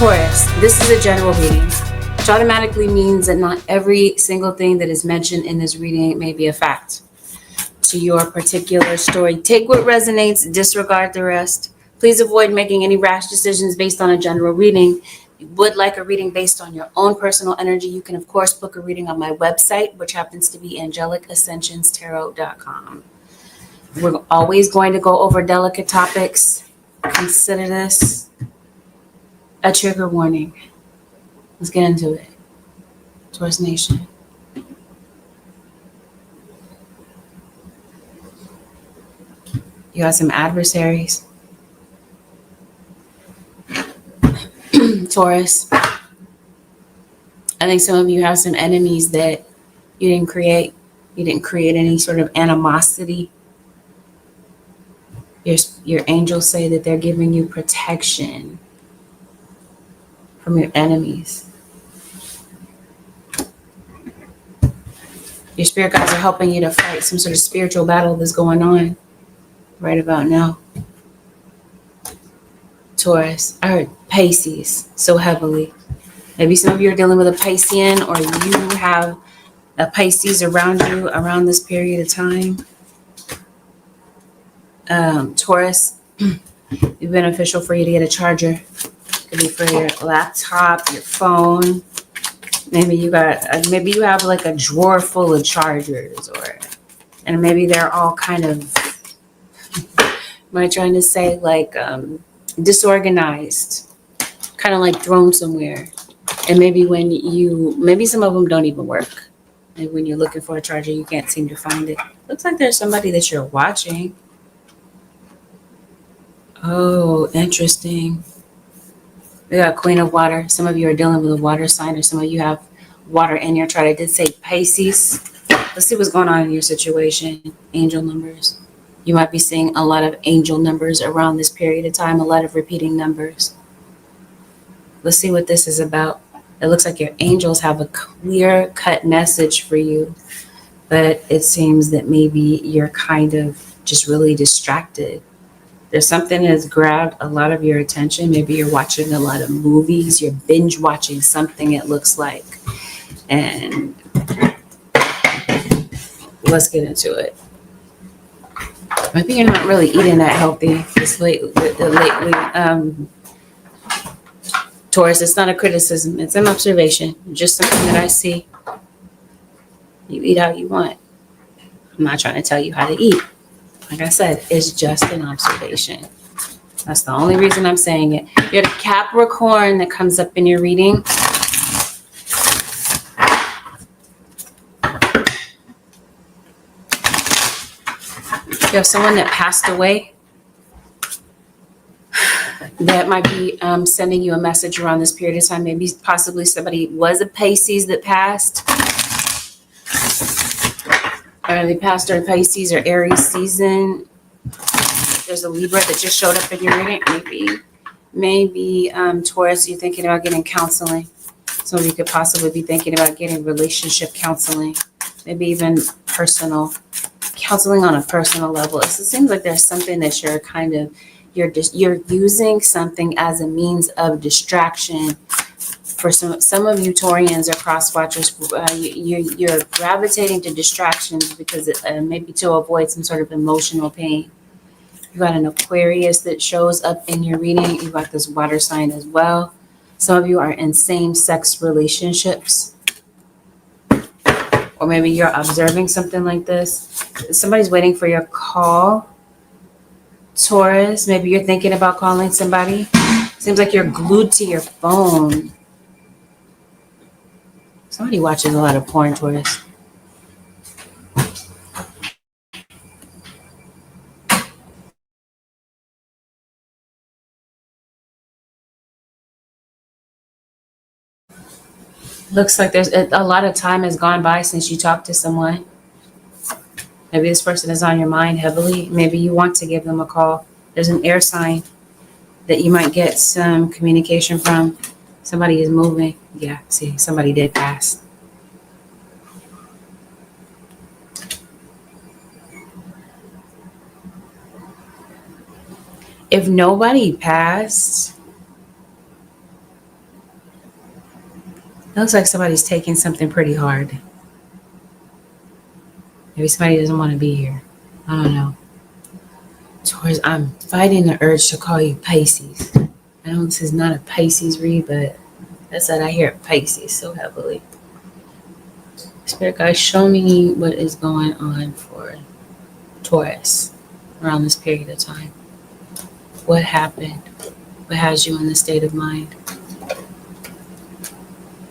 Taurus, this is a general reading, which automatically means that not every single thing that is mentioned in this reading may be a fact to your particular story. Take what resonates, disregard the rest. Please avoid making any rash decisions based on a general reading. If you would like a reading based on your own personal energy, you can, of course, book a reading on my website, which happens to be angelicscensionstarot.com. We're always going to go over delicate topics. Consider this a trigger warning. Let's get into it. Taurus Nation. You got some adversaries. Taurus. I think some of you have some enemies that you didn't create. You didn't create any sort of animosity. Your angels say that they're giving you protection from your enemies. Your spirit guides are helping you to fight some sort of spiritual battle that's going on right about now. Taurus. I heard Pisces so heavily. Maybe some of you are dealing with a Piscean, or you have a Pisces around you around this period of time. Taurus, it'd be beneficial for you to get a charger. It could be for your laptop, your phone. Maybe you have like a drawer full of chargers, and maybe they're all kind of, am I trying to say, like disorganized, kind of like thrown somewhere. And maybe maybe some of them don't even work. And when you're looking for a charger, you can't seem to find it. Looks like there's somebody that you're watching. Oh, interesting. We got Queen of Water. Some of you are dealing with a water sign, or some of you have water in your chart. I did say Pisces. Let's see what's going on in your situation. Angel numbers. You might be seeing a lot of angel numbers around this period of time, a lot of repeating numbers. Let's see what this is about. It looks like your angels have a clear-cut message for you, but it seems that maybe you're kind of just really distracted. There's something that's grabbed a lot of your attention. Maybe you're watching a lot of movies. You're binge watching something, it looks like. And let's get into it. Maybe you're not really eating that healthy lately. Taurus, it's not a criticism. It's an observation. Just something that I see. You eat how you want. I'm not trying to tell you how to eat. Like I said, it's just an observation. That's the only reason I'm saying it. You have a Capricorn that comes up in your reading. You have someone that passed away that might be sending you a message around this period of time. Maybe possibly somebody was a Pisces that passed. Or they passed their Pisces or Aries season. There's a Libra that just showed up in your reading. Maybe Taurus, you're thinking about getting counseling. Some of you could possibly be thinking about getting relationship counseling. Maybe even personal counseling on a personal level. It seems like there's something that you're kind of, you're using something as a means of distraction. For some of you Taurians or cross watchers, you're gravitating to distractions because maybe to avoid some sort of emotional pain. You got an Aquarius that shows up in your reading. You got this water sign as well. Some of you are in same-sex relationships. Or maybe you're observing something like this. Somebody's waiting for your call. Taurus, maybe you're thinking about calling somebody. Seems like you're glued to your phone. Somebody watches a lot of porn, Taurus. Looks like there's a lot of time has gone by since you talked to someone. Maybe this person is on your mind heavily. Maybe you want to give them a call. There's an air sign that you might get some communication from. Somebody is moving. Yeah, see, somebody did pass. If nobody passed, It looks like somebody's taking something pretty hard. Maybe somebody doesn't want to be here. I don't know. Taurus, I'm fighting the urge to call you Pisces. I know this is not a Pisces read, but that's that I hear Pisces so heavily. Spirit guys, show me what is going on for Taurus around this period of time. What happened? What has you in this state of mind?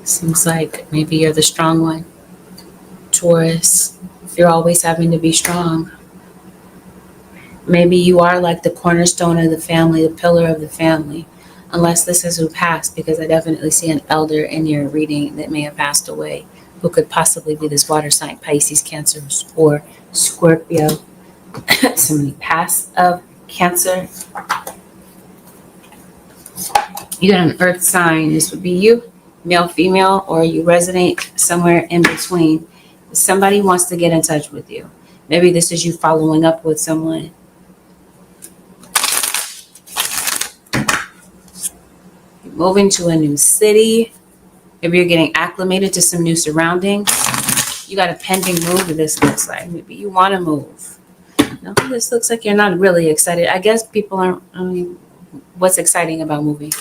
Seems like maybe you're the strong one. Taurus, you're always having to be strong. Maybe you are like the cornerstone of the family, the pillar of the family. Unless this is who passed, because I definitely see an elder in your reading that may have passed away, who could possibly be this water sign, Pisces, Cancer, or Scorpio. Somebody passed of Cancer. You got an earth sign. This would be you, male, female, or you resonate somewhere in between. Somebody wants to get in touch with you. Maybe this is you following up with someone. You're moving to a new city. Maybe you're getting acclimated to some new surroundings. You got a pending move, this looks like. Maybe you want to move. No, this looks like you're not really excited. I guess people aren't, what's exciting about moving?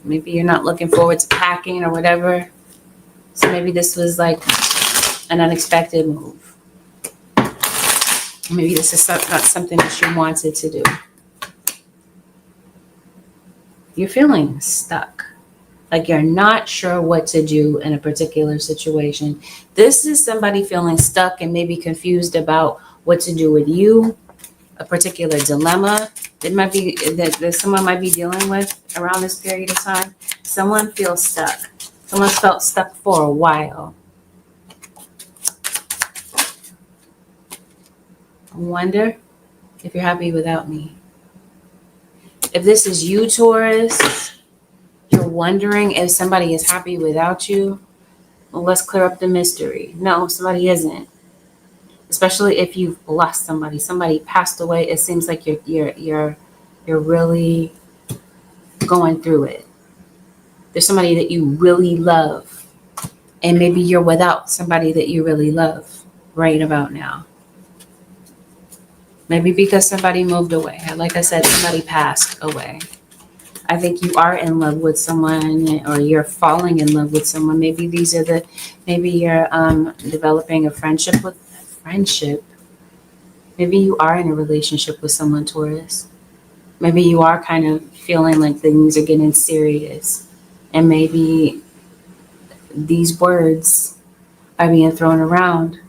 Maybe you're not looking forward to packing or whatever. So maybe this was like an unexpected move. Maybe this is not something that you wanted to do. You're feeling stuck. Like you're not sure what to do in a particular situation. This is somebody feeling stuck and maybe confused about what to do with you, a particular dilemma that might be that someone might be dealing with around this period of time. Someone feels stuck. Someone's felt stuck for a while. I wonder if you're happy without me. If this is you, Taurus, you're wondering if somebody is happy without you. Well, let's clear up the mystery. No, somebody isn't. Especially if you've lost somebody. Somebody passed away. It seems like you're really going through it. There's somebody that you really love, and maybe you're without somebody that you really love right about now. Maybe because somebody moved away. Like I said, somebody passed away. I think you are in love with someone, or you're falling in love with someone. Maybe maybe you're developing a friendship. Maybe you are in a relationship with someone, Taurus. Maybe you are kind of feeling like things are getting serious. And maybe these words are being thrown around.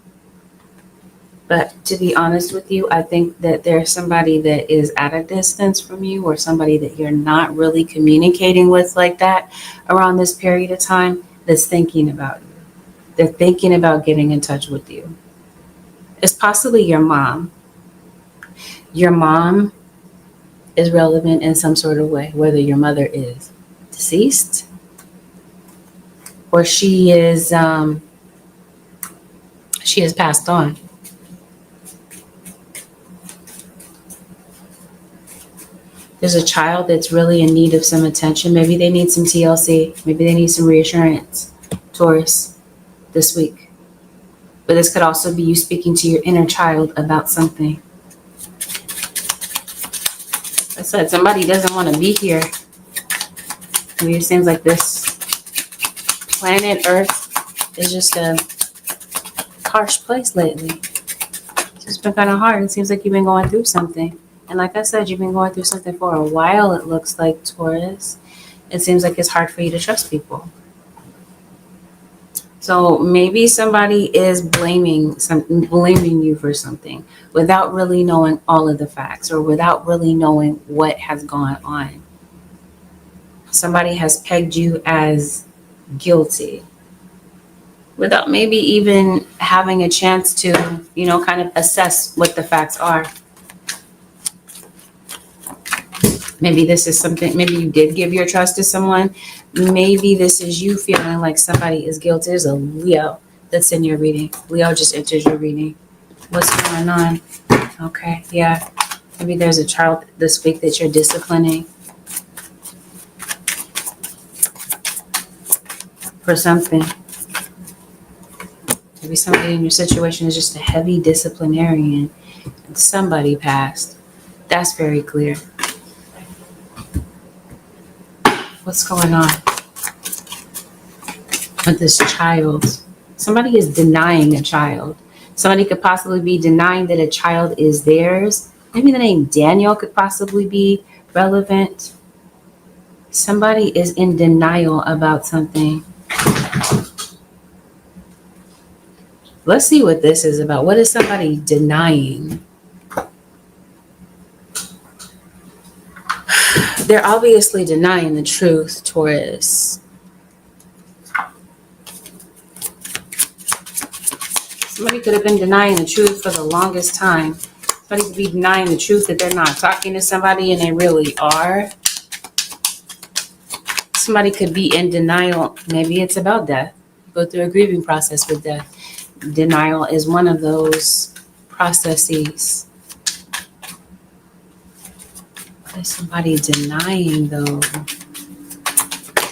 But to be honest with you, I think that there's somebody that is at a distance from you, or somebody that you're not really communicating with like that around this period of time that's thinking about you. They're thinking about getting in touch with you. It's possibly your mom. Your mom is relevant in some sort of way, whether your mother is deceased or she has passed on. There's a child that's really in need of some attention. Maybe they need some TLC. Maybe they need some reassurance, Taurus, this week. But this could also be you speaking to your inner child about something. I said somebody doesn't want to be here. I mean, it seems like this planet Earth is just a harsh place lately. It's just been kind of hard. It seems like you've been going through something. And like I said, you've been going through something for a while, it looks like, Taurus. It seems like it's hard for you to trust people. So maybe somebody is blaming you for something without really knowing all of the facts, or without really knowing what has gone on. Somebody has pegged you as guilty without maybe even having a chance to, kind of assess what the facts are. Maybe this is something, maybe you did give your trust to someone. Maybe this is you feeling like somebody is guilty. There's a Leo that's in your reading. Leo just entered your reading. What's going on? Okay, yeah. Maybe there's a child this week that you're disciplining. for something. Maybe somebody in your situation is just a heavy disciplinarian and somebody passed. That's very clear. What's going on with this child? Somebody is denying a child. Somebody could possibly be denying that a child is theirs. Maybe the name Daniel could possibly be relevant. Somebody is in denial about something. Let's see what this is about. What is somebody denying? They're obviously denying the truth, Taurus. Somebody could have been denying the truth for the longest time. Somebody could be denying the truth that they're not talking to somebody and they really are. Somebody could be in denial. Maybe it's about death. Go through a grieving process with death. Denial is one of those processes. What is somebody denying though?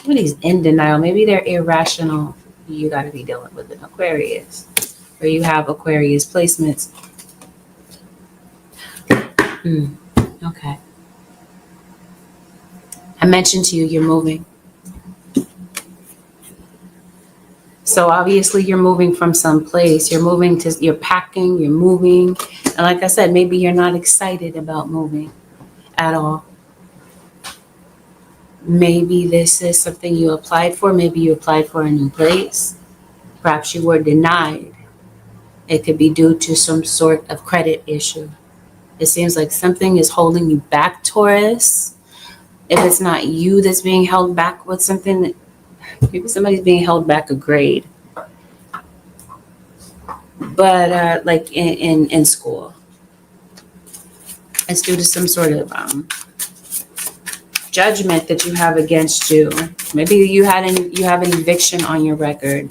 Somebody's in denial. Maybe they're irrational. You got to be dealing with an Aquarius. Or you have Aquarius placements. Okay. I mentioned to you, you're moving. So obviously you're moving from some place. You're packing, you're moving. And like I said, maybe you're not excited about moving at all. Maybe this is something you applied for. Maybe you applied for a new place. Perhaps you were denied. It could be due to some sort of credit issue. It seems like something is holding you back, Taurus. If it's not you that's being held back with something, maybe somebody's being held back a grade. But like in school, it's due to some sort of judgment that you have against you. Maybe you have an eviction on your record,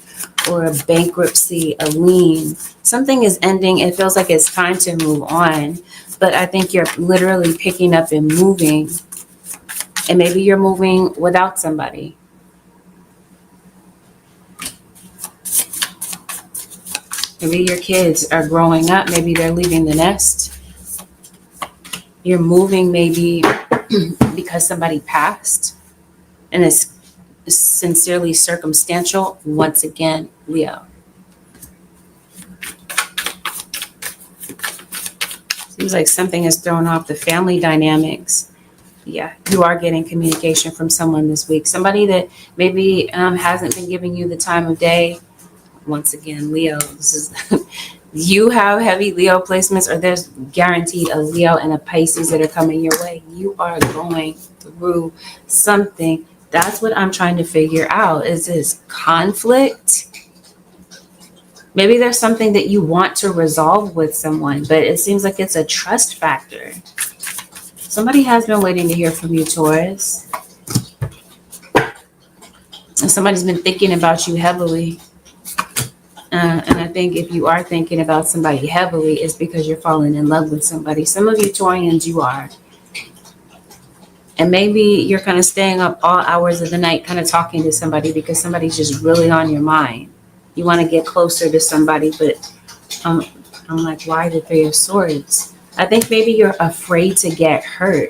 or a bankruptcy, a lien. Something is ending. It feels like it's time to move on. But I think you're literally picking up and moving. And maybe you're moving without somebody. Maybe your kids are growing up. Maybe they're leaving the nest. You're moving maybe because somebody passed. And it's sincerely circumstantial. Once again, Leo. Seems like something has thrown off the family dynamics. Yeah, you are getting communication from someone this week. Somebody that maybe hasn't been giving you the time of day. Once again, Leo. This is you have heavy Leo placements, or there's guaranteed a Leo and a Pisces that are coming your way. You are going through something. That's what I'm trying to figure out. Is this conflict? Maybe there's something that you want to resolve with someone, but it seems like it's a trust factor. Somebody has been waiting to hear from you, Taurus. And somebody's been thinking about you heavily. And I think if you are thinking about somebody heavily, it's because you're falling in love with somebody. Some of you Taurians, you are. And maybe you're kind of staying up all hours of the night kind of talking to somebody because somebody's just really on your mind. You want to get closer to somebody, but I'm like, why the Three of Swords? I think maybe you're afraid to get hurt.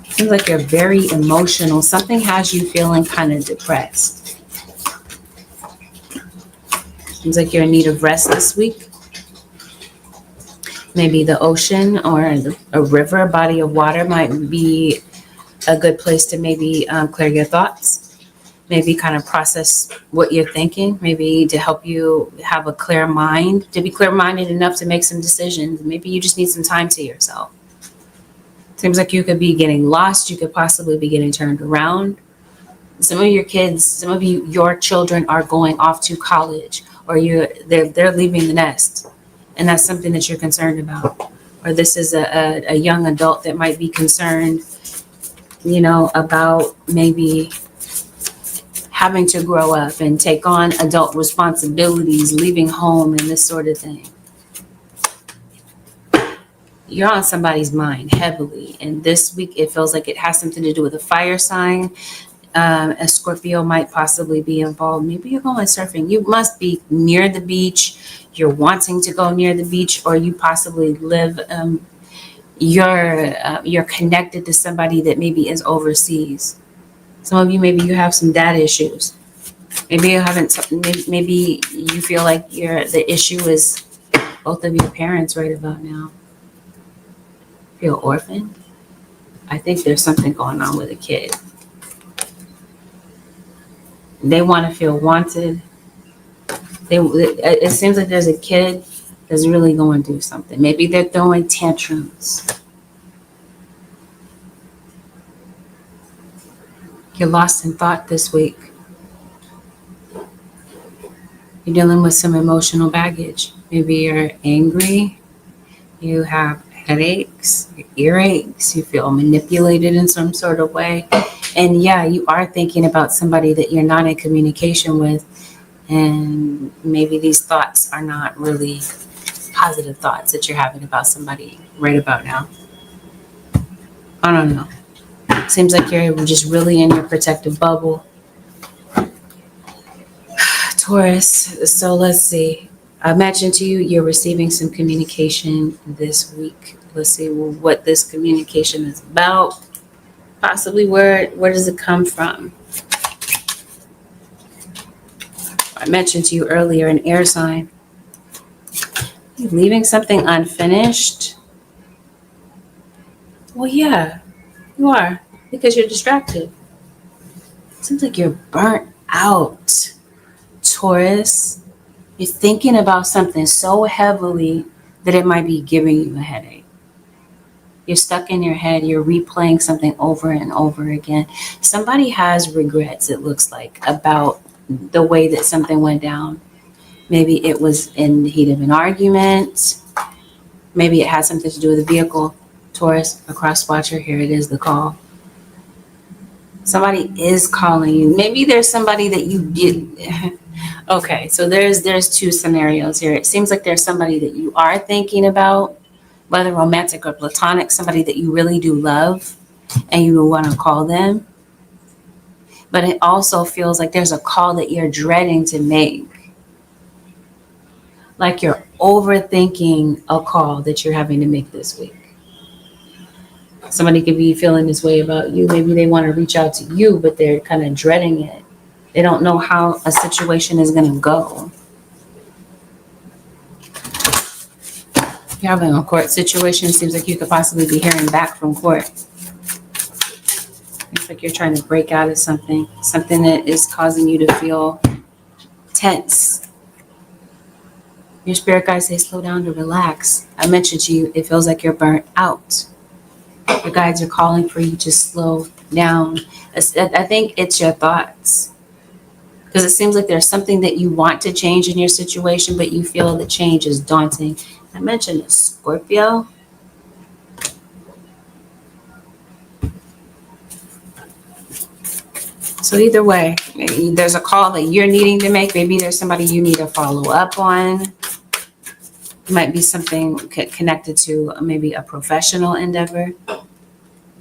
Seems like you're very emotional. Something has you feeling kind of depressed. Seems like you're in need of rest this week. Maybe the ocean or a river, a body of water might be a good place to maybe clear your thoughts. Maybe kind of process what you're thinking. Maybe to help you have a clear mind, to be clear-minded enough to make some decisions. Maybe you just need some time to yourself. Seems like you could be getting lost. You could possibly be getting turned around. Some of your kids, some of your children are going off to college, or they're leaving the nest. And that's something that you're concerned about. Or this is a young adult that might be concerned, about maybe having to grow up and take on adult responsibilities, leaving home and this sort of thing. You're on somebody's mind heavily. And this week, it feels like it has something to do with a fire sign. A Scorpio might possibly be involved. Maybe you're going surfing. You must be near the beach. You're wanting to go near the beach, or you possibly live. You're connected to somebody that maybe is overseas. Some of you, maybe you have some dad issues. Maybe you haven't. Maybe you feel like the issue is both of your parents right about now. Feel orphaned. I think there's something going on with a kid. They want to feel wanted. It seems like there's a kid that's really going through something. Maybe they're throwing tantrums. You're lost in thought this week. You're dealing with some emotional baggage. Maybe you're angry. You have headaches, earaches. You feel manipulated in some sort of way. And yeah, you are thinking about somebody that you're not in communication with. And maybe these thoughts are not really positive thoughts that you're having about somebody right about now. I don't know. Seems like you're just really in your protective bubble. Taurus, so let's see. I mentioned to you, you're receiving some communication this week. Let's see what this communication is about. Possibly where does it come from? I mentioned to you earlier, an air sign. You're leaving something unfinished? Well, yeah, you are, because you're distracted. Seems like you're burnt out, Taurus. You're thinking about something so heavily that it might be giving you a headache. You're stuck in your head. You're replaying something over and over again. Somebody has regrets, it looks like, about the way that something went down. Maybe it was in the heat of an argument. Maybe it has something to do with the vehicle. Taurus, a cross watcher, here it is, the call. Somebody is calling you. Maybe there's somebody that you did. Okay, so there's two scenarios here. It seems like there's somebody that you are thinking about, whether romantic or platonic, somebody that you really do love and you want to call them. But it also feels like there's a call that you're dreading to make. Like you're overthinking a call that you're having to make this week. Somebody could be feeling this way about you. Maybe they want to reach out to you, but they're kind of dreading it. They don't know how a situation is going to go. You're having a court situation. Seems like you could possibly be hearing back from court. It's like you're trying to break out of something that is causing you to feel tense. Your spirit guides say slow down to relax. I mentioned to you, it feels like you're burnt out. Your guides are calling for you to slow down. I think it's your thoughts. Because it seems like there's something that you want to change in your situation, but you feel the change is daunting. I mentioned a Scorpio. So either way, maybe there's a call that you're needing to make. Maybe there's somebody you need to follow up on. It might be something connected to maybe a professional endeavor.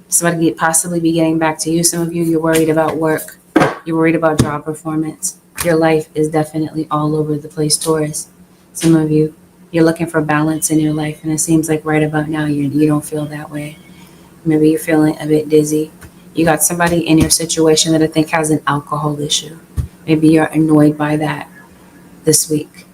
Somebody could possibly be getting back to you. Some of you, you're worried about work. You're worried about job performance. Your life is definitely all over the place, Taurus. Some of you, you're looking for balance in your life, and it seems like right about now you don't feel that way. Maybe you're feeling a bit dizzy. You got somebody in your situation that I think has an alcohol issue. Maybe you're annoyed by that this week.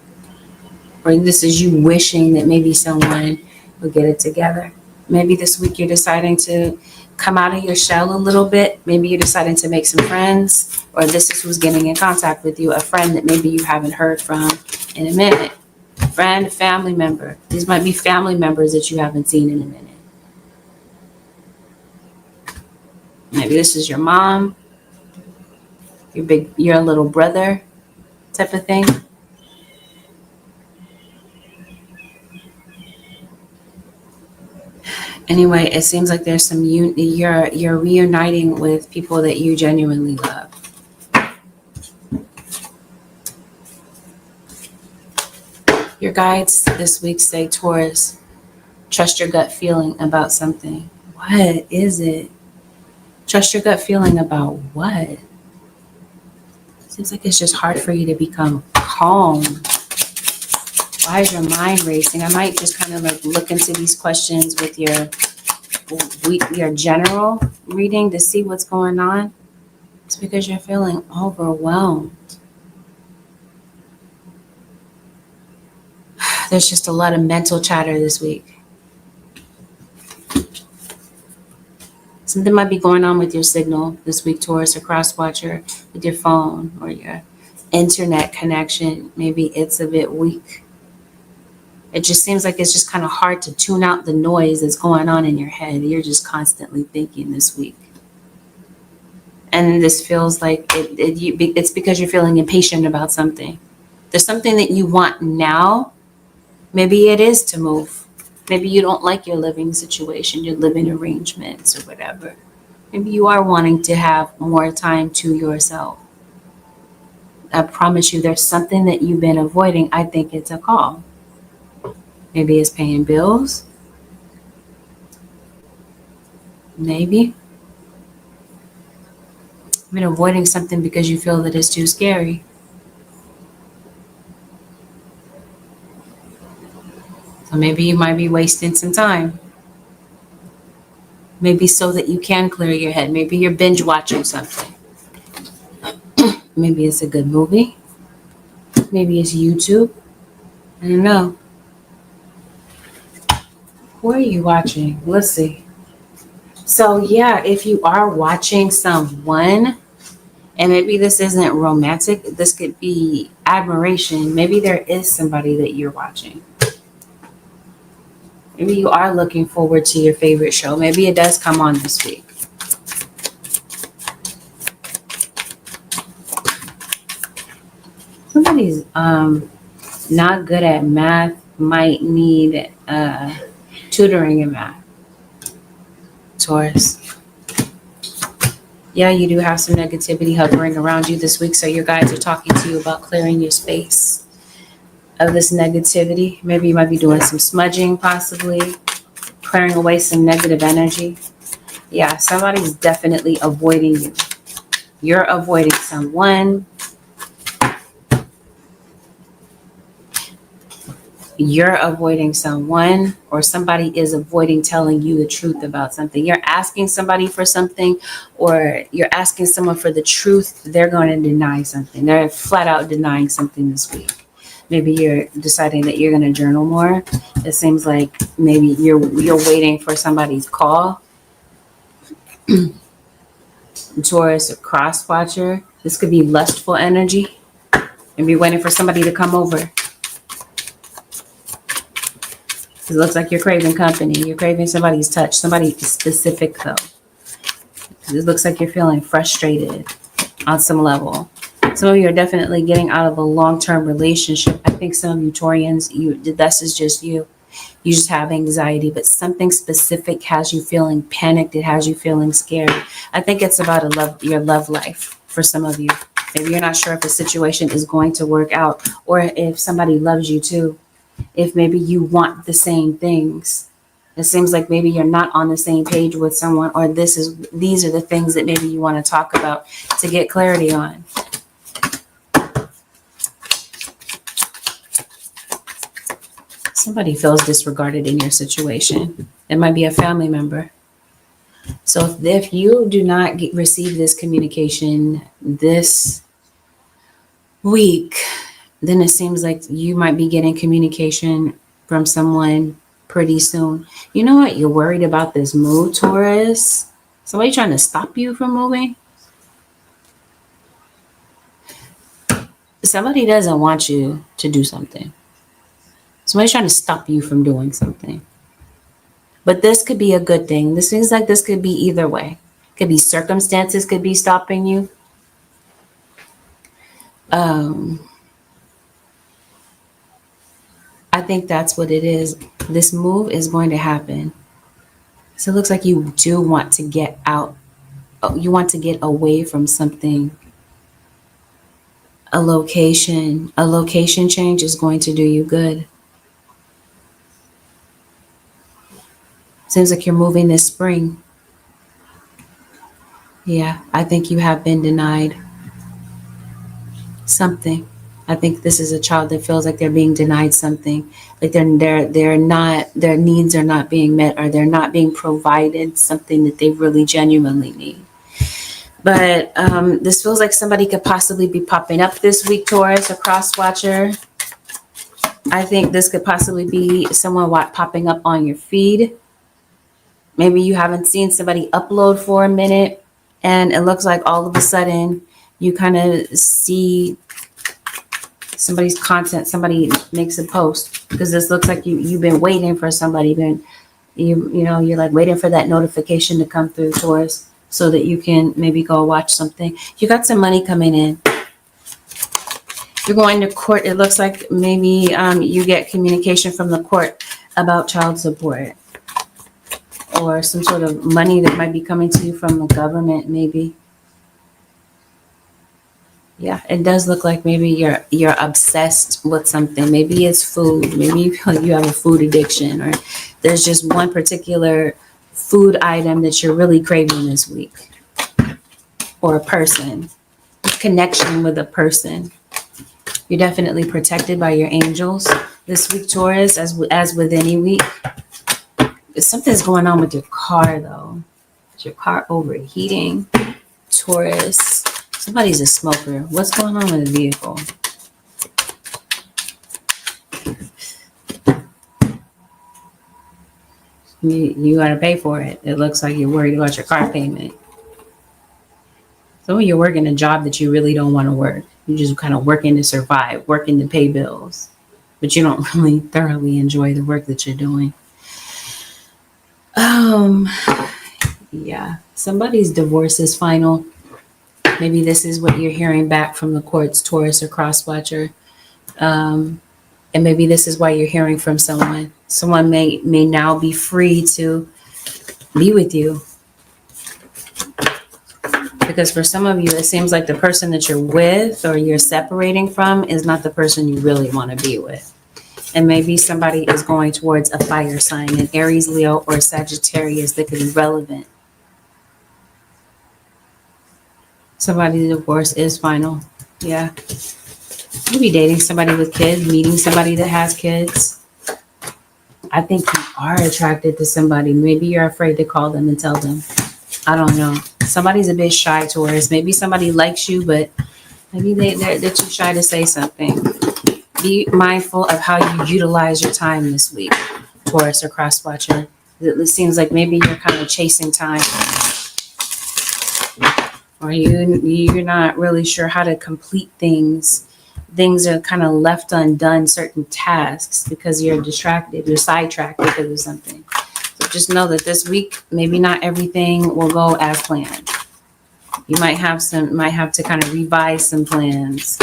Or this is you wishing that maybe someone would get it together. Maybe this week you're deciding to come out of your shell a little bit. Maybe you're deciding to make some friends, or this is who's getting in contact with you, a friend that maybe you haven't heard from in a minute. Friend, family member. These might be family members that you haven't seen in a minute. Maybe this is your mom, your little brother type of thing. Anyway, it seems like there's some you're reuniting with people that you genuinely love. Your guides this week say, Taurus, trust your gut feeling about something. What is it? Trust your gut feeling about what? Seems like it's just hard for you to become calm. Why is your mind racing? I might just kind of like look into these questions with your general reading to see what's going on. It's because you're feeling overwhelmed. There's just a lot of mental chatter this week. Something might be going on with your signal this week, Taurus, or cross watcher, with your phone or your internet connection. Maybe it's a bit weak. It just seems like it's just kind of hard to tune out the noise that's going on in your head. You're just constantly thinking this week. And this feels like it's because you're feeling impatient about something. There's something that you want now. Maybe it is to move. Maybe you don't like your living situation, your living arrangements or whatever. Maybe you are wanting to have more time to yourself. I promise you, there's something that you've been avoiding. I think it's a call. Maybe it's paying bills. Maybe. You've been avoiding something because you feel that it's too scary. So maybe you might be wasting some time. Maybe so that you can clear your head. Maybe you're binge watching something. Maybe it's a good movie. Maybe it's YouTube. I don't know. What are you watching? Let's see. So yeah, if you are watching someone, and maybe this isn't romantic, this could be admiration. Maybe there is somebody that you're watching. Maybe you are looking forward to your favorite show. Maybe it does come on this week. Somebody's not good at math, might need tutoring in math. Taurus. Yeah, you do have some negativity hovering around you this week, so your guides are talking to you about clearing your space of this negativity. Maybe you might be doing some smudging, possibly clearing away some negative energy. Yeah, somebody's definitely avoiding you. You're avoiding someone. You're avoiding someone, or somebody is avoiding telling you the truth about something. You're asking somebody for something, or you're asking someone for the truth. They're going to deny something. They're flat out denying something this week. Maybe you're deciding that you're going to journal more. It seems like maybe you're waiting for somebody's call. Taurus, a cross watcher. This could be lustful energy. Maybe waiting for somebody to come over. It looks like you're craving company. You're craving somebody's touch, somebody specific though. It looks like you're feeling frustrated on some level. Some of you are definitely getting out of a long-term relationship. I think some of you Taurians, this is just you. You just have anxiety, but something specific has you feeling panicked. It has you feeling scared. I think it's about your love life for some of you. Maybe you're not sure if a situation is going to work out, or if somebody loves you too. If maybe you want the same things. It seems like maybe you're not on the same page with someone, or these are the things that maybe you want to talk about to get clarity on. Somebody feels disregarded in your situation. It might be a family member. So if you do not receive this communication this week, then it seems like you might be getting communication from someone pretty soon. You know what? You're worried about this move, Taurus. Somebody trying to stop you from moving. Somebody doesn't want you to do something. Somebody's trying to stop you from doing something. But this could be a good thing. This seems like this could be either way. Could be circumstances could be stopping you. I think that's what it is. This move is going to happen. So it looks like you do want to get out. You want to get away from something. A location change is going to do you good. Seems like you're moving this spring. Yeah, I think you have been denied. something. I think this is a child that feels like they're being denied something, like they're not, their needs are not being met, or they're not being provided something that they really genuinely need. But this feels like somebody could possibly be popping up this week, Taurus, a cross watcher. I think this could possibly be someone popping up on your feed. Maybe you haven't seen somebody upload for a minute, and it looks like all of a sudden you kind of see somebody's content, somebody makes a post, because this looks like you've been waiting for somebody, you're like waiting for that notification to come through, Taurus, so that you can maybe go watch something. You got some money coming in. You're going to court. It looks like maybe you get communication from the court about child support, or some sort of money that might be coming to you from the government, maybe. Yeah, it does look like maybe you're obsessed with something. Maybe it's food. Maybe you feel like you have a food addiction, or there's just one particular food item that you're really craving this week, or a person, connection with a person. You're definitely protected by your angels this week, Taurus, as with any week. Something's going on with your car, though. Is your car overheating, Taurus? Somebody's a smoker. What's going on with the vehicle? You got to pay for it. It looks like you're worried about your car payment. So you're working a job that you really don't want to work. You're just kind of working to survive, working to pay bills, but you don't really thoroughly enjoy the work that you're doing. Yeah, somebody's divorce is final. Maybe this is what you're hearing back from the courts, Taurus or crosswatcher. And maybe this is why you're hearing from someone. Someone may now be free to be with you. Because for some of you, it seems like the person that you're with or you're separating from is not the person you really want to be with. And maybe somebody is going towards a fire sign, an Aries, Leo, or Sagittarius that could be relevant. Somebody's divorce is final. Yeah. You be dating somebody with kids, meeting somebody that has kids. I think you are attracted to somebody. Maybe you're afraid to call them and tell them. I don't know. Somebody's a bit shy, Taurus. Maybe somebody likes you, but maybe they're too shy to say something. Be mindful of how you utilize your time this week, Taurus or crosswatcher. It seems like maybe you're kind of chasing time, or you're not really sure how to complete things. Things are kind of left undone, certain tasks, because you're distracted, you're sidetracked because of something. So just know that this week, maybe not everything will go as planned. You might have to kind of revise some plans,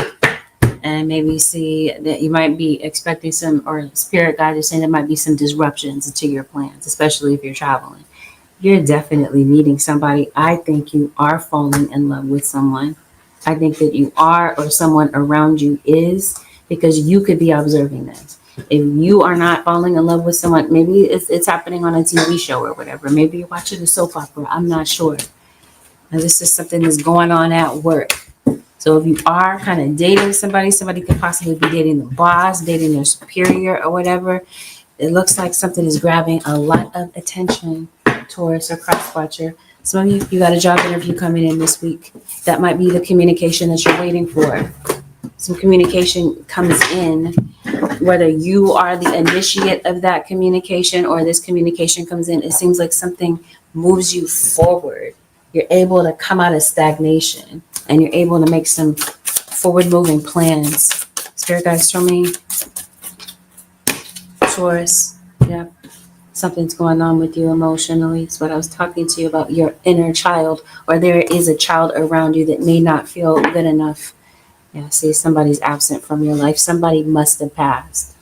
and maybe see that you might be expecting some, or spirit guide is saying there might be some disruptions to your plans, especially if you're traveling. You're definitely meeting somebody. I think you are falling in love with someone. I think that you are, or someone around you is, because you could be observing this. If you are not falling in love with someone, maybe it's happening on a TV show or whatever. Maybe you're watching a soap opera. I'm not sure. And this is something that's going on at work. So if you are kind of dating somebody could possibly be dating the boss, dating their superior or whatever. It looks like something is grabbing a lot of attention, Taurus or crosswatcher. Some of you got a job interview coming in this week. That might be the communication that you're waiting for. Some communication comes in, whether you are the initiate of that communication or this communication comes in. It seems like something moves you forward. You're able to come out of stagnation, and you're able to make some forward-moving plans. Spirit guides show me, Taurus. Yeah, something's going on with you emotionally. It's what I was talking to you about, your inner child, or there is a child around you that may not feel good enough. Yeah, see, somebody's absent from your life. Somebody must have passed.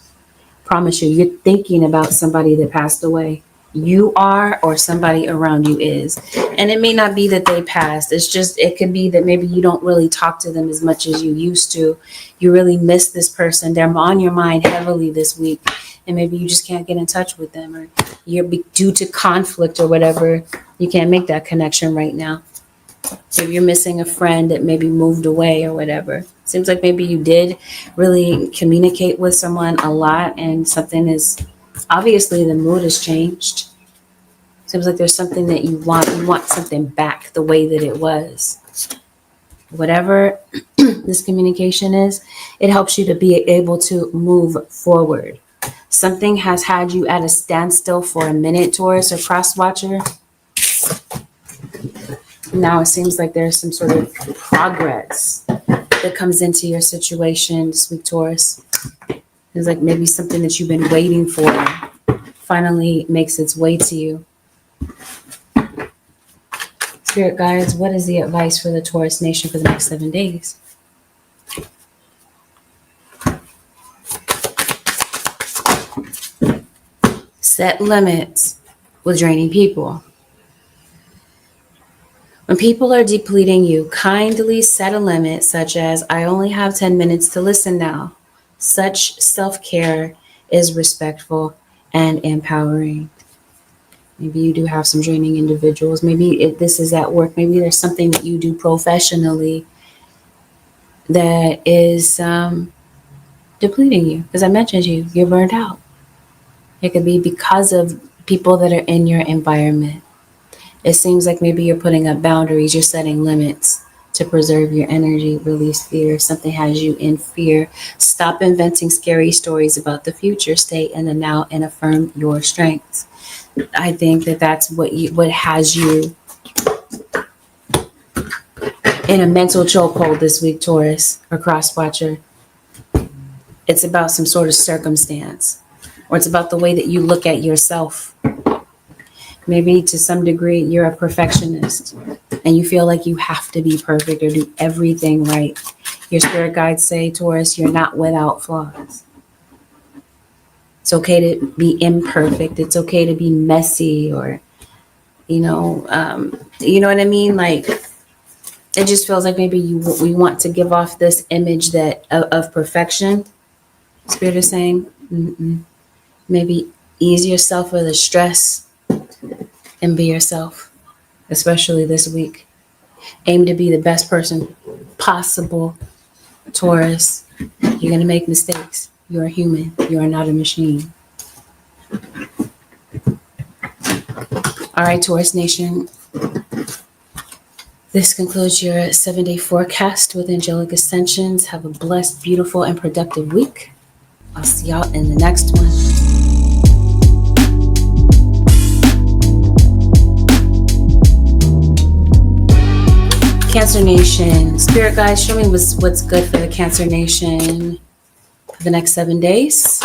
Promise you, you're thinking about somebody that passed away. You are, or somebody around you is. And it may not be that they passed. It could be that maybe you don't really talk to them as much as you used to. You really miss this person. They're on your mind heavily this week. And maybe you just can't get in touch with them, or you're due to conflict or whatever. You can't make that connection right now. If you're missing a friend that maybe moved away or whatever. Seems like maybe you did really communicate with someone a lot and something is, obviously the mood has changed. Seems like there's something that you want something back the way that it was. Whatever this communication is, it helps you to be able to move forward. Something has had you at a standstill for a minute, Taurus or cross watcher. Now it seems like there's some sort of progress that comes into your situation this week, Taurus. It's like maybe something that you've been waiting for finally makes its way to you. Spirit guides, what is the advice for the Taurus nation for the next 7 days? Set limits with draining people. When people are depleting you, kindly set a limit, such as, I only have 10 minutes to listen now. Such self-care is respectful and empowering. Maybe you do have some draining individuals. Maybe if this is at work, maybe there's something that you do professionally that is depleting you. Because I mentioned you're burned out. It could be because of people that are in your environment. It seems like maybe you're putting up boundaries, you're setting limits to preserve your energy, release fear. Something has you in fear. Stop inventing scary stories about the future. Stay in the now and affirm your strengths. I think that that's what has you in a mental chokehold this week, Taurus or cross watcher. It's about some sort of circumstance, or it's about the way that you look at yourself. Maybe to some degree you're a perfectionist and you feel like you have to be perfect or do everything right. Your spirit guides say, Taurus, you're not without flaws. It's okay to be imperfect. It's okay to be messy, or, you know what I mean? Like, it just feels like maybe we want to give off this image that of perfection. Spirit is saying, maybe ease yourself of the stress and be yourself, especially this week. Aim to be the best person possible, Taurus. You're going to make mistakes. You're a human. You are not a machine. All right, Taurus Nation. This concludes your 7-day forecast with angelic ascensions. Have a blessed, beautiful, and productive week. I'll see y'all in the next one. Cancer Nation. Spirit guides, show me what's good for the Cancer Nation for the next 7 days.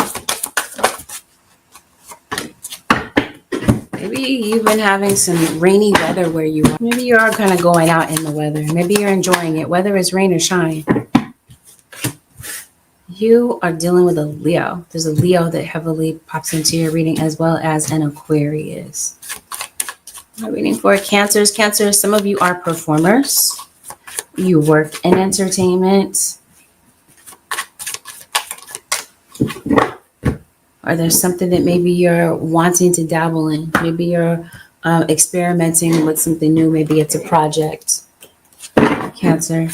Maybe you've been having some rainy weather where you are. Maybe you are kind of going out in the weather. Maybe you're enjoying it, whether it's rain or shine. You are dealing with a Leo. There's a Leo that heavily pops into your reading, as well as an Aquarius. I'm reading for Cancers. Cancer, some of you are performers. You work in entertainment. Or there's something that maybe you're wanting to dabble in. Maybe you're experimenting with something new. Maybe it's a project. Cancer.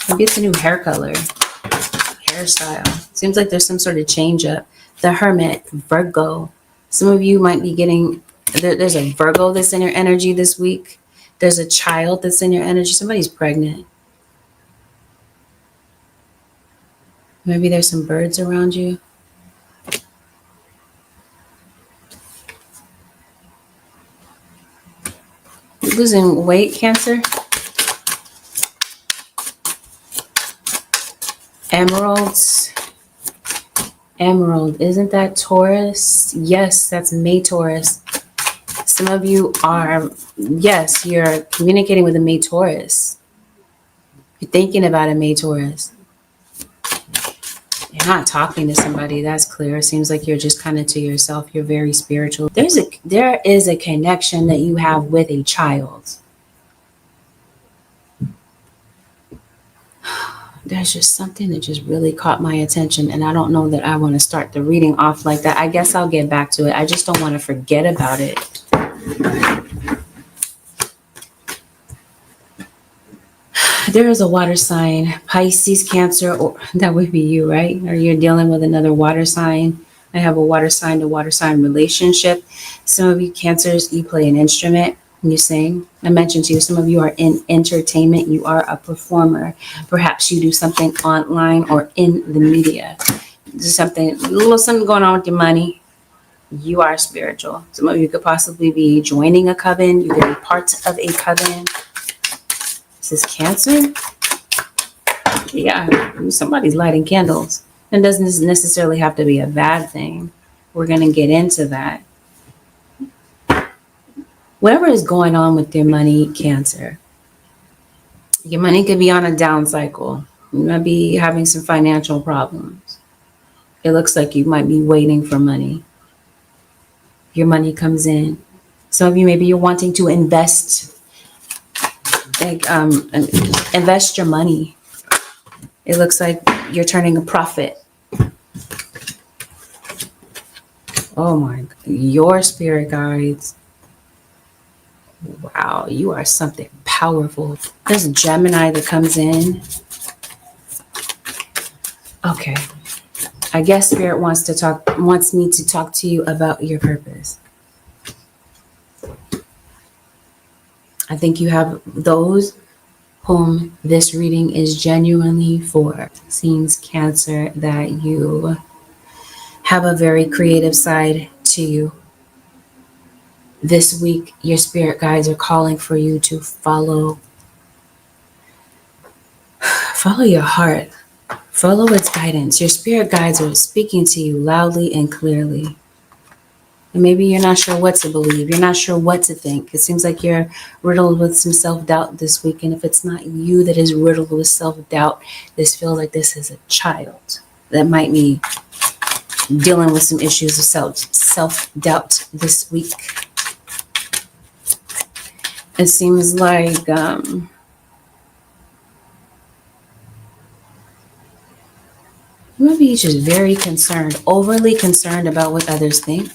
Maybe it's a new hair color, hairstyle. Seems like there's some sort of change up. The Hermit, Virgo. Some of you might be getting, there's a Virgo that's in your energy this week. There's a child that's in your energy. Somebody's pregnant. Maybe there's some birds around you. Losing weight, Cancer. Emeralds. Emerald, isn't that Taurus? Yes, that's May Taurus. Some of you are, yes, you're communicating with a May Taurus. You're thinking about a May Taurus. You're not talking to somebody, that's clear. It seems like you're just kind of to yourself. You're very spiritual. There is a connection that you have with a child. There's just something that just really caught my attention, and I don't know that I want to start the reading off like that. I guess I'll get back to it. I just don't want to forget about it. there is a water sign, Pisces, Cancer, or that would be you, right? Or you're dealing with another water sign. I have a water sign to water sign relationship. Some of you Cancers, you play an instrument and you sing. I mentioned to you, some of you are in entertainment. You are a performer. Perhaps you do something online or in the media. There's something, a little something going on with your money. You are spiritual. Some of you could possibly be joining a coven. You could be part of a coven. This is Cancer. Yeah, somebody's lighting candles. It doesn't necessarily have to be a bad thing. We're going to get into that. Whatever is going on with your money, Cancer, your money could be on a down cycle. You might be having some financial problems. It looks like you might be waiting for money. Your money comes in. Some of you, maybe you're wanting to invest, invest your money. It looks like you're turning a profit. Oh my, your spirit guides. Wow, you are something powerful. There's a Gemini that comes in. Okay. I guess spirit wants me to talk to you about your purpose. I think you have those whom this reading is genuinely for. Seems Cancer that you have a very creative side to you. This week, your spirit guides are calling for you to follow your heart. Follow its guidance. Your spirit guides are speaking to you loudly and clearly. And maybe you're not sure what to believe. You're not sure what to think. It seems like you're riddled with some self-doubt this week. And if it's not you that is riddled with self-doubt, this feels like this is a child that might be dealing with some issues of self-doubt this week. It seems like maybe just very concerned, overly concerned about what others think.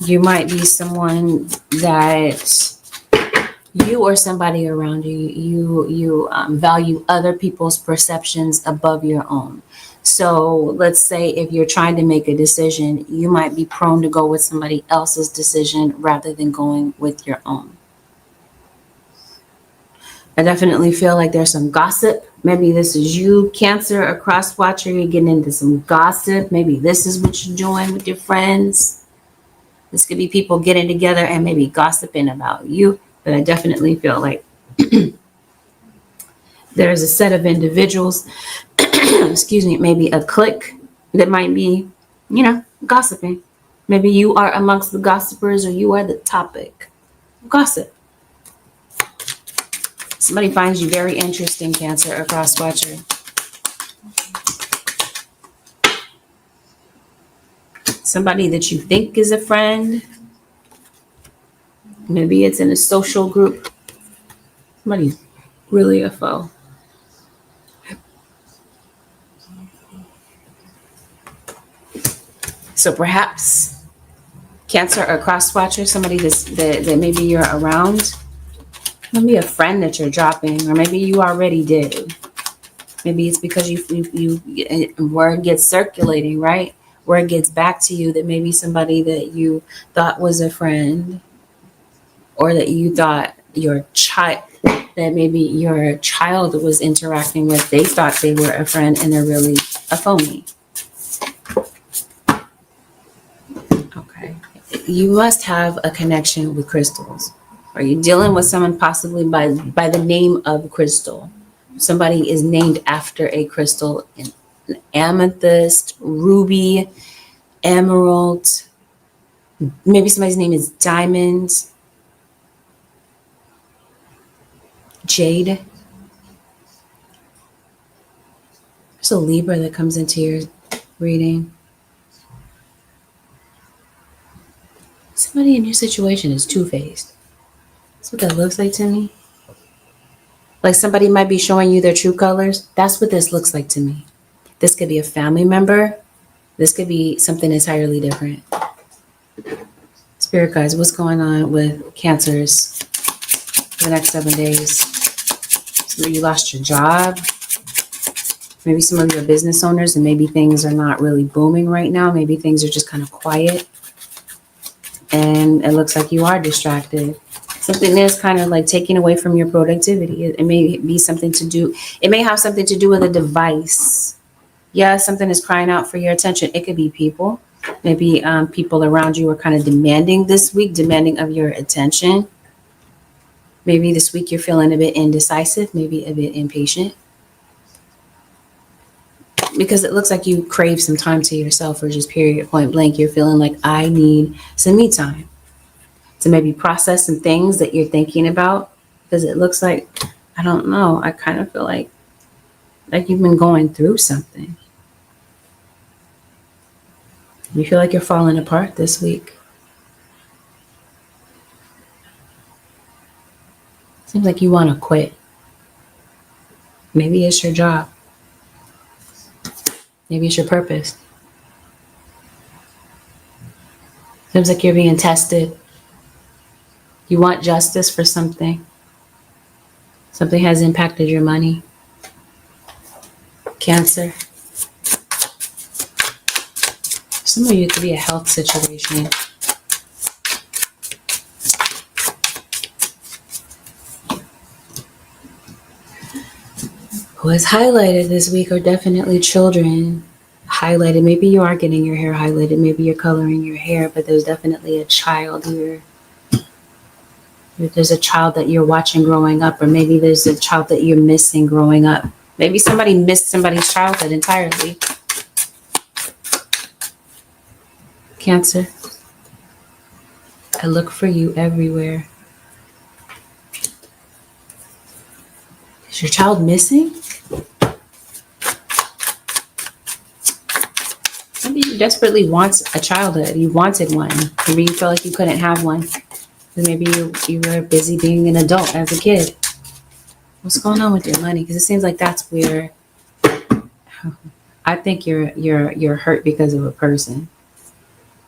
You might be someone that you or somebody around you value other people's perceptions above your own. So let's say if you're trying to make a decision, you might be prone to go with somebody else's decision rather than going with your own. I definitely feel like there's some gossip. Maybe this is you, Cancer, a cross watcher. You're getting into some gossip. Maybe this is what you're doing with your friends. This could be people getting together and maybe gossiping about you. But I definitely feel like there's a set of individuals, excuse me, maybe a clique that might be, gossiping. Maybe you are amongst the gossipers or you are the topic. Gossip. Somebody finds you very interesting, Cancer, or cross watcher. Somebody that you think is a friend. Maybe it's in a social group. Somebody's really a foe. So perhaps Cancer or cross watcher, somebody that maybe you're around. Maybe a friend that you're dropping, or maybe you already did. Maybe it's because you word gets circulating, right? Word gets back to you that maybe somebody that you thought was a friend, or that you thought that maybe your child was interacting with, they thought they were a friend and they're really a phony. Okay. You must have a connection with crystals. Are you dealing with someone possibly by the name of crystal? Somebody is named after a crystal, an amethyst, ruby, emerald. Maybe somebody's name is diamond, jade. There's a Libra that comes into your reading. Somebody in your situation is two-faced. That's what that looks like to me. Like somebody might be showing you their true colors. That's what this looks like to me. This could be a family member. This could be something entirely different. Spirit guides, what's going on with Cancers for the next 7 days? Maybe you lost your job. Maybe some of your business owners, and maybe things are not really booming right now. Maybe things are just kind of quiet. And it looks like you are distracted. Something is kind of like taking away from your productivity. It may be something to do. It may have something to do with a device. Yeah, something is crying out for your attention. It could be people. Maybe people around you are kind of demanding this week, demanding of your attention. Maybe this week you're feeling a bit indecisive, maybe a bit impatient. Because it looks like you crave some time to yourself, or just period, point blank. You're feeling like, I need some me time to maybe process some things that you're thinking about. Because it looks like, I don't know, I kind of feel like you've been going through something. You feel like you're falling apart this week. Seems like you want to quit. Maybe it's your job. Maybe it's your purpose. Seems like you're being tested. You want justice for something. Something has impacted your money. Cancer. Some of you, it could be a health situation. Who is highlighted this week are definitely children. Highlighted. Maybe you are getting your hair highlighted. Maybe you're coloring your hair, but there's definitely a child here. There's a child that you're watching growing up, or maybe there's a child that you're missing growing up. Maybe somebody missed somebody's childhood entirely. Cancer. I look for you everywhere. Is your child missing? Maybe you desperately want a childhood. You wanted one. Maybe you felt like you couldn't have one. Maybe you were busy being an adult as a kid. What's going on with your money? Because it seems like that's where I think you're hurt because of a person.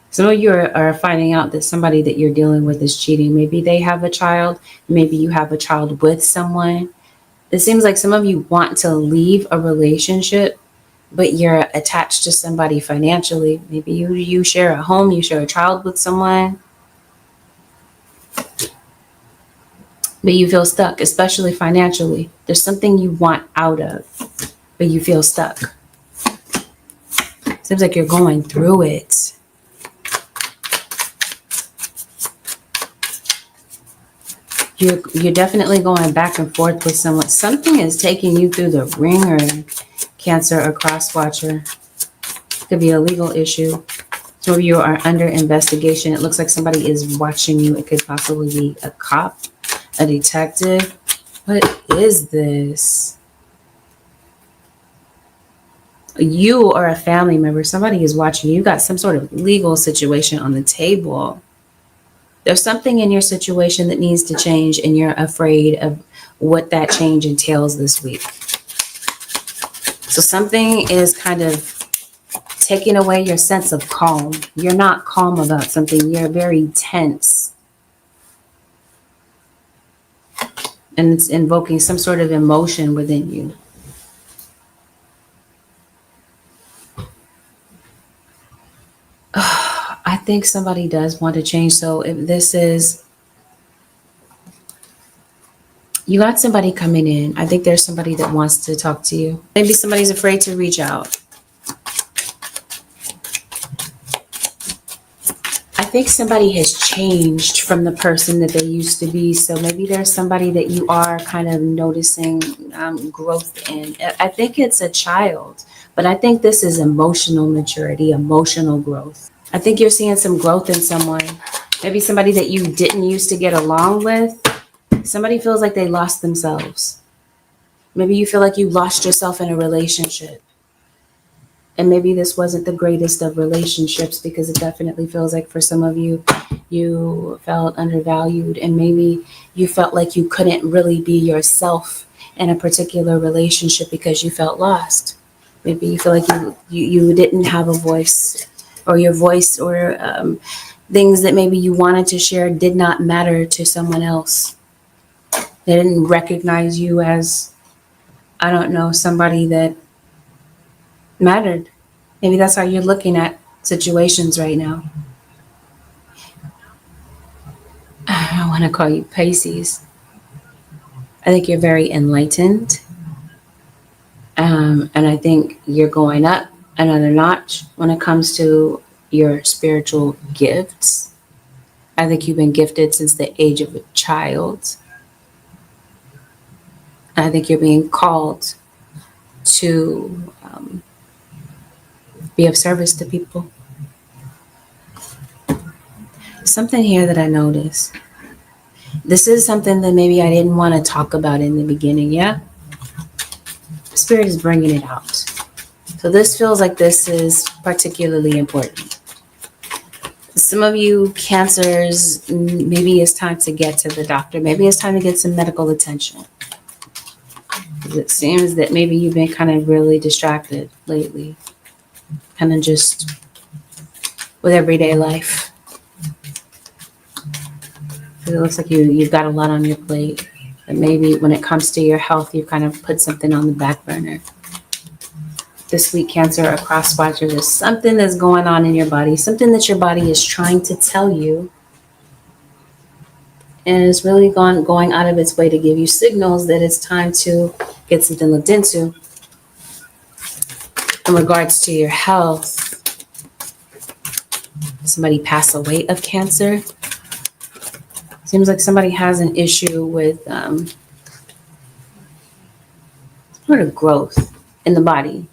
Some of you are finding out that somebody that you're dealing with is cheating. Maybe they have a child. Maybe you have a child with someone. It seems like some of you want to leave a relationship, but you're attached to somebody financially. Maybe you share a home, you share a child with someone. But you feel stuck, especially financially. There's something you want out of, but you feel stuck. Seems like you're going through it. You're definitely going back and forth with someone. Something is taking you through the ringer, Cancer or cross watcher. Could be a legal issue. Some of you are under investigation. It looks like somebody is watching you. It could possibly be a cop, a detective. What is this? You are a family member. Somebody is watching you. You got some sort of legal situation on the table. There's something in your situation that needs to change, and you're afraid of what that change entails this week. So something is kind of taking away your sense of calm. You're not calm about something. You're very tense. And it's invoking some sort of emotion within you. I think somebody does want to change. So if this is, you got somebody coming in. I think there's somebody that wants to talk to you. Maybe somebody's afraid to reach out. I think somebody has changed from the person that they used to be. So maybe there's somebody that you are kind of noticing growth in. I think it's a child, but I think this is emotional maturity, emotional growth. I think you're seeing some growth in someone. Maybe somebody that you didn't used to get along with. Somebody feels like they lost themselves. Maybe you feel like you lost yourself in a relationship. And maybe this wasn't the greatest of relationships, because it definitely feels like for some of you, you felt undervalued, and maybe you felt like you couldn't really be yourself in a particular relationship because you felt lost. Maybe you feel like you didn't have a voice, or your voice or things that maybe you wanted to share did not matter to someone else. They didn't recognize you as I don't know, somebody that mattered. Maybe that's how you're looking at situations right now. I want to call you Pisces. I think you're very enlightened. And I think you're going up another notch when it comes to your spiritual gifts. I think you've been gifted since the age of a child. I think you're being called to be of service to people. Something here that I noticed. This is something that maybe I didn't want to talk about in the beginning, yeah? Spirit is bringing it out. So this feels like this is particularly important. Some of you Cancers, maybe it's time to get to the doctor. Maybe it's time to get some medical attention. It seems that maybe you've been kind of really distracted lately. Kind of just with everyday life. It looks like you've got a lot on your plate. But maybe when it comes to your health, you kind of put something on the back burner. This week, Cancer, a cross watcher, there's something that's going on in your body, something that your body is trying to tell you. And it's really going out of its way to give you signals that it's time to get something looked into. In regards to your health, somebody pass away of Cancer. Seems like somebody has an issue with sort of growth in the body.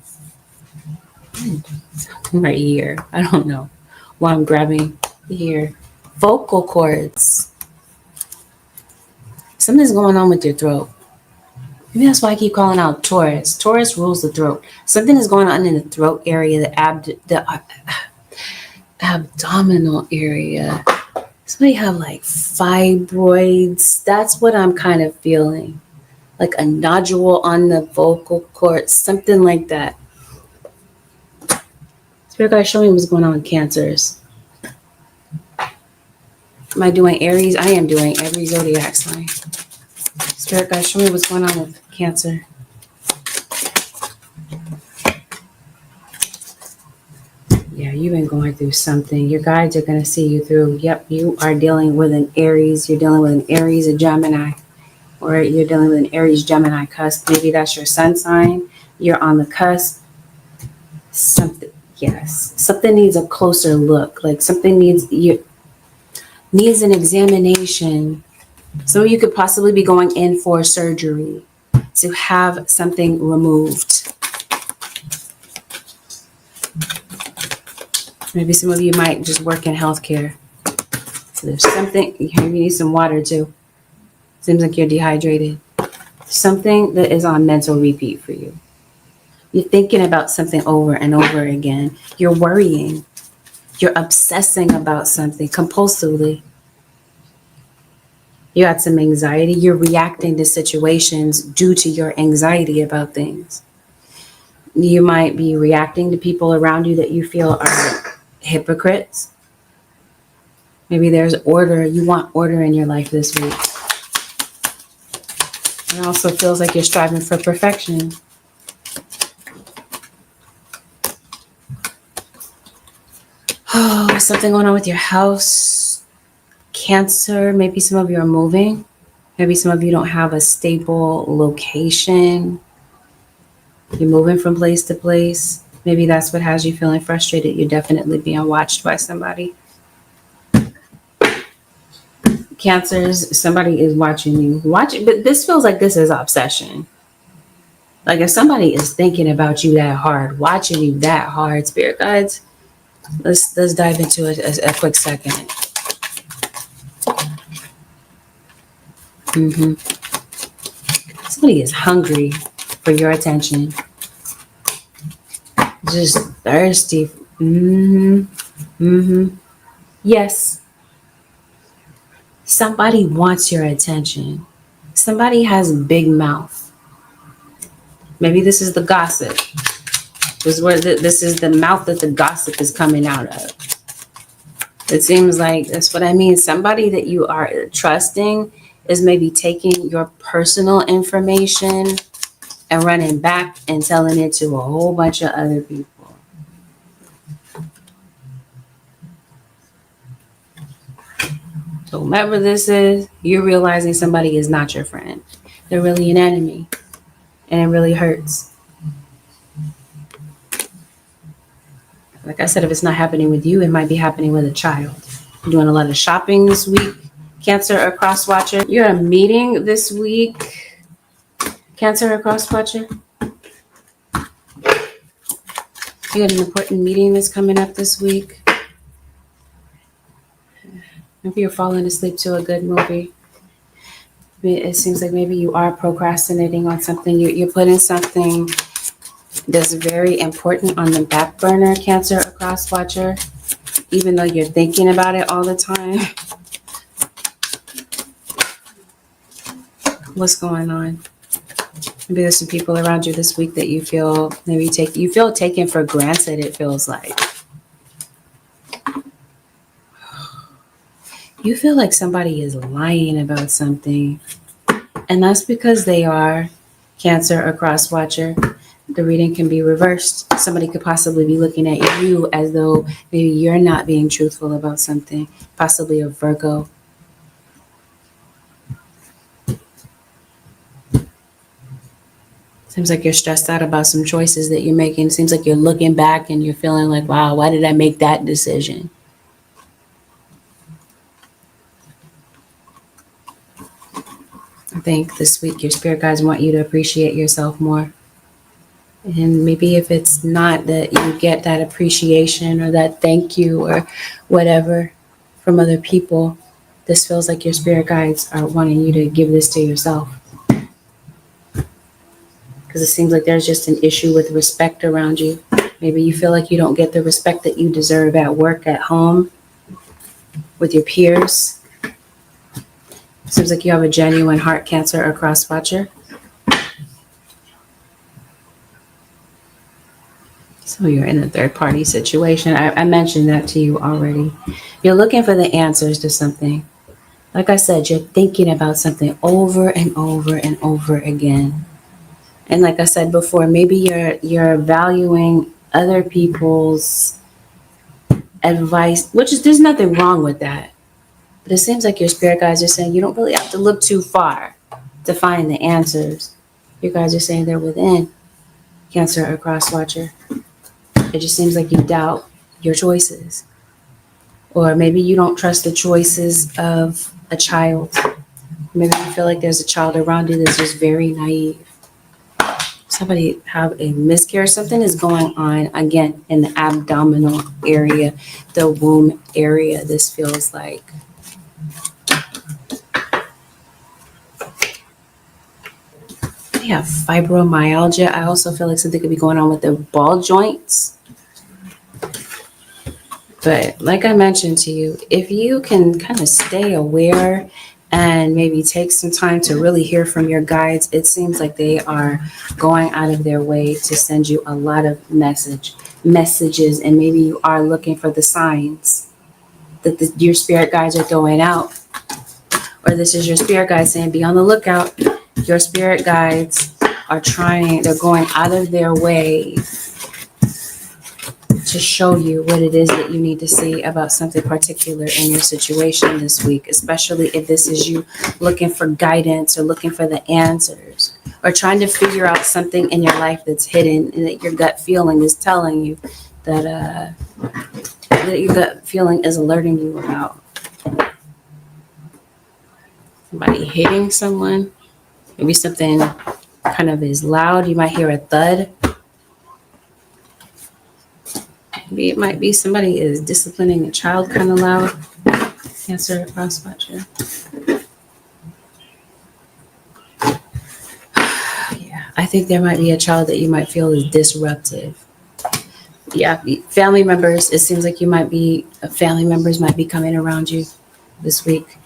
Something right here. I don't know why I'm grabbing here. Vocal cords. Something's going on with your throat. Maybe that's why I keep calling out Taurus. Taurus rules the throat. Something is going on in the throat area, the abdominal area. Somebody have like fibroids. That's what I'm kind of feeling. Like a nodule on the vocal cord, something like that. Spirit guide, show me what's going on with Cancers. Am I doing Aries? I am doing every zodiac sign. Spirit guide, show me what's going on with Cancer. Yeah, you've been going through something. Your guides are going to see you through. Yep, you are dealing with an Aries. You're dealing with an Aries, a Gemini. Or you're dealing with an Aries, Gemini cusp. Maybe that's your sun sign. You're on the cusp. Something, yes. Something needs a closer look. Like something needs an examination. So you could possibly be going in for surgery to have something removed. Maybe some of you might just work in healthcare. So there's something, you need some water too. Seems like you're dehydrated. Something that is on mental repeat for you. You're thinking about something over and over again. You're worrying. You're obsessing about something compulsively. You got some anxiety. You're reacting to situations due to your anxiety about things. You might be reacting to people around you that you feel are hypocrites. Maybe there's order. You want order in your life this week. It also feels like you're striving for perfection. Oh, something going on with your house. Cancer. Maybe some of you are moving. Maybe some of you don't have a stable location. You're moving from place to place. Maybe that's what has you feeling frustrated. You're definitely being watched by somebody. Cancers, somebody is watching you. But this feels like this is obsession. Like if somebody is thinking about you that hard, watching you that hard, spirit guides, let's dive into it a quick second. Somebody is hungry for your attention. Just thirsty. Yes. Somebody wants your attention. Somebody has a big mouth. Maybe this is the gossip. This is the mouth that the gossip is coming out of. It seems like that's what I mean. Somebody that you are trusting is maybe taking your personal information and running back and telling it to a whole bunch of other people. So whomever this is, you're realizing somebody is not your friend. They're really an enemy. And it really hurts. Like I said, if it's not happening with you, it might be happening with a child. You're doing a lot of shopping this week, Cancer or cross watcher. You're at a meeting this week, Cancer or cross watcher. You got an important meeting that's coming up this week. Maybe you're falling asleep to a good movie. It seems like maybe you are procrastinating on something. You're putting something that's very important on the back burner, Cancer or cross watcher, even though you're thinking about it all the time. What's going on? Maybe there's some people around you this week that you feel taken for granted, it feels like. You feel like somebody is lying about something. And that's because they are, Cancer or cross watcher. The reading can be reversed. Somebody could possibly be looking at you as though maybe you're not being truthful about something. Possibly a Virgo. Seems like you're stressed out about some choices that you're making. Seems like you're looking back and you're feeling like, wow, why did I make that decision? I think this week your spirit guides want you to appreciate yourself more. And maybe if it's not that you get that appreciation or that thank you or whatever from other people, this feels like your spirit guides are wanting you to give this to yourself. Because it seems like there's just an issue with respect around you. Maybe you feel like you don't get the respect that you deserve at work, at home, with your peers. Seems like you have a genuine heart, Cancer or cross watcher. So you're in a third party situation. I mentioned that to you already. You're looking for the answers to something. Like I said, you're thinking about something over and over and over again. And like I said before, maybe you're valuing other people's advice, there's nothing wrong with that. But it seems like your spirit guides are saying you don't really have to look too far to find the answers. Your guides are saying they're within, Cancer or cross watcher. It just seems like you doubt your choices. Or maybe you don't trust the choices of a child. Maybe you feel like there's a child around you that's just very naive. Somebody have a miscarriage. Something is going on, again, in the abdominal area, the womb area, this feels like. We have fibromyalgia. I also feel like something could be going on with the ball joints. But like I mentioned to you, if you can kind of stay aware and maybe take some time to really hear from your guides, it seems like they are going out of their way to send you a lot of messages, and maybe you are looking for the signs that your spirit guides are throwing out. Or this is your spirit guide saying, be on the lookout. Your spirit guides they're going out of their way to show you what it is that you need to see about something particular in your situation this week, especially if this is you looking for guidance or looking for the answers or trying to figure out something in your life that's hidden and that your gut feeling is telling you that your gut feeling is alerting you about. Somebody hitting someone. Maybe something kind of is loud. You might hear a thud. Maybe it might be somebody is disciplining a child kind of loud. Cancer cross watcher. Yeah, I think there might be a child that you might feel is disruptive. Yeah, family members. It seems like family members might be coming around you this week.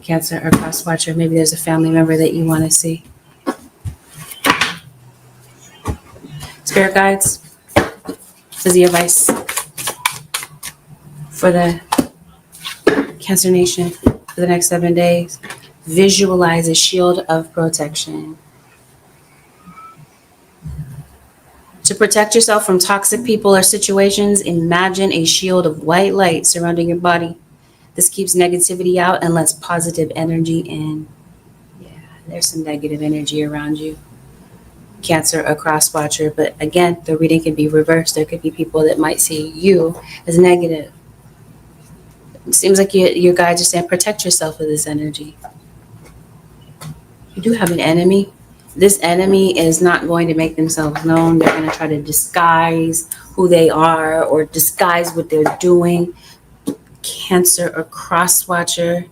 Cancer or cross watcher. Maybe there's a family member that you want to see. Spirit guides. This is the advice for the Cancer Nation for the next 7 days. Visualize a shield of protection. protect yourself from toxic people or situations, imagine a shield of white light surrounding your body. This keeps negativity out and lets positive energy in. Yeah, there's some negative energy around you. Cancer, a cross watcher, but again, the reading can be reversed. There could be people that might see you as negative. It seems like your guides are saying protect yourself with this energy. You do have an enemy. This enemy is not going to make themselves known. They're going to try to disguise who they are or disguise what they're doing. Cancer or cross watcher.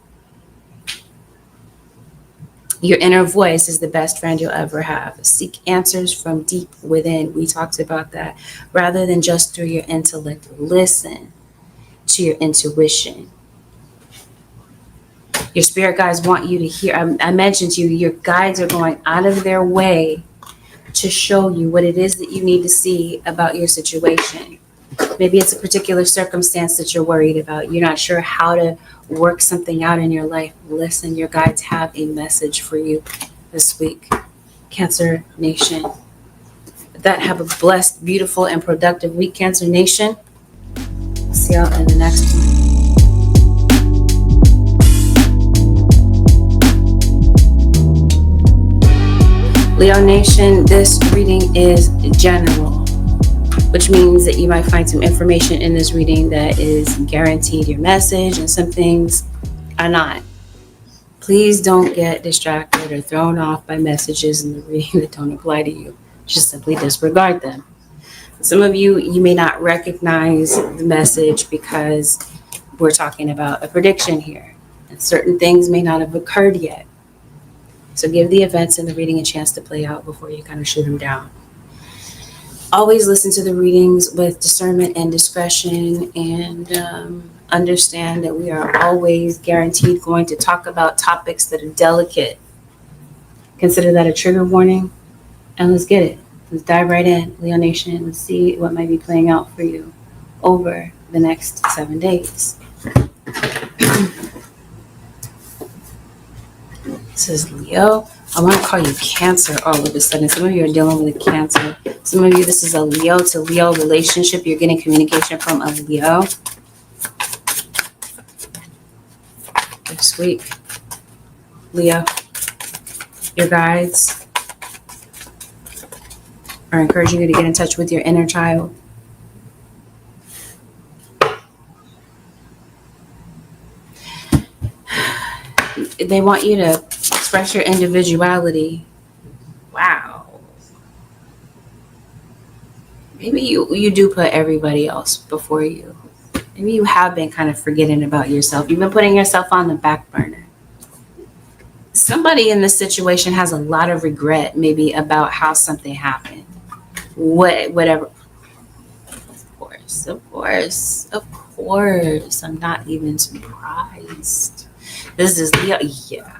Your inner voice is the best friend you'll ever have. Seek answers from deep within. We talked about that. Rather than just through your intellect, listen to your intuition. Your spirit guides want you to hear. I mentioned to you, your guides are going out of their way to show you what it is that you need to see about your situation. Maybe it's a particular circumstance that you're worried about. You're not sure how to work something out in your life. Listen, your guides have a message for you this week. Cancer Nation. With that, have a blessed, beautiful, and productive week, Cancer Nation. See y'all in the next one. Leo Nation, this reading is general, which means that you might find some information in this reading that is guaranteed your message, and some things are not. Please don't get distracted or thrown off by messages in the reading that don't apply to you. Just simply disregard them. Some of you may not recognize the message because we're talking about a prediction here, and certain things may not have occurred yet. So give the events in the reading a chance to play out before you kind of shoot them down. Always listen to the readings with discernment and discretion, and understand that we are always guaranteed going to talk about topics that are delicate. Consider that a trigger warning, and let's get it. Let's dive right in, Leo Nation. Let's see what might be playing out for you over the next 7 days. This is Leo. I want to call you Cancer all of a sudden. Some of you are dealing with Cancer. Some of you, this is a Leo to Leo relationship. You're getting communication from a Leo this week. Leo, your guides are encouraging you to get in touch with your inner child. They want you to express your individuality. Wow. Maybe you do put everybody else before you. Maybe you have been kind of forgetting about yourself. You've been putting yourself on the back burner. Somebody in this situation has a lot of regret, maybe about how something happened. Whatever. Of course. I'm not even surprised. This is Leo. Yeah.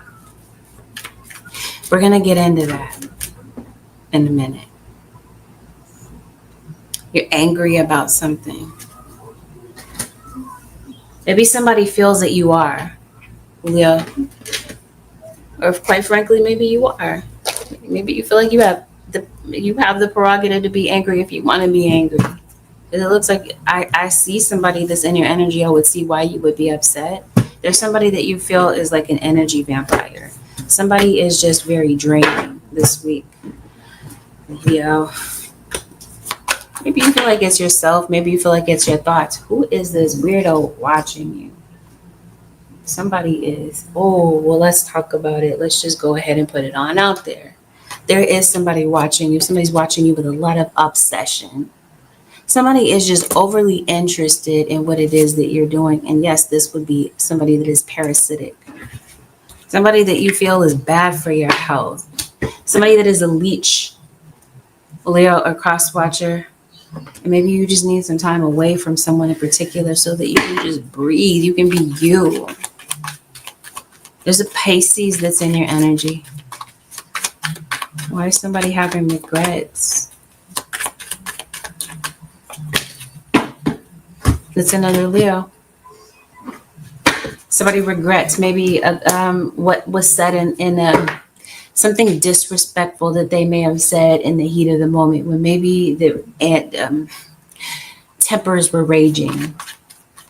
We're going to get into that in a minute. You're angry about something. Maybe somebody feels that you are, Leo. Or quite frankly, maybe you are. Maybe you feel like you have the prerogative to be angry if you want to be angry. It looks like I see somebody that's in your energy. I would see why you would be upset. There's somebody that you feel is like an energy vampire. Somebody is just very draining this week. Leo. Maybe you feel like it's yourself. Maybe you feel like it's your thoughts. Who is this weirdo watching you? Somebody is. Oh, well, let's talk about it. Let's just go ahead and put it on out there. There is somebody watching you. Somebody's watching you with a lot of obsession. Somebody is just overly interested in what it is that you're doing. And yes, this would be somebody that is parasitic. Somebody that you feel is bad for your health. Somebody that is a leech. Leo or cross watcher. And maybe you just need some time away from someone in particular so that you can just breathe. You can be you. There's a Pisces that's in your energy. Why is somebody having regrets? That's another Leo. Somebody regrets maybe what was said in a something disrespectful that they may have said in the heat of the moment when maybe the tempers were raging.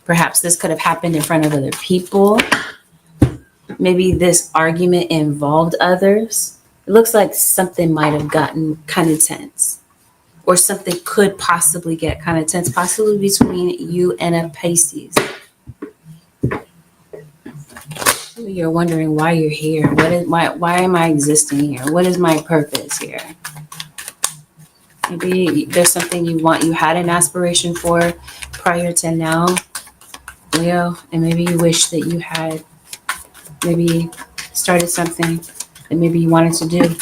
Perhaps this could have happened in front of other people. Maybe this argument involved others. It looks like something might have gotten kind of tense, or something could possibly get kind of tense, possibly between you and a Pisces. You're wondering why you're here. Why am I existing here? What is my purpose here? Maybe there's something you had an aspiration for prior to now, Leo, and maybe you wish that you had maybe started something that maybe you wanted to do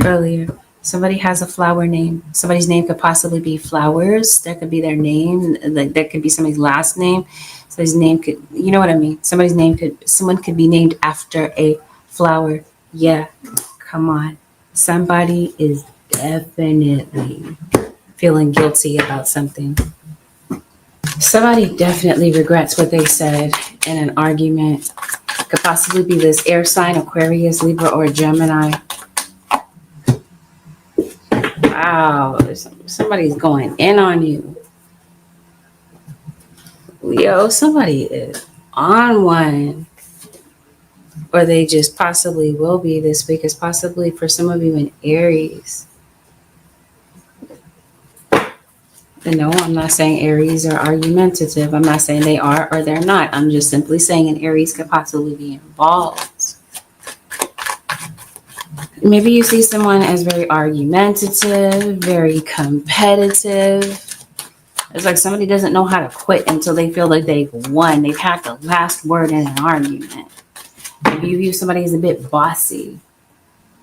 earlier. Somebody has a flower name. Somebody's name could possibly be Flowers. That could be their name. Like that could be somebody's last name. Somebody's name could, you know what I mean? Someone could be named after a flower. Yeah, come on. Somebody is definitely feeling guilty about something. Somebody definitely regrets what they said in an argument. Could possibly be this air sign, Aquarius, Libra, or Gemini. Wow, somebody's going in on you. Leo, somebody is on one. Or they just possibly will be this week. It's possibly for some of you in Aries. No, I'm not saying Aries are argumentative. I'm not saying they are or they're not. I'm just simply saying an Aries could possibly be involved. Maybe you see someone as very argumentative, very competitive. It's like somebody doesn't know how to quit until they feel like they've won. They've had the last word in an argument. Maybe you view somebody as a bit bossy.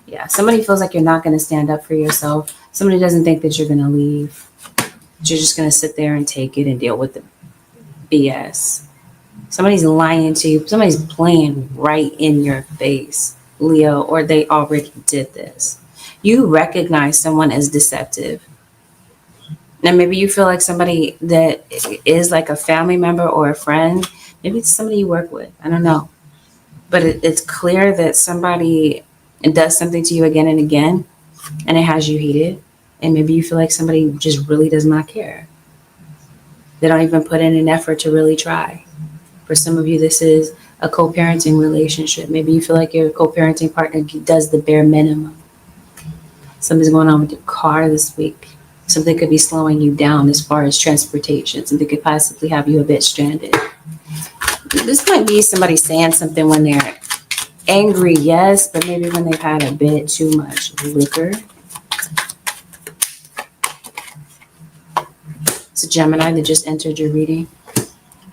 Yeah, somebody feels like you're not going to stand up for yourself. Somebody doesn't think that you're going to leave. You're just going to sit there and take it and deal with the BS. Somebody's lying to you. Somebody's playing right in your face, Leo, or they already did this. You recognize someone as deceptive. Now, maybe you feel like somebody that is like a family member or a friend. Maybe it's somebody you work with. I don't know. But it's clear that somebody does something to you again and again, and it has you heated. And maybe you feel like somebody just really does not care. They don't even put in an effort to really try. For some of you, this is a co-parenting relationship. Maybe you feel like your co-parenting partner does the bare minimum. Something's going on with your car this week. Something could be slowing you down as far as transportation. Something could possibly have you a bit stranded. This might be somebody saying something when they're angry, yes, but maybe when they've had a bit too much liquor. It's a Gemini that just entered your reading.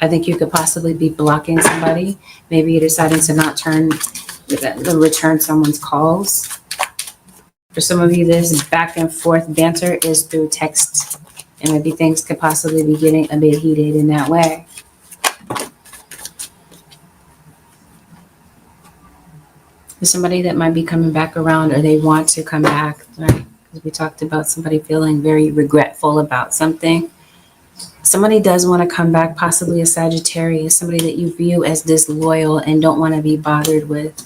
I think you could possibly be blocking somebody. Maybe you're deciding to not return someone's calls. For some of you, this back and forth banter is through text. And maybe things could possibly be getting a bit heated in that way. There's somebody that might be coming back around, or they want to come back, right? Because we talked about somebody feeling very regretful about something. Somebody does want to come back, possibly a Sagittarius, somebody that you view as disloyal and don't want to be bothered with.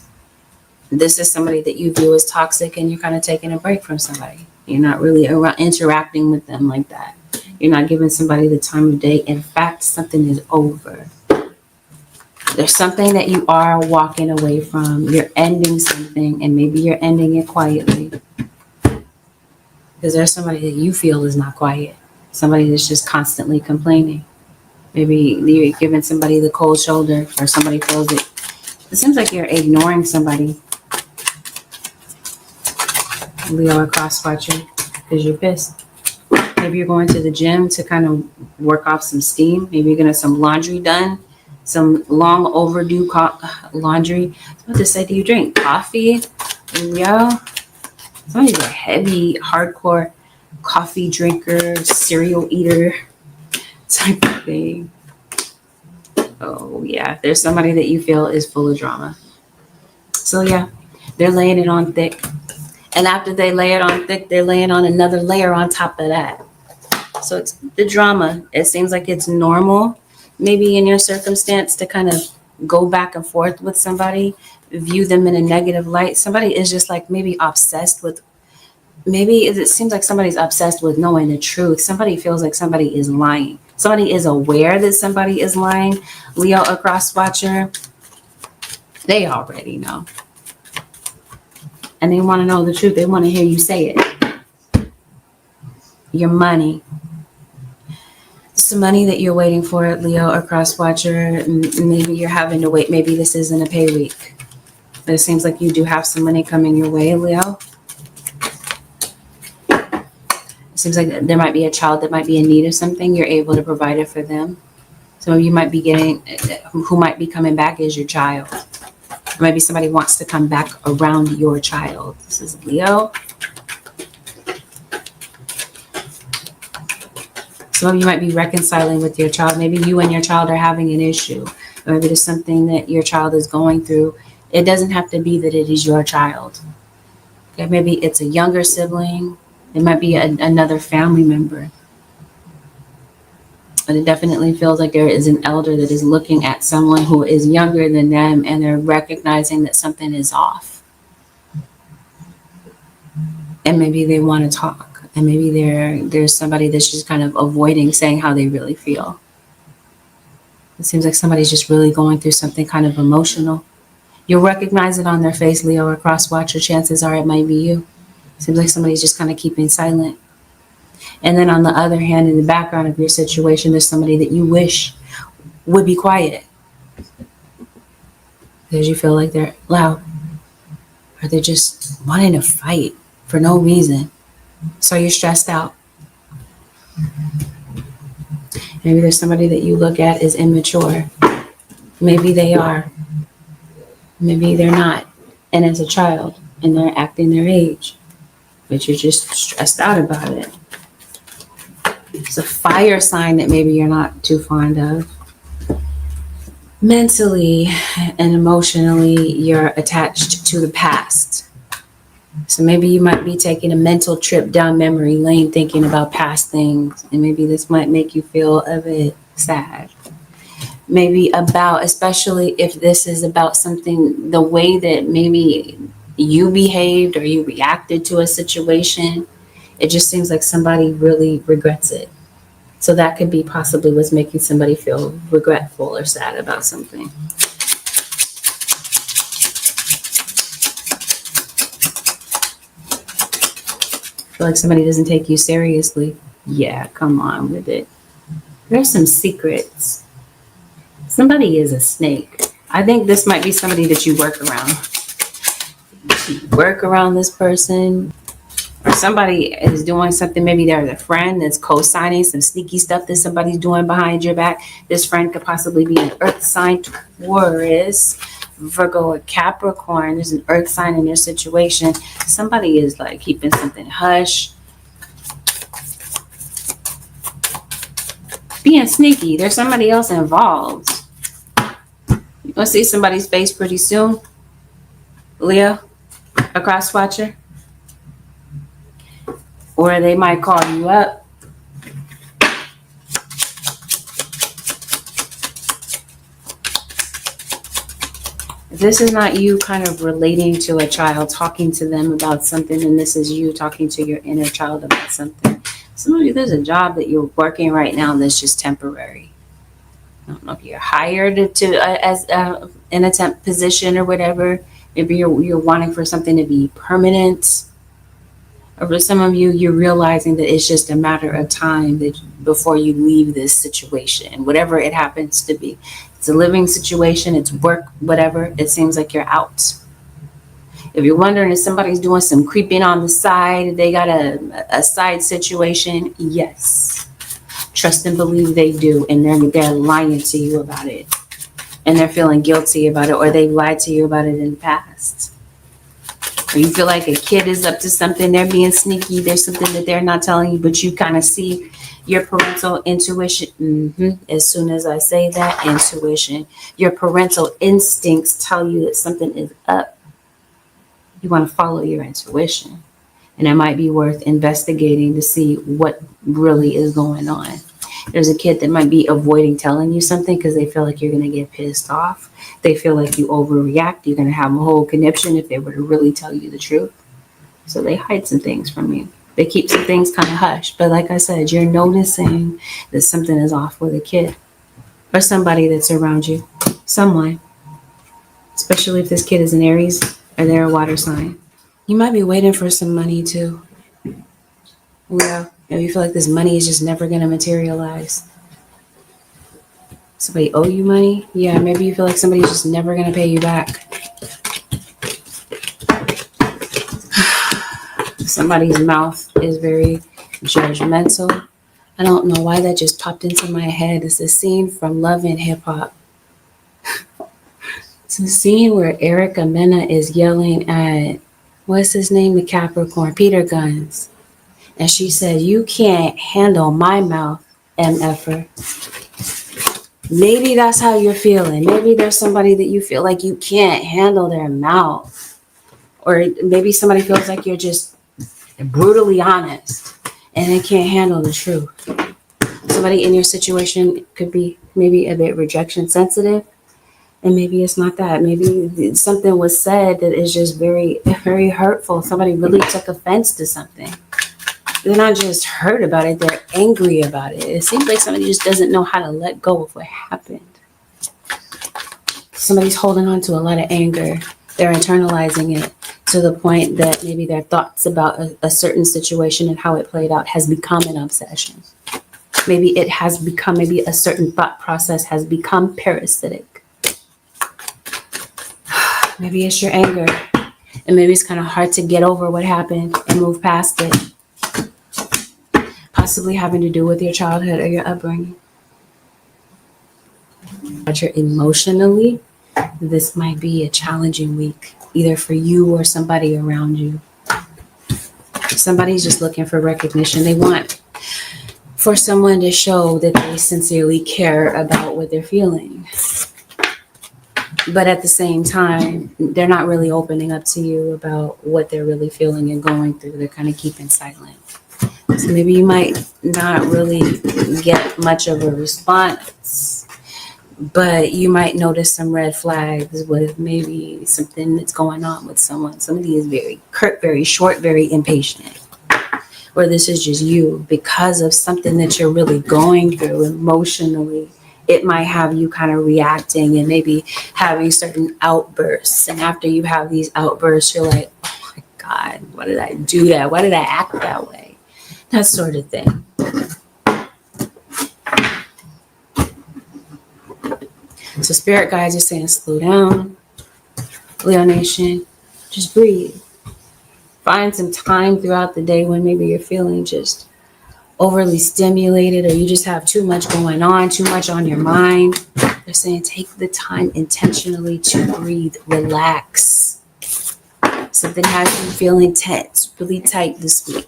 This is somebody that you view as toxic, and you're kind of taking a break from somebody. You're not really interacting with them like that. You're not giving somebody the time of day. In fact, something is over. There's something that you are walking away from. You're ending something, and maybe you're ending it quietly. Because there's somebody that you feel is not quiet. Somebody that's just constantly complaining. Maybe you're giving somebody the cold shoulder, or somebody feels it. It seems like you're ignoring somebody. Leo or cross watcher, because you're pissed. Maybe you're going to the gym to kind of work off some steam. Maybe you're going to have some laundry done. Some long overdue laundry. I was about to say, do you drink coffee? Yeah. Somebody's a heavy, hardcore coffee drinker, cereal eater type of thing. Oh, yeah. There's somebody that you feel is full of drama. So, yeah, they're laying it on thick. And after they lay it on thick, they're laying on another layer on top of that. So it's the drama. It seems like it's normal, maybe in your circumstance, to kind of go back and forth with somebody, view them in a negative light. Somebody is just like maybe obsessed with, maybe it seems like somebody's obsessed with knowing the truth. Somebody feels like somebody is lying. Somebody is aware that somebody is lying. Leo, a cross watcher, they already know. And they want to know the truth. They want to hear you say it. Your money. Some money that you're waiting for, Leo, a cross watcher. Maybe you're having to wait. Maybe this isn't a pay week. But it seems like you do have some money coming your way, Leo. It seems like there might be a child that might be in need of something. You're able to provide it for them. Some of you might be getting, who might be coming back is your child. Or maybe somebody wants to come back around your child. This is Leo. Some of you might be reconciling with your child. Maybe you and your child are having an issue. Or maybe there's something that your child is going through. It doesn't have to be that it is your child. Okay, maybe it's a younger sibling. It might be another family member. But it definitely feels like there is an elder that is looking at someone who is younger than them, and they're recognizing that something is off. And maybe they want to talk. And maybe there's somebody that's just kind of avoiding saying how they really feel. It seems like somebody's just really going through something kind of emotional. You'll recognize it on their face, Leo, or cross watcher. Chances are it might be you. It seems like somebody's just kind of keeping silent. And then on the other hand, in the background of your situation, there's somebody that you wish would be quiet. Because you feel like they're loud. Or they're just wanting to fight for no reason. So you're stressed out. Maybe there's somebody that you look at as immature. Maybe they are. Maybe they're not. And as a child, and they're acting their age. But you're just stressed out about it. It's a fire sign that maybe you're not too fond of. Mentally and emotionally, you're attached to the past. So maybe you might be taking a mental trip down memory lane thinking about past things. And maybe this might make you feel a bit sad. Maybe about, especially if this is about something, the way that maybe you behaved or you reacted to a situation. It just seems like somebody really regrets it. So that could be possibly what's making somebody feel regretful or sad about something. I feel like somebody doesn't take you seriously. Yeah, come on with it. There's some secrets. Somebody is a snake. I think this might be somebody that you work around. You work around this person. Or somebody is doing something, maybe they're the friend that's co-signing some sneaky stuff that somebody's doing behind your back. This friend could possibly be an earth sign, Taurus, Virgo, or Capricorn. There's an earth sign in your situation. Somebody is like keeping something hush. Being sneaky. There's somebody else involved. You're going to see somebody's face pretty soon. Leo, a cross watcher. Or they might call you up. If this is not you kind of relating to a child, talking to them about something, and this is you talking to your inner child about something. Some of you, there's a job that you're working right now that's just temporary. I don't know if you're hired as in a temp position or whatever. Maybe you're wanting for something to be permanent. Or for some of you, you're realizing that it's just a matter of time that before you leave this situation, whatever it happens to be. It's a living situation, it's work, whatever. It seems like you're out. If you're wondering if somebody's doing some creeping on the side, they got a side situation, yes. Trust and believe they do, and they're lying to you about it. And they're feeling guilty about it, or they've lied to you about it in the past. Or you feel like a kid is up to something, they're being sneaky, there's something that they're not telling you, but you kind of see your parental intuition. As soon as I say that, intuition, your parental instincts tell you that something is up. You want to follow your intuition. And it might be worth investigating to see what really is going on. There's a kid that might be avoiding telling you something because they feel like you're going to get pissed off. They feel like you overreact. You're going to have a whole conniption if they were to really tell you the truth. So they hide some things from you. They keep some things kind of hush. But like I said, you're noticing that something is off with a kid or somebody that's around you. Someone. Especially if this kid is an Aries or they're a water sign. You might be waiting for some money too. Yeah. Maybe you feel like this money is just never going to materialize. Somebody owe you money? Yeah, maybe you feel like somebody's just never going to pay you back. Somebody's mouth is very judgmental. I don't know why that just popped into my head. It's a scene from Love and Hip Hop. It's a scene where Erica Mena is yelling at, what's his name, the Capricorn, Peter Guns. And she said, you can't handle my mouth, MFer. Maybe that's how you're feeling. Maybe there's somebody that you feel like you can't handle their mouth. Or maybe somebody feels like you're just brutally honest and they can't handle the truth. Somebody in your situation could be maybe a bit rejection sensitive. And maybe it's not that. Maybe something was said that is just very, very hurtful. Somebody really took offense to something. They're not just hurt about it, they're angry about it. It seems like somebody just doesn't know how to let go of what happened. Somebody's holding on to a lot of anger. They're internalizing it to the point that maybe their thoughts about a certain situation and how it played out has become an obsession. Maybe it has become, maybe a certain thought process has become parasitic. Maybe it's your anger. And maybe it's kind of hard to get over what happened and move past it. Possibly having to do with your childhood or your upbringing. But you're emotionally, this might be a challenging week, either for you or somebody around you. Somebody's just looking for recognition. They want for someone to show that they sincerely care about what they're feeling. But at the same time, they're not really opening up to you about what they're really feeling and going through. They're kind of keeping silent. So maybe you might not really get much of a response, but you might notice some red flags with maybe something that's going on with someone. Somebody is very curt, very short, very impatient. Or this is just you because of something that you're really going through emotionally. It might have you kind of reacting and maybe having certain outbursts. And after you have these outbursts, you're like, oh my God, why did I do that? Why did I act that way? That sort of thing. So spirit guides are saying, slow down, Leo Nation, just breathe. Find some time throughout the day when maybe you're feeling just overly stimulated or you just have too much going on, too much on your mind. They're saying take the time intentionally to breathe, relax. Something has you feeling tense, really tight this week.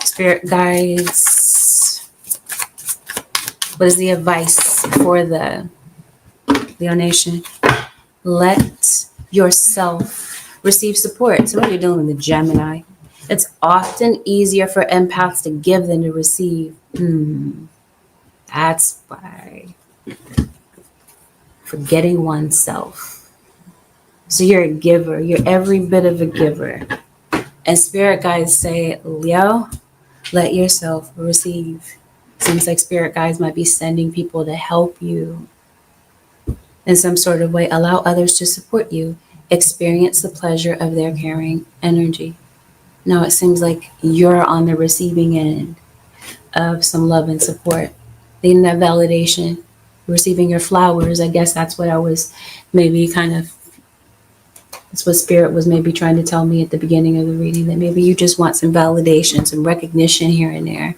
Spirit guides, what is the advice for the Leo Nation? Let yourself receive support. So when you're dealing with the Gemini, it's often easier for empaths to give than to receive. That's why. Forgetting oneself. So you're a giver. You're every bit of a giver. And spirit guides say, Leo, let yourself receive. Seems like spirit guides might be sending people to help you in some sort of way. Allow others to support you. Experience the pleasure of their caring energy. No, it seems like you're on the receiving end of some love and support. Needing that validation, receiving your flowers. I guess that's what I was maybe that's what spirit was maybe trying to tell me at the beginning of the reading, that maybe you just want some validation, some recognition here and there.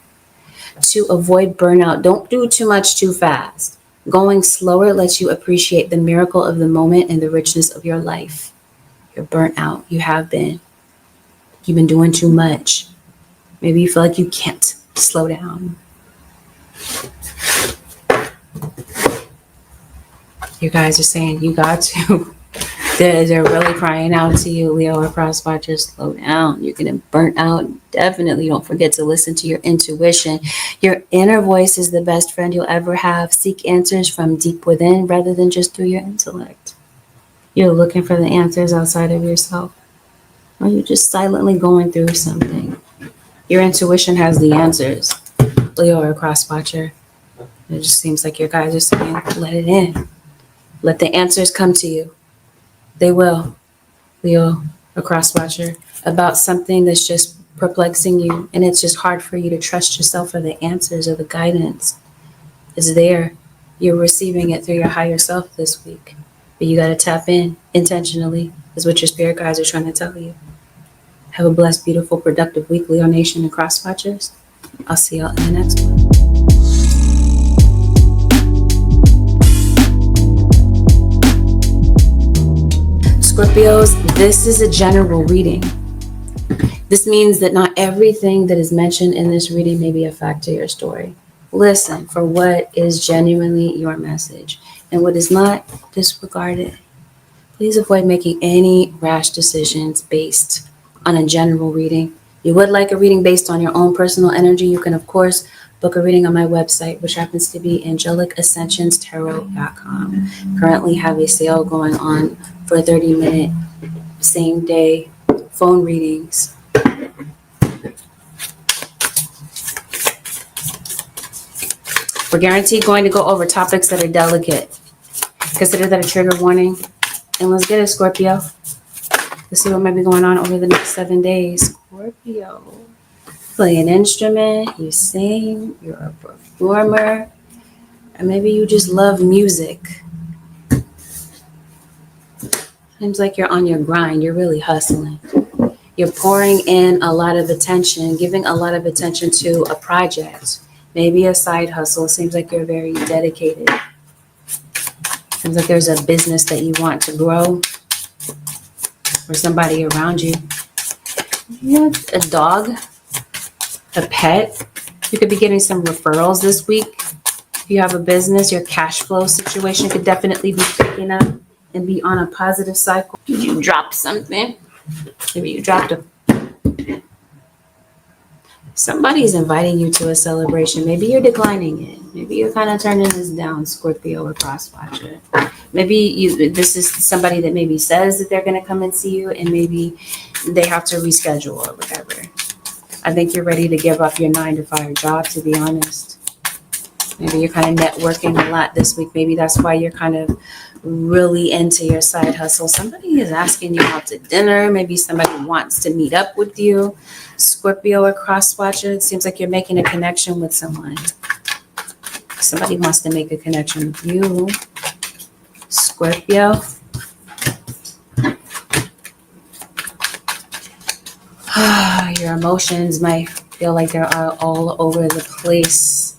To avoid burnout, don't do too much too fast. Going slower lets you appreciate the miracle of the moment and the richness of your life. You're burnt out. You have been. You've been doing too much. Maybe you feel like you can't slow down. You guys are saying you got to. They're really crying out to you, Leo or cross watchers. Slow down. You're getting burnt out. Definitely don't forget to listen to your intuition. Your inner voice is the best friend you'll ever have. Seek answers from deep within rather than just through your intellect. You're looking for the answers outside of yourself, or you're just silently going through something. Your intuition has the answers, Leo or cross watcher. It just seems like your guys are saying, let it in. Let the answers come to you. They will, Leo, a cross watcher, about something that's just perplexing you, and it's just hard for you to trust yourself for the answers or the guidance. It's there. You're receiving it through your higher self this week. But you got to tap in intentionally, is what your spirit guides are trying to tell you. Have a blessed, beautiful, productive week, Leo Nation and cross watchers. I'll see y'all in the next one. Scorpios, this is a general reading. This means that not everything that is mentioned in this reading may be a fact to your story. Listen for what is genuinely your message, and what is not, disregard it. Please avoid making any rash decisions based on a general reading. You would like a reading based on your own personal energy, you can, of course, book a reading on my website, which happens to be angelicsascensionstarot.com. Currently have a sale going on for 30-minute same day phone readings. We're guaranteed going to go over topics that are delicate. Consider that a trigger warning. And let's get it, Scorpio. Let's see what might be going on over the next 7 days. Scorpio. Play an instrument, you sing, you're a performer, and maybe you just love music. Seems like you're on your grind, you're really hustling. You're pouring in a lot of attention, giving a lot of attention to a project, maybe a side hustle. Seems like you're very dedicated. Seems like there's a business that you want to grow, or somebody around you. You have a dog, a pet. You could be getting some referrals this week. If you have a business, your cash flow situation could definitely be picking up and be on a positive cycle. You dropped something. Maybe you dropped somebody's inviting you to a celebration. Maybe you're declining it. Maybe you're kind of turning this down, Scorpio or cross watcher. Maybe this is somebody that maybe says that they're going to come and see you, and maybe they have to reschedule or whatever. I think you're ready to give up your 9-to-5 job, to be honest. Maybe you're kind of networking a lot this week. Maybe that's why you're kind of really into your side hustle. Somebody is asking you out to dinner. Maybe somebody wants to meet up with you. Scorpio or cross watcher, it seems like you're making a connection with someone. Somebody wants to make a connection with you. Scorpio. Your emotions might feel like they're all over the place,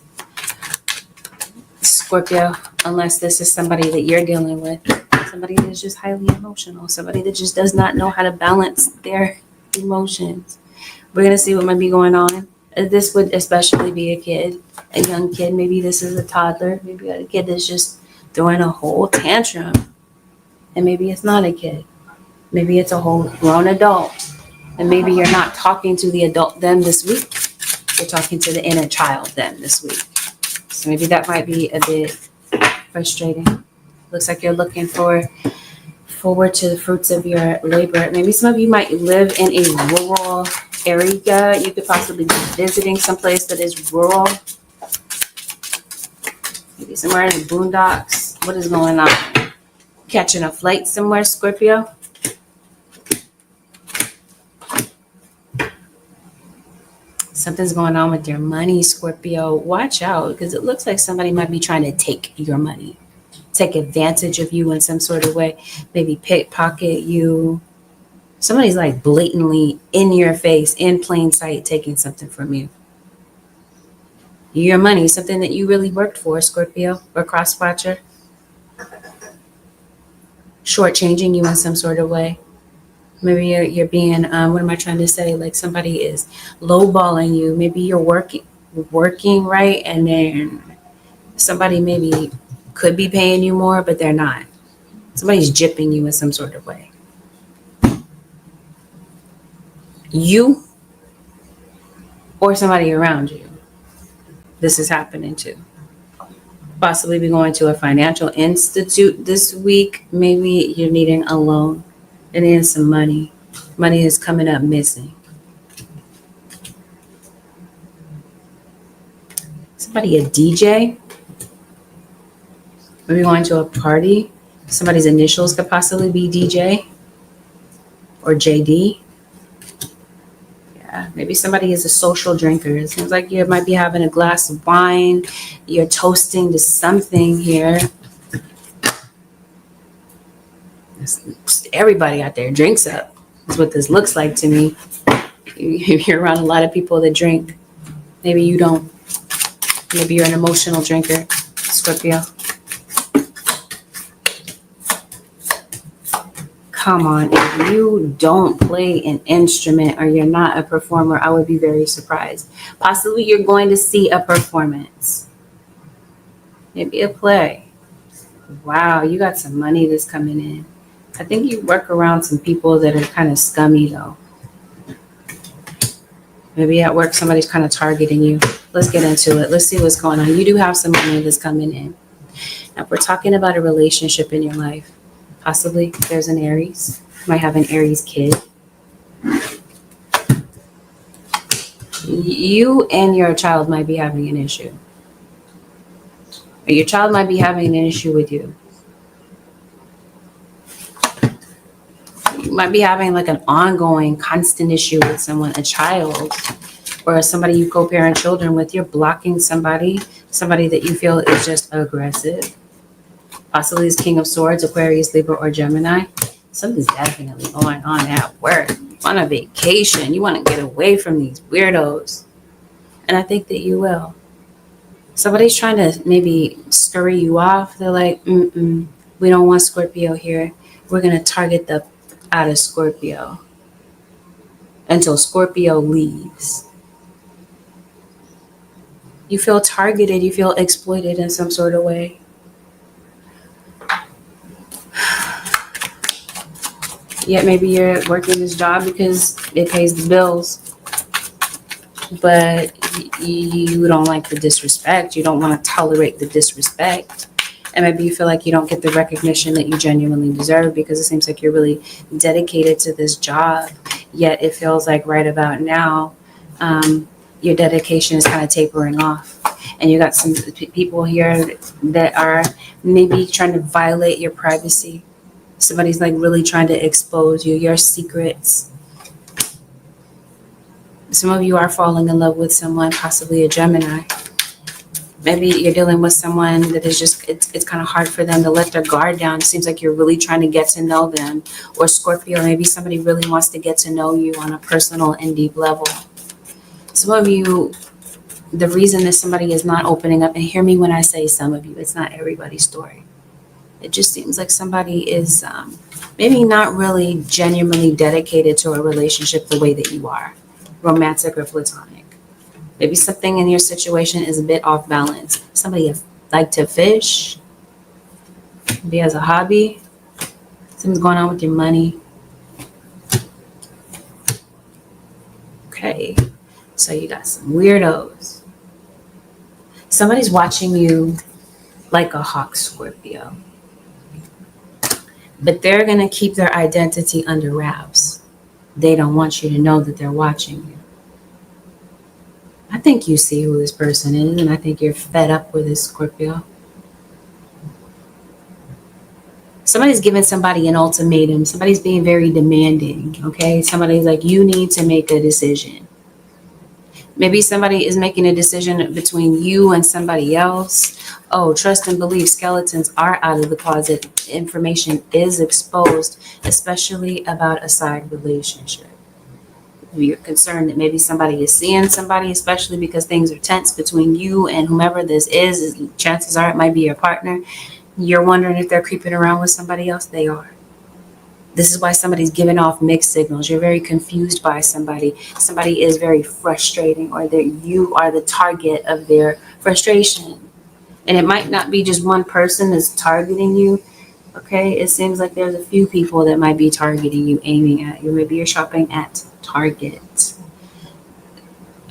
Scorpio, unless this is somebody that you're dealing with, somebody that's just highly emotional, somebody that just does not know how to balance their emotions. We're going to see what might be going on. This would especially be a kid, a young kid. Maybe this is a toddler. Maybe a kid that's just throwing a whole tantrum. And maybe it's not a kid. Maybe it's a whole grown adult. And maybe you're not talking to the adult them this week. You're talking to the inner child them this week. So maybe that might be a bit frustrating. Looks like you're looking forward to the fruits of your labor. Maybe some of you might live in a rural area. You could possibly be visiting someplace that is rural. Maybe somewhere in the boondocks. What is going on? Catching a flight somewhere, Scorpio? Something's going on with your money, Scorpio. Watch out, because it looks like somebody might be trying to take your money, take advantage of you in some sort of way, maybe pickpocket you. Somebody's like blatantly in your face, in plain sight, taking something from you. Your money, something that you really worked for, Scorpio or cross watcher. Shortchanging you in some sort of way. Maybe you're being, what am I trying to say? Like somebody is lowballing you. Maybe you're working right, and then somebody maybe could be paying you more, but they're not. Somebody's gypping you in some sort of way. You or somebody around you. This is happening to. Possibly be going to a financial institute this week. Maybe you're needing a loan. You're needing some money. Money is coming up missing. Somebody a DJ. Maybe going to a party. Somebody's initials could possibly be DJ or JD. Yeah, maybe somebody is a social drinker. It seems like you might be having a glass of wine. You're toasting to something here. Everybody out there drinks up. That's what this looks like to me. You're around a lot of people that drink. Maybe you don't. Maybe you're an emotional drinker, Scorpio. Come on, if you don't play an instrument or you're not a performer, I would be very surprised. Possibly you're going to see a performance. Maybe a play. Wow, you got some money that's coming in. I think you work around some people that are kind of scummy though. Maybe at work somebody's kind of targeting you. Let's get into it. Let's see what's going on. You do have some money that's coming in. Now, if we're talking about a relationship in your life, possibly there's an Aries. You might have an Aries kid. You and your child might be having an issue. Or your child might be having an issue with you. You might be having like an ongoing, constant issue with someone, a child, or somebody you co-parent children with. You're blocking somebody that you feel is just aggressive. Possibly is King of Swords, Aquarius, Libra, or Gemini. Something's definitely going on at work. You want a vacation. You want to get away from these weirdos. And I think that you will. Somebody's trying to maybe scurry you off. They're like, we don't want Scorpio here. We're going to target the out of Scorpio until Scorpio leaves. You feel targeted. You feel exploited in some sort of way. Yet maybe you're working this job because it pays the bills, but you don't like the disrespect. You don't want to tolerate the disrespect. And maybe you feel like you don't get the recognition that you genuinely deserve because it seems like you're really dedicated to this job. Yet it feels like right about now, your dedication is kind of tapering off. And you got some people here that are maybe trying to violate your privacy. Somebody's like really trying to expose you, your secrets. Some of you are falling in love with someone, possibly a Gemini. Maybe you're dealing with someone that is just, it's kind of hard for them to let their guard down. It seems like you're really trying to get to know them. Or Scorpio, maybe somebody really wants to get to know you on a personal and deep level. Some of you, the reason that somebody is not opening up, and hear me when I say some of you, it's not everybody's story. It just seems like somebody is maybe not really genuinely dedicated to a relationship the way that you are, romantic or platonic. Maybe something in your situation is a bit off balance. Somebody like to fish, maybe has a hobby. Something's going on with your money. Okay, so you got some weirdos. Somebody's watching you like a hawk, Scorpio. But they're going to keep their identity under wraps. They don't want you to know that they're watching you. I think you see who this person is, and I think you're fed up with this, Scorpio. Somebody's giving somebody an ultimatum. Somebody's being very demanding, okay? Somebody's like, you need to make a decision. Maybe somebody is making a decision between you and somebody else. Oh, trust and believe, skeletons are out of the closet. Information is exposed, especially about a side relationship. You're concerned that maybe somebody is seeing somebody, especially because things are tense between you and whomever this is. Chances are it might be your partner. You're wondering if they're creeping around with somebody else. They are. This is why somebody's giving off mixed signals. You're very confused by somebody. Somebody is very frustrating, or that you are the target of their frustration. And it might not be just one person that's targeting you. Okay, it seems like there's a few people that might be targeting you, aiming at you. Maybe you're shopping at Target.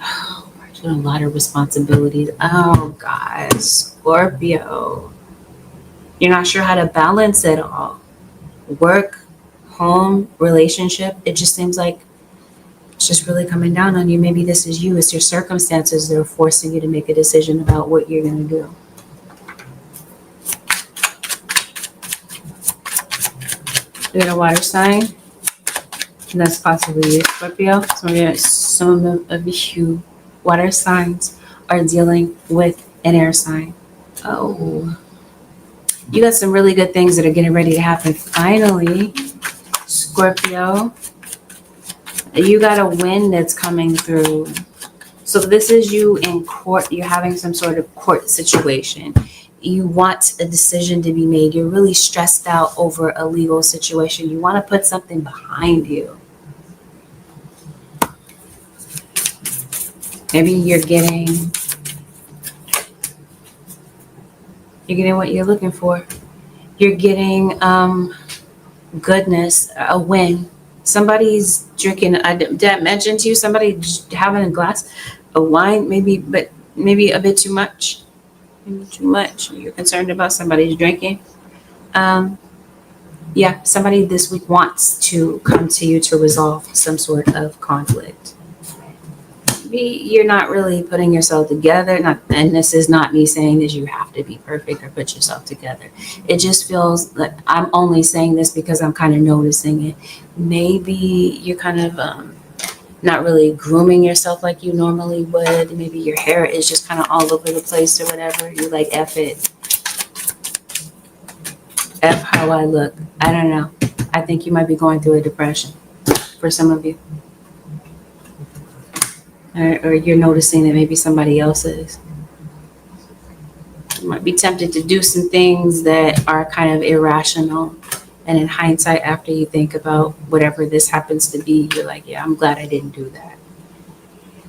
Oh, a lot of responsibilities. Oh, God, Scorpio. You're not sure how to balance it all. Work, home, relationship. It just seems like it's just really coming down on you. Maybe this is you. It's your circumstances that are forcing you to make a decision about what you're going to do. You got a water sign. And that's possibly you, Scorpio. Some of you water signs are dealing with an air sign. Oh, you got some really good things that are getting ready to happen. Finally, Scorpio, you got a win that's coming through. So this is you in court. You're having some sort of court situation. You want a decision to be made. You're really stressed out over a legal situation. You want to put something behind you. Maybe you're getting what you're looking for. You're getting goodness, a win. Somebody's drinking. Did I mention to you somebody having a glass of wine? Maybe, but maybe a bit too much. Maybe too much. You're concerned about somebody's drinking. Yeah, somebody this week wants to come to you to resolve some sort of conflict. You're not really putting yourself together. And this is not me saying that you have to be perfect or put yourself together. It just feels like I'm only saying this because I'm kind of noticing it. Maybe you're kind of not really grooming yourself like you normally would. Maybe your hair is just kind of all over the place or whatever. You're like, F it. F how I look. I don't know. I think you might be going through a depression for some of you. Or you're noticing that maybe somebody else is. You might be tempted to do some things that are kind of irrational. And in hindsight, after you think about whatever this happens to be, you're like, yeah, I'm glad I didn't do that.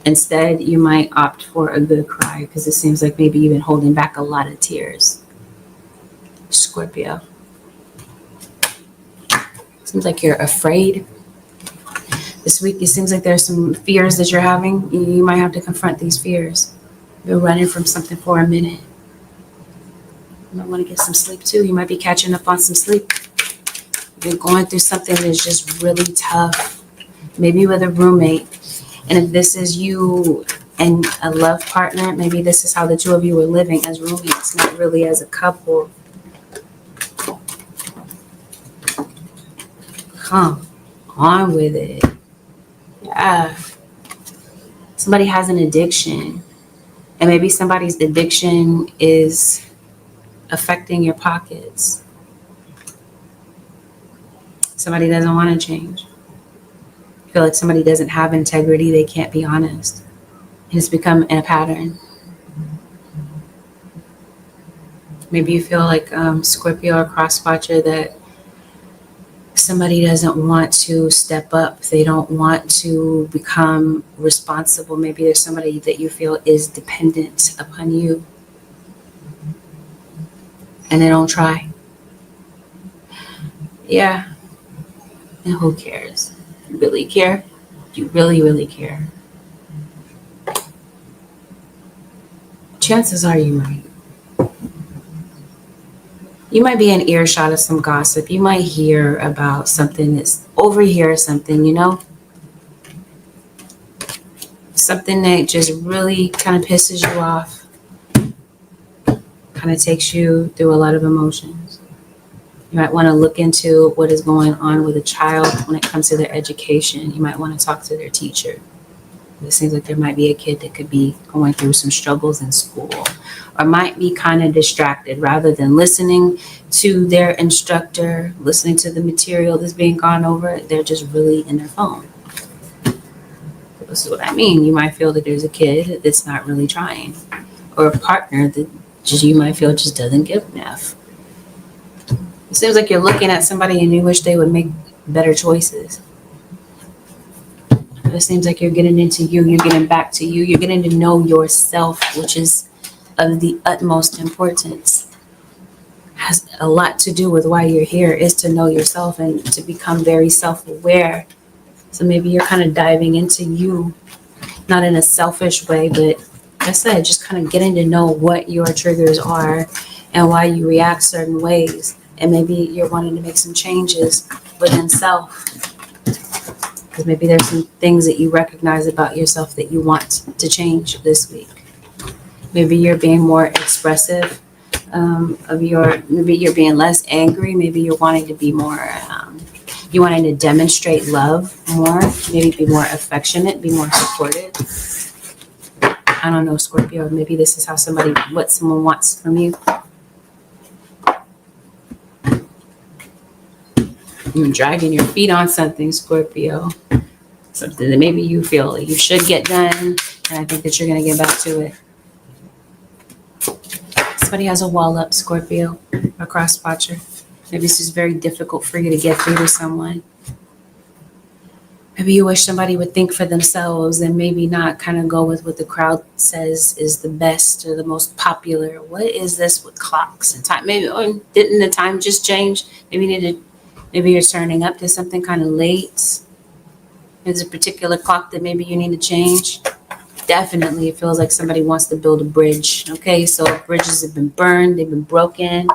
Instead, you might opt for a good cry because it seems like maybe you've been holding back a lot of tears. Scorpio. Seems like you're afraid. This week, it seems like there's some fears that you're having. You might have to confront these fears. You've been running from something for a minute. You might want to get some sleep too. You might be catching up on some sleep. You're going through something that's just really tough. Maybe with a roommate. And if this is you and a love partner, maybe this is how the two of you are living as roommates, not really as a couple. Come on with it. Yeah. Somebody has an addiction, and maybe somebody's addiction is affecting your pockets. Somebody doesn't want to change. I feel like somebody doesn't have integrity. They can't be honest. And it's become a pattern. Maybe you feel like Scorpio or cross-watcher that somebody doesn't want to step up. They don't want to become responsible. Maybe there's somebody that you feel is dependent upon you and they don't try. Yeah. And who cares? You really care? You really, really care? Chances are you might. You might be in earshot of some gossip. You might hear about something overhear something, something that just really kind of pisses you off, kind of takes you through a lot of emotions. You might want to look into what is going on with a child when it comes to their education. You might want to talk to their teacher. It seems like there might be a kid that could be going through some struggles in school or might be kind of distracted rather than listening to their instructor, listening to the material that's being gone over. They're just really in their phone. This is what I mean. You might feel that there's a kid that's not really trying or a partner that you might feel just doesn't give enough. It seems like you're looking at somebody and you wish they would make better choices. It seems like you're getting into you, you're getting back to you, you're getting to know yourself, which is of the utmost importance. has a lot to do with why you're here, is to know yourself and to become very self-aware. So maybe you're kind of diving into you, not in a selfish way, but like I said, just kind of getting to know what your triggers are and why you react certain ways. And maybe you're wanting to make some changes within self. Because maybe there's some things that you recognize about yourself that you want to change this week. Maybe you're being more expressive maybe you're being less angry. Maybe you're wanting to be more, you're wanting to demonstrate love more, maybe be more affectionate, be more supportive. I don't know, Scorpio, maybe this is what someone wants from you. You're dragging your feet on something, Scorpio. Something that maybe you feel you should get done, and I think that you're going to get back to it. Somebody has a wall up, Scorpio, a cross watcher. Maybe this is very difficult for you to get through to someone. Maybe you wish somebody would think for themselves and maybe not kind of go with what the crowd says is the best or the most popular. What is this with clocks and time? Maybe didn't the time just change? Maybe you're turning up to something kind of late. There's a particular clock that maybe you need to change. Definitely, it feels like somebody wants to build a bridge. Okay, so bridges have been burned, they've been broken.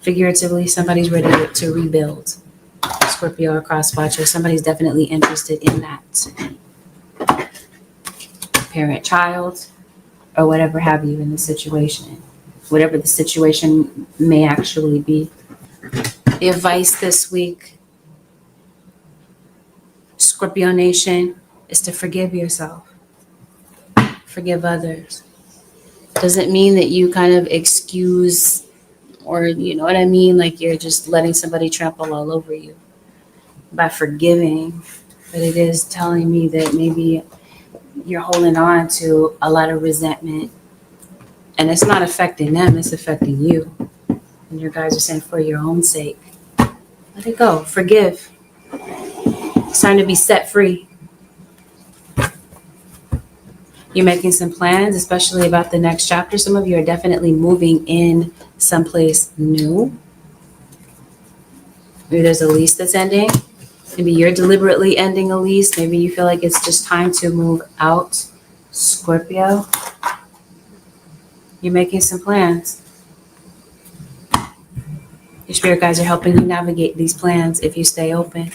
Figuratively, somebody's ready to rebuild. Scorpio or cross watcher, somebody's definitely interested in that. Parent, child, or whatever have you in the situation. Whatever the situation may actually be. The advice this week, Scorpio Nation, is to forgive yourself. Forgive others. Doesn't mean that you kind of excuse or, you know what I mean? Like you're just letting somebody trample all over you by forgiving. But it is telling me that maybe you're holding on to a lot of resentment and it's not affecting them, it's affecting you. And your guys are saying for your own sake, let it go, forgive. It's time to be set free. You're making some plans, especially about the next chapter. Some of you are definitely moving in someplace new. Maybe there's a lease that's ending. Maybe you're deliberately ending a lease. Maybe you feel like it's just time to move out. Scorpio, you're making some plans. Your spirit guides are helping you navigate these plans if you stay open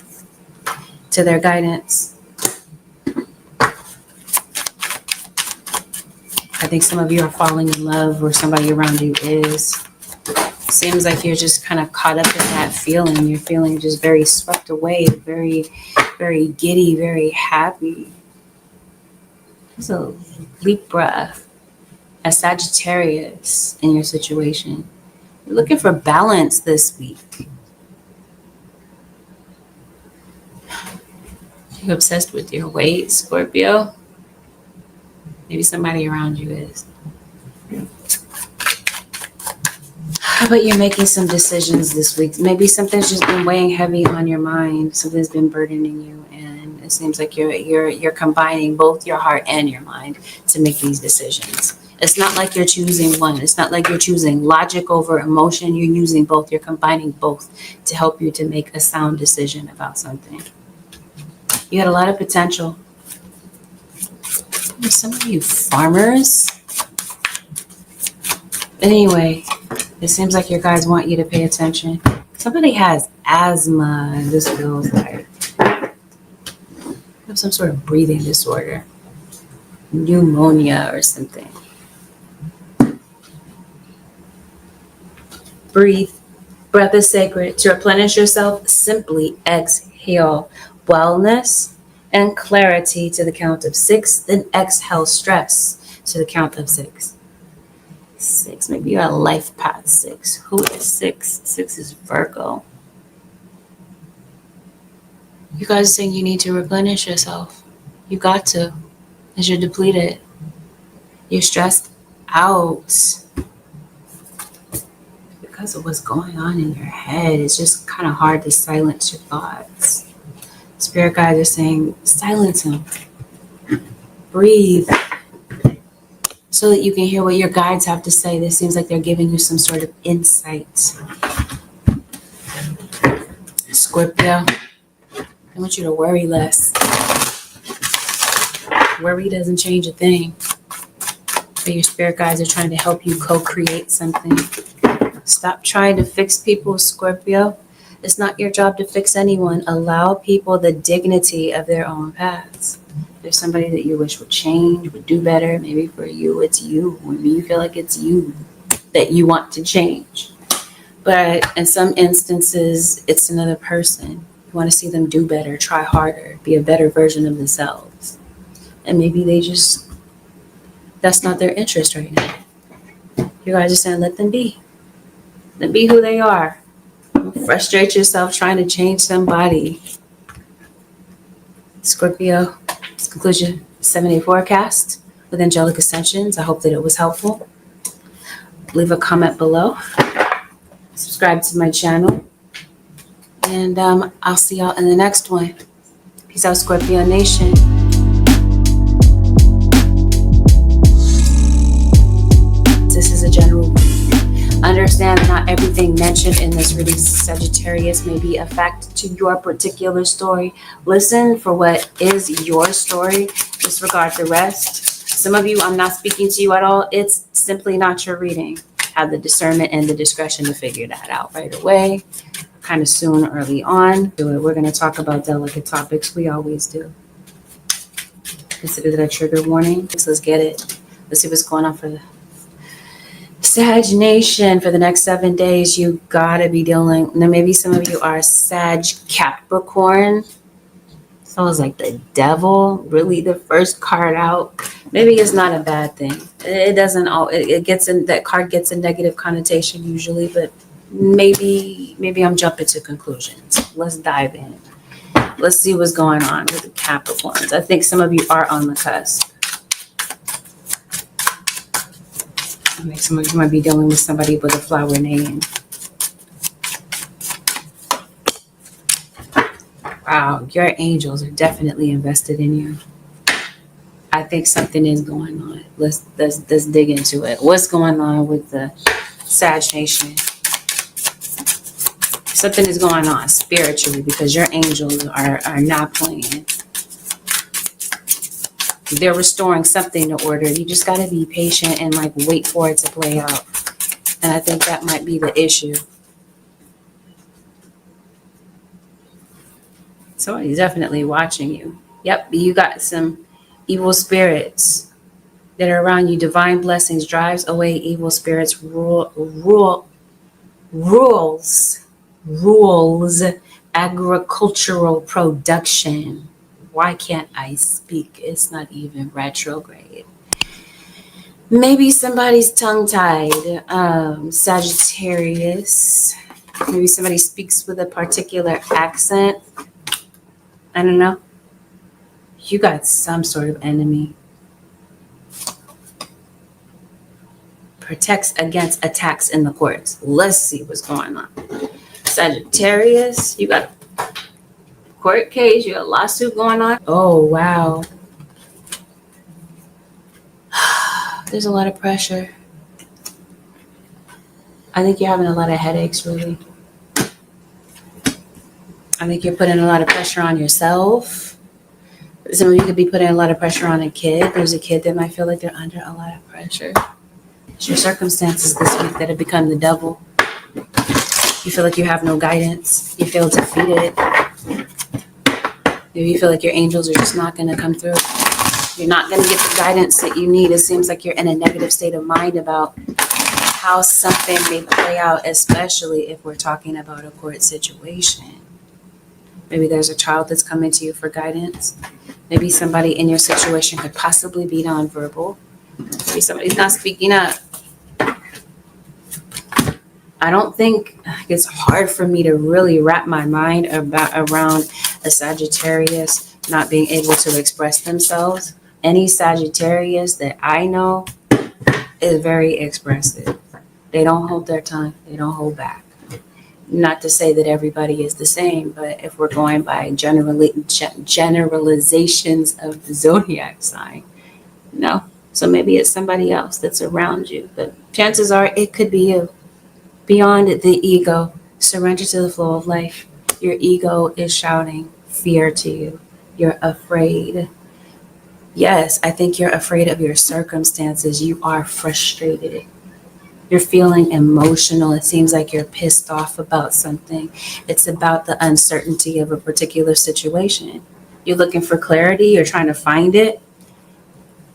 to their guidance. I think some of you are falling in love or somebody around you is. Seems like you're just kind of caught up in that feeling. You're feeling just very swept away, very, very giddy, very happy. There's a Libra, a Sagittarius in your situation. You're looking for balance this week. You're obsessed with your weight, Scorpio. Maybe somebody around you is. But you're making some decisions this week. Maybe something's just been weighing heavy on your mind. Something's been burdening you, and it seems like you're combining both your heart and your mind to make these decisions. It's not like you're choosing one. It's not like you're choosing logic over emotion. You're using both. You're combining both to help you to make a sound decision about something. You had a lot of potential. Some of you farmers. Anyway, it seems like your guys want you to pay attention. Somebody has asthma, this feels like. You have some sort of breathing disorder. Pneumonia or something. Breathe. Breath is sacred. To replenish yourself, simply exhale. Wellness and clarity to the count of 6, then exhale stress to the count of 6. 6, maybe you're a life path 6. Who is 6? 6 is Virgo. You guys are saying you need to replenish yourself. You got to, as you're depleted. You're stressed out because of what's going on in your head. It's just kind of hard to silence your thoughts. Spirit guides are saying, silence them. Breathe. so that you can hear what your guides have to say. This seems like they're giving you some sort of insights. Scorpio, I want you to worry less. Worry doesn't change a thing. But your spirit guides are trying to help you co-create something. Stop trying to fix people, Scorpio. It's not your job to fix anyone. Allow people the dignity of their own paths. There's somebody that you wish would change, would do better. Maybe for you, it's you. Maybe you feel like it's you that you want to change. But in some instances, it's another person. You want to see them do better, try harder, be a better version of themselves. And maybe that's not their interest right now. You guys are saying, let them be. Let them be who they are. Don't frustrate yourself trying to change somebody. Scorpio, this concludes your 7-day forecast with angelic ascensions. I hope that it was helpful. Leave a comment below. Subscribe to my channel. And I'll see y'all in the next one. Peace out, Scorpio Nation. This is a general. Understand that not everything mentioned in this reading, Sagittarius, may be a fact to your particular story. Listen for what is your story. Disregard the rest. Some of you, I'm not speaking to you at all. It's simply not your reading. Have the discernment and the discretion to figure that out right away, kind of soon, early on. We're going to talk about delicate topics. We always do. Consider that a trigger warning. So let's get it. Let's see what's going on for the Sag Nation for the next 7 days. You gotta be dealing. Now, maybe some of you are Sag Capricorn. Sounds like the devil. Really, the first card out. Maybe it's not a bad thing. It doesn't. It gets in. That card gets a negative connotation usually, but maybe I'm jumping to conclusions. Let's dive in. Let's see what's going on with the Capricorns. I think some of you are on the cusp. I think some of you might be dealing with somebody with a flower name. Wow, your angels are definitely invested in you. I think something is going on. Let's dig into it. What's going on with the Sag Nation? Something is going on spiritually because your angels are not playing. They're restoring something to order. You just got to be patient and wait for it to play out. And I think that might be the issue. Somebody's definitely watching you. Yep, you got some evil spirits that are around you. Divine blessings drives away evil spirits. Rules agricultural production. Why can't I speak? It's not even retrograde. Maybe somebody's tongue-tied. Sagittarius. Maybe somebody speaks with a particular accent. I don't know. You got some sort of enemy. Protects against attacks in the courts. Let's see what's going on. Sagittarius, you got a court case, you got a lawsuit going on. Oh, wow. There's a lot of pressure. I think you're having a lot of headaches, really. I think you're putting a lot of pressure on yourself. Some of you could be putting a lot of pressure on a kid. There's a kid that might feel like they're under a lot of pressure. It's your circumstances this week that have become the devil. You feel like you have no guidance. You feel defeated. Maybe you feel like your angels are just not going to come through. You're not going to get the guidance that you need. It seems like you're in a negative state of mind about how something may play out, especially if we're talking about a court situation. Maybe there's a child that's coming to you for guidance. Maybe somebody in your situation could possibly be nonverbal. Maybe somebody's not speaking up. I don't think it's hard for me to really wrap my mind around a Sagittarius not being able to express themselves. Any Sagittarius that I know is very expressive. They don't hold their tongue. They don't hold back. Not to say that everybody is the same, but if we're going by generalizations of the zodiac sign, no, So maybe it's somebody else that's around you, but chances are it could be you. Beyond the ego, surrender to the flow of life. Your ego is shouting fear to you. You're afraid. Yes, I think you're afraid of your circumstances. You are frustrated. You're feeling emotional. It seems like you're pissed off about something. It's about the uncertainty of a particular situation. You're looking for clarity. You're trying to find it.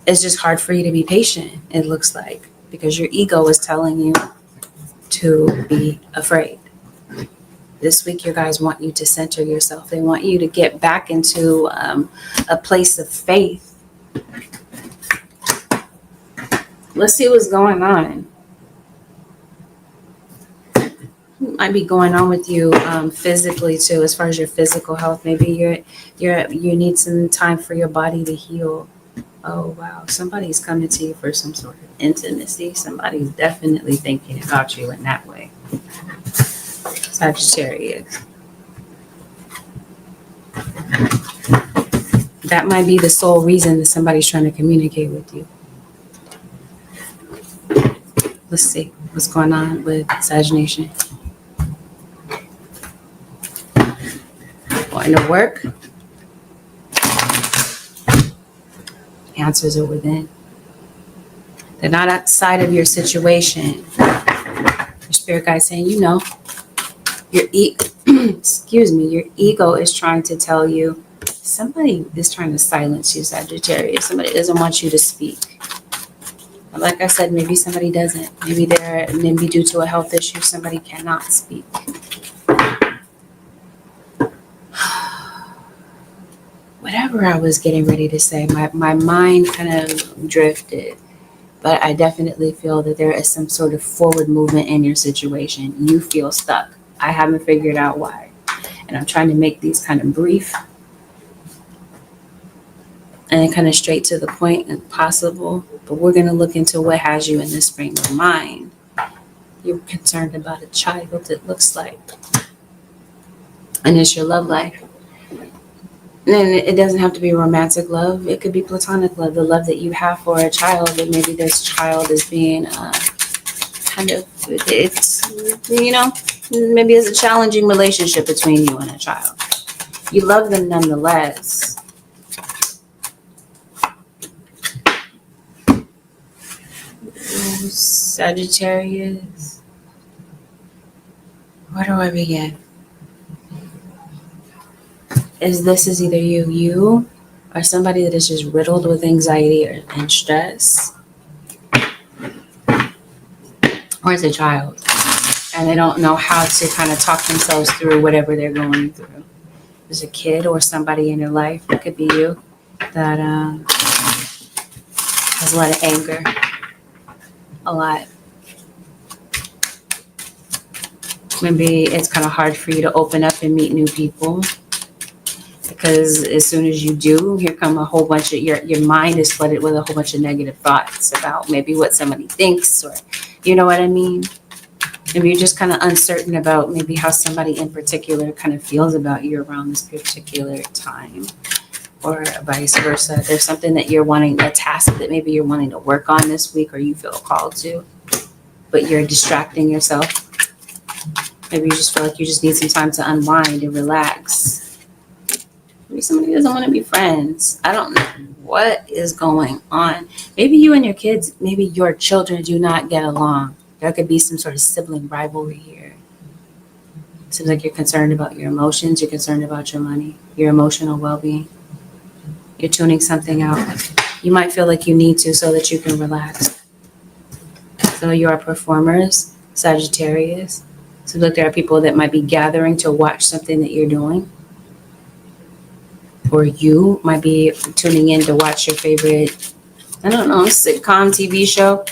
It's just hard for you to be patient, it looks like, because your ego is telling you to be afraid. This week, your guys want you to center yourself. They want you to get back into a place of faith. Let's see what's going on. What might be going on with you physically too, as far as your physical health. Maybe you need some time for your body to heal. Oh wow, somebody's coming to you for some sort of intimacy. Somebody's definitely thinking about you in that way. Sagittarius. That might be the sole reason that somebody's trying to communicate with you. Let's see what's going on with Sag Nation. Going to work. Answers are within. They're not outside of your situation. Your spirit guide saying, you know, your your ego is trying to tell you, somebody is trying to silence you, Sagittarius. Somebody doesn't want you to speak. Like I said, maybe somebody doesn't. Maybe due to a health issue, somebody cannot speak. Whatever I was getting ready to say, my mind kind of drifted. But I definitely feel that there is some sort of forward movement in your situation. You feel stuck. I haven't figured out why. And I'm trying to make these kind of brief and kind of straight to the point and possible. But we're going to look into what has you in this frame of mind. You're concerned about a child, it looks like. And it's your love life. And it doesn't have to be romantic love. It could be platonic love, the love that you have for a child. But maybe this child is being maybe it's a challenging relationship between you and a child. You love them nonetheless. Sagittarius. Where do I begin? This is either you or somebody that is just riddled with anxiety and stress, or it's a child and they don't know how to kind of talk themselves through whatever they're going through. There's a kid or somebody in your life, it could be you, that has a lot of anger, a lot. Maybe it's kind of hard for you to open up and meet new people. Because as soon as you do, here come a whole bunch of, your mind is flooded with a whole bunch of negative thoughts about maybe what somebody thinks, or you know what I mean? Maybe you're just kind of uncertain about maybe how somebody in particular kind of feels about you around this particular time, or vice versa. There's something that you're wanting, a task that maybe you're wanting to work on this week, or you feel called to, but you're distracting yourself. Maybe you just feel like you just need some time to unwind and relax. Maybe somebody doesn't want to be friends. I don't know what is going on. Maybe you and your kids, maybe your children do not get along. There could be some sort of sibling rivalry here. Seems like you're concerned about your emotions. You're concerned about your money, your emotional well-being. You're tuning something out. You might feel like you need to so that you can relax. So you are performers, Sagittarius. Seems like there are people that might be gathering to watch something that you're doing. Or you might be tuning in to watch your favorite, sitcom, TV show.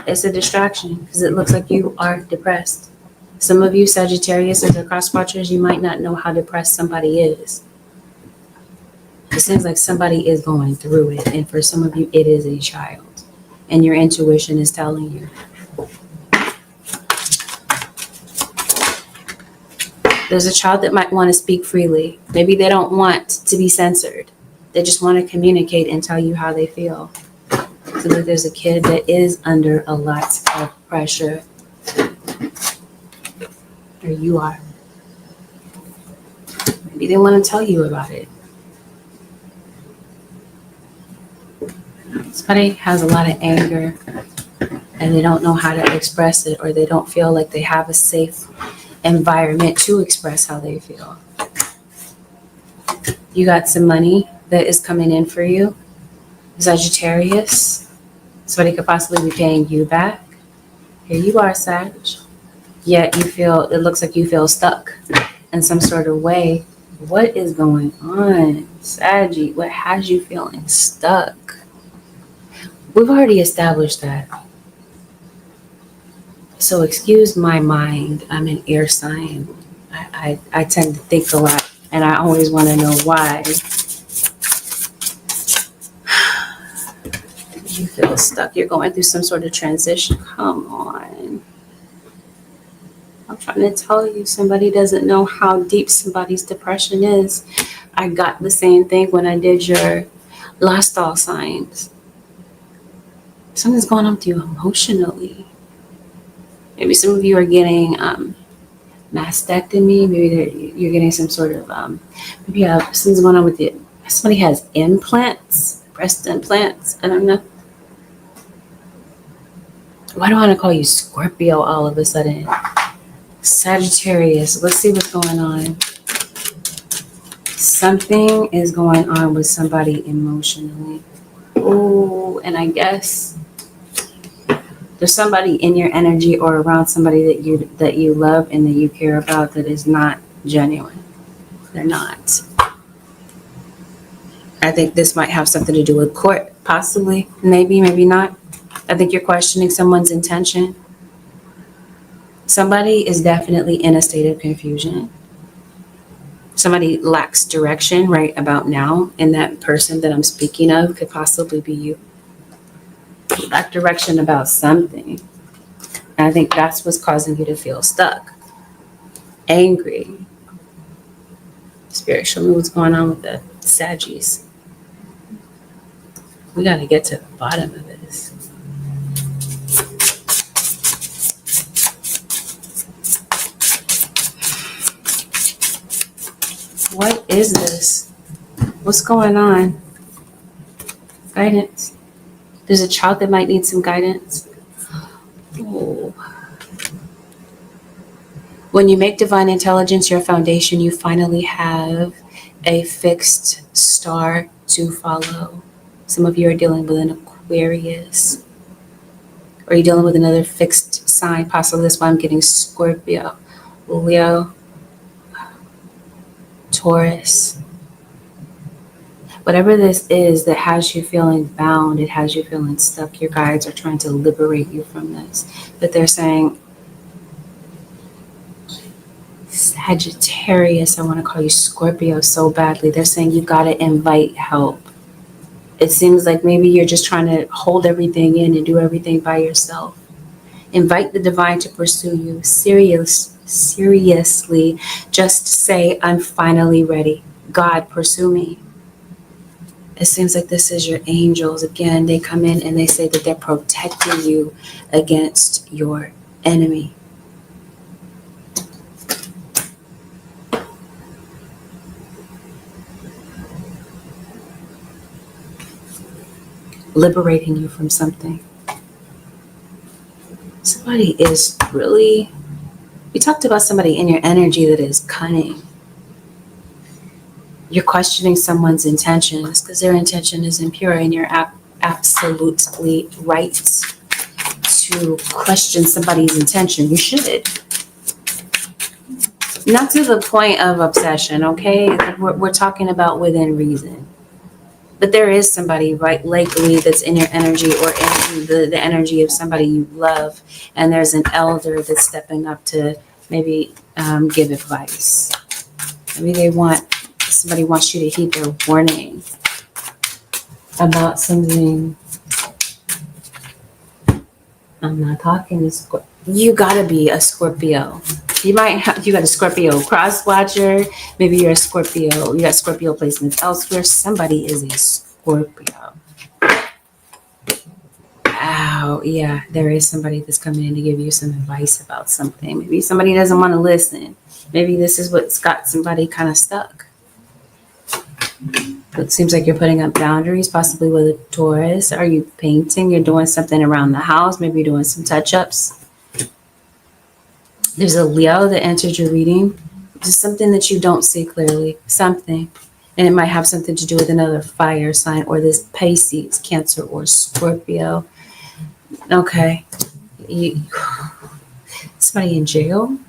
It's a distraction because it looks like you are depressed. Some of you Sagittarius as a cross watchers, you might not know how depressed somebody is. It seems like somebody is going through it. And for some of you, it is a child. And your intuition is telling you. There's a child that might want to speak freely. Maybe they don't want to be censored. They just want to communicate and tell you how they feel. feel like there's a kid that is under a lot of pressure. Or you are. Maybe they want to tell you about it. Somebody has a lot of anger and they don't know how to express it, or they don't feel like they have a safe environment to express how they feel. You got some money that is coming in for you, Sagittarius. Somebody could possibly be paying you back. Here you are, Sag. Yet it looks like you feel stuck in some sort of way. What is going on, Saggy? What has you feeling stuck? We've already established that. So excuse my mind. I'm an air sign. I tend to think a lot, and I always want to know why. You feel stuck. You're going through some sort of transition. Come on. I'm trying to tell you, somebody doesn't know how deep somebody's depression is. I got the same thing when I did your last all signs. Something's going on with you emotionally. Maybe some of you are getting mastectomy. Maybe you're getting some sort of, maybe you have something's going on with it. Somebody has implants, breast implants. I don't know. Why do I want to call you Scorpio all of a sudden? Sagittarius. Let's see what's going on. Something is going on with somebody emotionally. Oh, and I guess there's somebody in your energy or around somebody that you love and that you care about that is not genuine. They're not. I think this might have something to do with court, possibly, maybe not. I think you're questioning someone's intention. Somebody is definitely in a state of confusion. Somebody lacks direction right about now, and that person that I'm speaking of could possibly be you. You lack direction about something. And I think that's what's causing you to feel stuck, angry. Spirit, show me what's going on with the Saggies. We got to get to the bottom of this. What is this? What's going on? Guidance. There's a child that might need some guidance. Oh. When you make divine intelligence your foundation, you finally have a fixed star to follow. Some of you are dealing with an Aquarius. Or you're dealing with another fixed sign. Possibly that's why I'm getting Scorpio, Leo, Taurus. Whatever this is that has you feeling bound, it has you feeling stuck. Your guides are trying to liberate you from this. But they're saying, Sagittarius, I want to call you Scorpio so badly. They're saying you got to invite help. It seems like maybe you're just trying to hold everything in and do everything by yourself. Invite the divine to pursue you seriously. Just say, I'm finally ready. God, pursue me. It seems like this is your angels. Again, they come in and they say that they're protecting you against your enemy. Liberating you from something. Somebody is really, we talked about somebody in your energy that is cunning. You're questioning someone's intentions because their intention is impure, and you're absolutely right to question somebody's intention. You should. Not to the point of obsession, okay? We're talking about within reason. But there is somebody right lately that's in your energy or in the energy of somebody you love, and there's an elder that's stepping up to maybe give advice. Maybe somebody wants you to heed their warning about something. I'm not talking to Scorpio. You gotta be a Scorpio. You got a Scorpio cross watcher. Maybe you're a Scorpio. You got Scorpio placements elsewhere. Somebody is a Scorpio. Oh, yeah, there is somebody that's coming in to give you some advice about something. Maybe somebody doesn't want to listen. Maybe this is what's got somebody kind of stuck. It seems like you're putting up boundaries, possibly with a Taurus. Are you painting? You're doing something around the house. Maybe you're doing some touch-ups. There's a Leo that entered your reading. Just something that you don't see clearly. Something. And it might have something to do with another fire sign or this Pisces, Cancer, or Scorpio. Okay. Somebody in jail?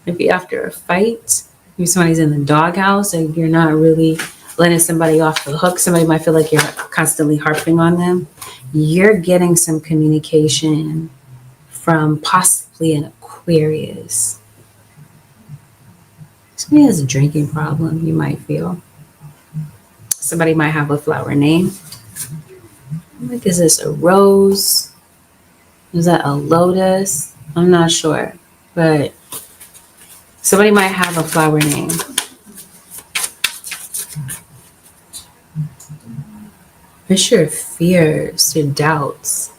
Maybe after a fight? Maybe somebody's in the doghouse and you're not really letting somebody off the hook. Somebody might feel like you're constantly harping on them. You're getting some communication from possibly an Aquarius. Somebody has a drinking problem, you might feel. Somebody might have a flower name. Like, is this a rose? Is that a lotus? I'm not sure. But somebody might have a flower name. What's your fears, your doubts?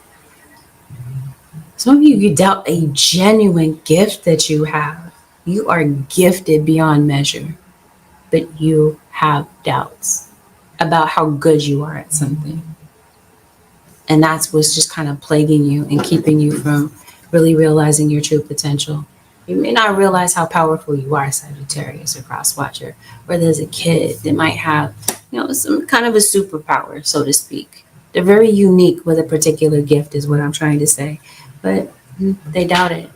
Some of you doubt a genuine gift that you have. You are gifted beyond measure, but you have doubts about how good you are at something. And that's what's just kind of plaguing you and keeping you from really realizing your true potential. You may not realize how powerful you are, Sagittarius or Cross Watcher, or there's a kid that might have, some kind of a superpower, so to speak. They're very unique with a particular gift is what I'm trying to say, but they doubt it.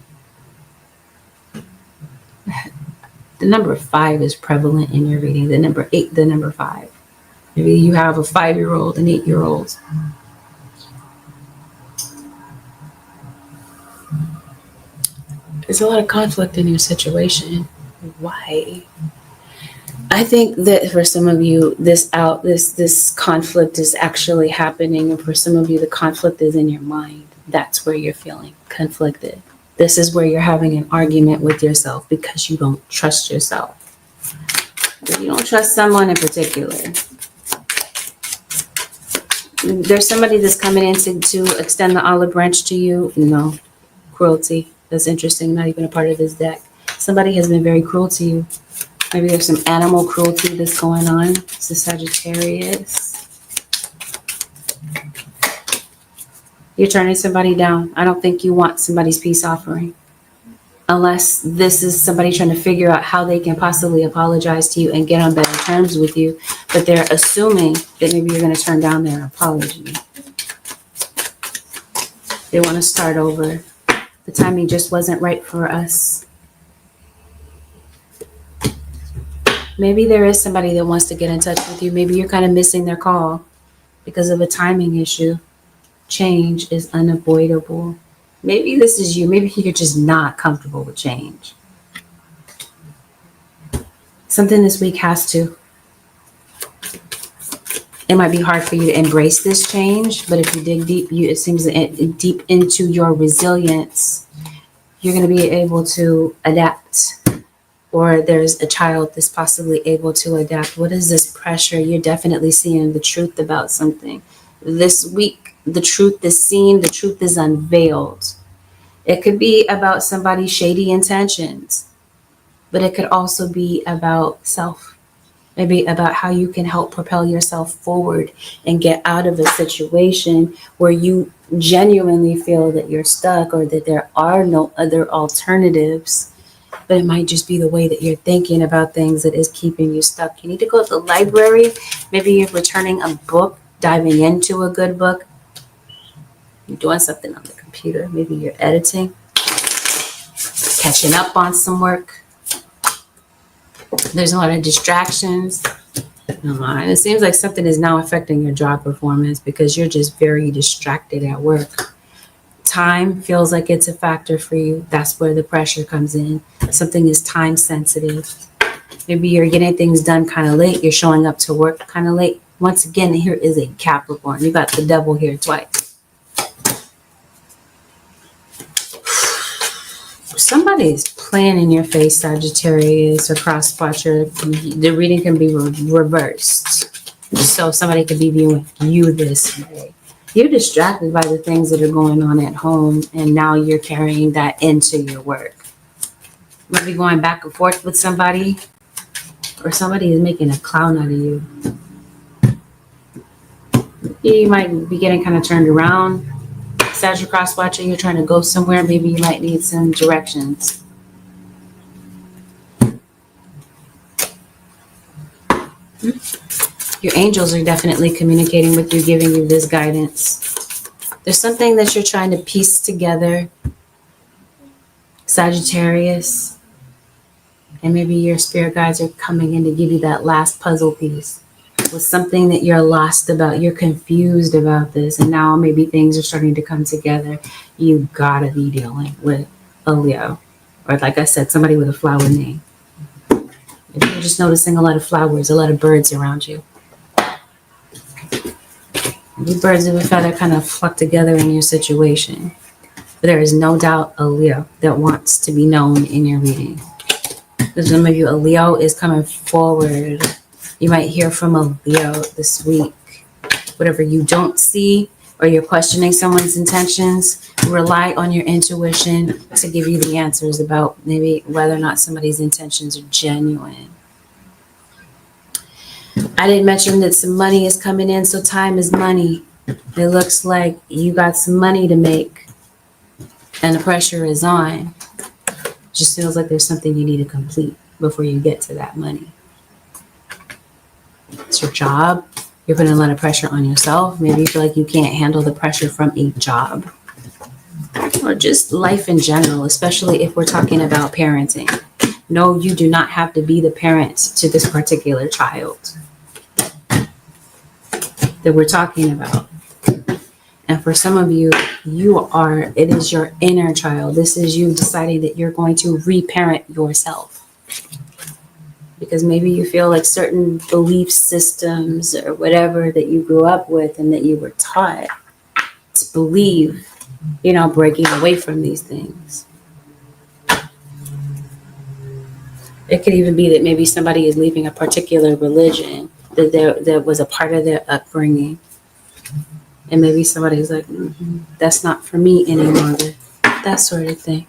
The number 5 is prevalent in your reading. The number 8, the number 5. Maybe you have a 5-year-old, an 8-year-old. There's a lot of conflict in your situation. Why? I think that for some of you, this conflict is actually happening, and for some of you, the conflict is in your mind. That's where you're feeling conflicted. This is where you're having an argument with yourself because you don't trust yourself. You don't trust someone in particular. There's somebody that's coming in to extend the olive branch to you. No, cruelty. That's interesting. Not even a part of this deck. Somebody has been very cruel to you. Maybe there's some animal cruelty that's going on. It's a Sagittarius. You're turning somebody down. I don't think you want somebody's peace offering. Unless this is somebody trying to figure out how they can possibly apologize to you and get on better terms with you. But they're assuming that maybe you're going to turn down their apology. They want to start over. The timing just wasn't right for us. Maybe there is somebody that wants to get in touch with you. Maybe you're kind of missing their call because of a timing issue. Change is unavoidable. Maybe this is you. Maybe you're just not comfortable with change. Something this week has to. It might be hard for you to embrace this change, but if you dig deep, it seems deep into your resilience, you're going to be able to adapt. Or there's a child that's possibly able to adapt. What is this pressure? You're definitely seeing the truth about something. This week, the truth is seen, the truth is unveiled. It could be about somebody's shady intentions, but it could also be about self. Maybe about how you can help propel yourself forward and get out of a situation where you genuinely feel that you're stuck or that there are no other alternatives. But it might just be the way that you're thinking about things that is keeping you stuck. You need to go to the library. Maybe you're returning a book, diving into a good book. You're doing something on the computer. Maybe you're editing, catching up on some work. There's a lot of distractions. And it seems like something is now affecting your job performance because you're just very distracted at work. Time feels like it's a factor for you. That's where the pressure comes in. Something is time sensitive. Maybe you're getting things done kind of late. You're showing up to work kind of late. Once again, here is a Capricorn. You got the devil here twice. Somebody's playing in your face, Sagittarius or Cross Watcher. The reading can be reversed. So somebody could be viewing you this way. You're distracted by the things that are going on at home, and now you're carrying that into your work. Maybe going back and forth with somebody, or somebody is making a clown out of you. You might be getting kind of turned around. Sag cross watching, you're trying to go somewhere. Maybe you might need some directions. Your angels are definitely communicating with you, giving you this guidance. There's something that you're trying to piece together, Sagittarius, and maybe your spirit guides are coming in to give you that last puzzle piece with something that you're lost about. You're confused about this, and now maybe things are starting to come together. You gotta be dealing with a Leo, or like I said, somebody with a flower name. If you're just noticing a lot of flowers, a lot of birds around you. The birds of a feather kind of flock together in your situation. But there is no doubt a Leo that wants to be known in your reading. For some of you, a Leo is coming forward. You might hear from a Leo this week. Whatever you don't see, or you're questioning someone's intentions, rely on your intuition to give you the answers about maybe whether or not somebody's intentions are genuine. I didn't mention that some money is coming in, so time is money. It looks like you got some money to make, and the pressure is on. Just feels like there's something you need to complete before you get to that money. It's your job. You're putting a lot of pressure on yourself. Maybe you feel like you can't handle the pressure from a job. Or just life in general, especially if we're talking about parenting. No, you do not have to be the parent to this particular child that we're talking about. And for some of you, it is your inner child. This is you deciding that you're going to reparent yourself. Because maybe you feel like certain belief systems or whatever that you grew up with and that you were taught to believe, breaking away from these things. It could even be that maybe somebody is leaving a particular religion that was a part of their upbringing. And maybe somebody's like, that's not for me any longer. That sort of thing.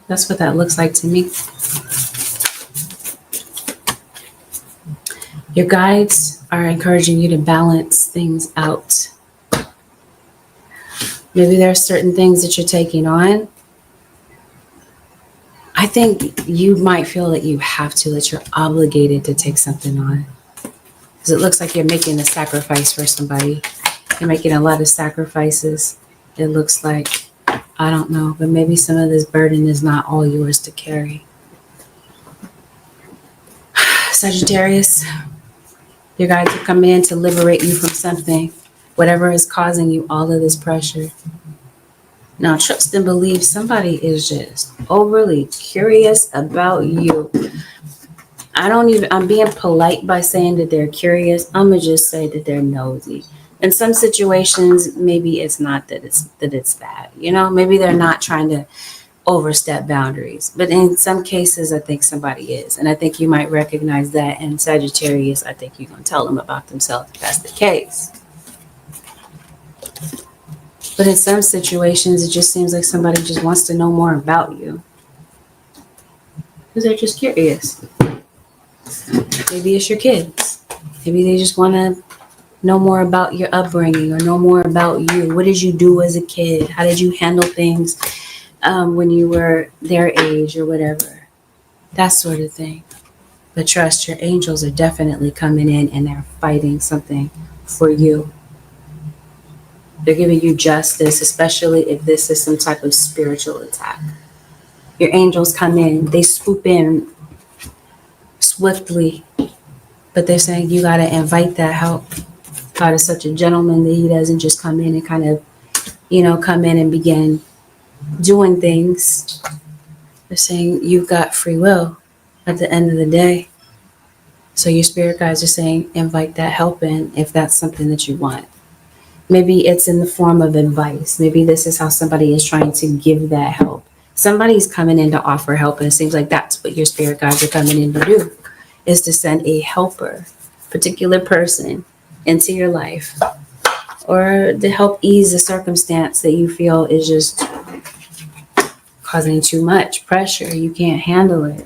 That's what that looks like to me. Your guides are encouraging you to balance things out. Maybe there are certain things that you're taking on. I think you might feel that you have to, that you're obligated to take something on. Because it looks like you're making a sacrifice for somebody. You're making a lot of sacrifices. It looks like, I don't know, but maybe some of this burden is not all yours to carry. Sagittarius, your guides are coming in to liberate you from something, whatever is causing you all of this pressure. Now, trust and believe somebody is just overly curious about you. I'm being polite by saying that they're curious. I'm going to just say that they're nosy. In some situations, maybe it's not that it's bad. Maybe they're not trying to overstep boundaries. But in some cases, I think somebody is. And I think you might recognize that. And Sagittarius, I think you're going to tell them about themselves if that's the case. But in some situations, it just seems like somebody just wants to know more about you. Because they're just curious. Maybe it's your kids. Maybe they just want to know more about your upbringing or know more about you. What did you do as a kid? How did you handle things when you were their age or whatever? That sort of thing. But trust, your angels are definitely coming in and they're fighting something for you. They're giving you justice, especially if this is some type of spiritual attack. Your angels come in, they swoop in swiftly, but they're saying you got to invite that help. God is such a gentleman that he doesn't just come in and kind of, come in and begin doing things. They're saying you've got free will at the end of the day. So your spirit guides are saying invite that help in if that's something that you want. Maybe it's in the form of advice. Maybe this is how somebody is trying to give that help. Somebody's coming in to offer help, and it seems like that's what your spirit guides are coming in to do, is to send a helper, particular person, into your life, or to help ease the circumstance that you feel is just causing too much pressure. You can't handle it.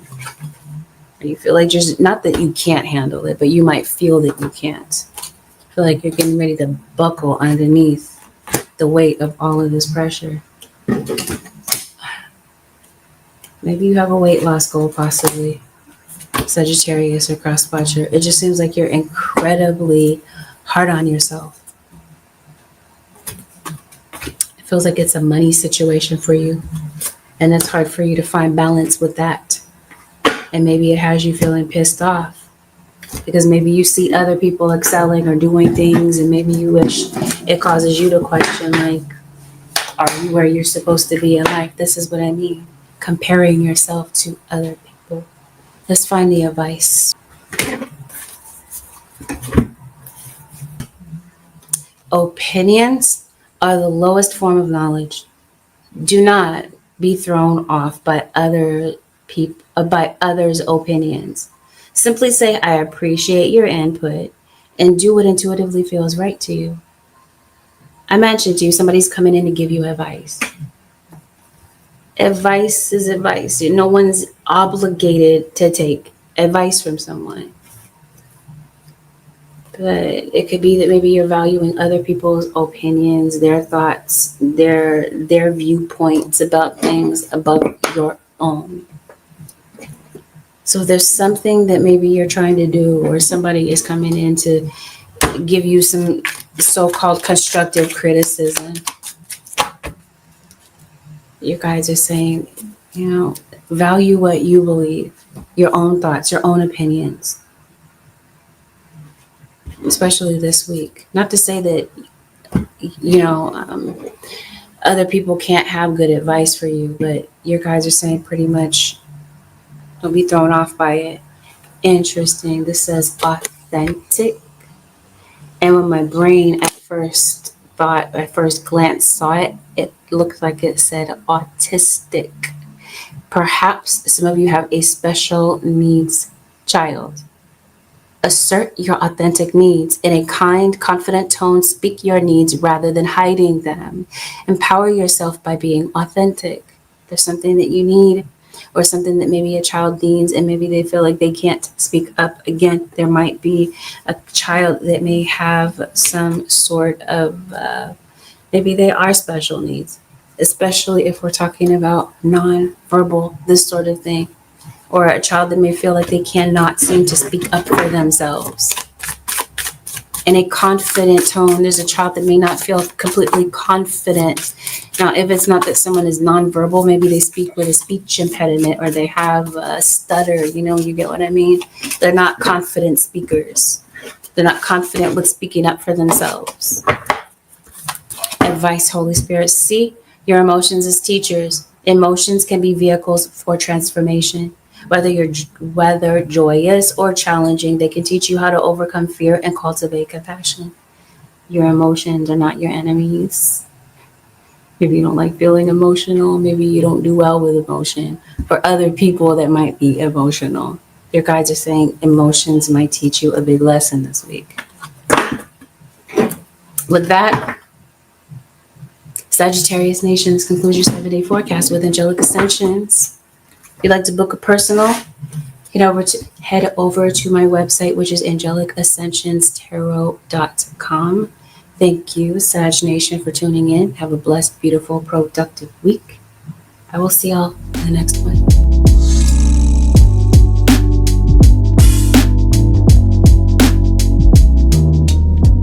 Or you feel like just, not that you can't handle it, but you might feel that you can't. Feel like you're getting ready to buckle underneath the weight of all of this pressure. Maybe you have a weight loss goal, possibly. Sagittarius or cross-watcher. It just seems like you're incredibly hard on yourself. It feels like it's a money situation for you. And it's hard for you to find balance with that. And maybe it has you feeling pissed off. Because maybe you see other people excelling or doing things, and maybe you wish it causes you to question, like, are you where you're supposed to be in life? This is what I mean. Comparing yourself to other people. Let's find the advice. Opinions are the lowest form of knowledge. Do not be thrown off by others' opinions. Simply say, I appreciate your input, and do what intuitively feels right to you. I mentioned to you, somebody's coming in to give you advice. Advice is advice. No one's obligated to take advice from someone. But it could be that maybe you're valuing other people's opinions, their thoughts, their viewpoints about things above your own. So there's something that maybe you're trying to do, or somebody is coming in to give you some so-called constructive criticism. You guys are saying, value what you believe, your own thoughts, your own opinions, especially this week. Not to say that, other people can't have good advice for you, but your guys are saying pretty much, don't be thrown off by it. Interesting. This says authentic. And when my brain at first glance saw it, it looked like it said autistic. Perhaps some of you have a special needs child. Assert your authentic needs in a kind, confident tone. Speak your needs rather than hiding them. Empower yourself by being authentic. There's something that you need, or something that maybe a child needs, and maybe they feel like they can't speak up. Again, there might be a child that may have some sort of, maybe they are special needs, especially if we're talking about non-verbal, this sort of thing. Or a child that may feel like they cannot seem to speak up for themselves. In a confident tone, there's a child that may not feel completely confident. Now, if it's not that someone is nonverbal, maybe they speak with a speech impediment, or they have a stutter, you get what I mean? They're not confident speakers. They're not confident with speaking up for themselves. Advice, Holy Spirit. See your emotions as teachers. Emotions can be vehicles for transformation. Whether joyous or challenging, they can teach you how to overcome fear and cultivate compassion. Your emotions are not your enemies. Maybe you don't like feeling emotional. Maybe you don't do well with emotion. For other people that might be emotional, your guides are saying emotions might teach you a big lesson this week. With that, Sagittarius Nation, this concludes your 7-day forecast with angelic ascensions. If you'd like to book a personal, head over to my website, which is angelicascensionstarot.com. Thank you, Sag Nation, for tuning in. Have a blessed, beautiful, productive week. I will see y'all in the next one.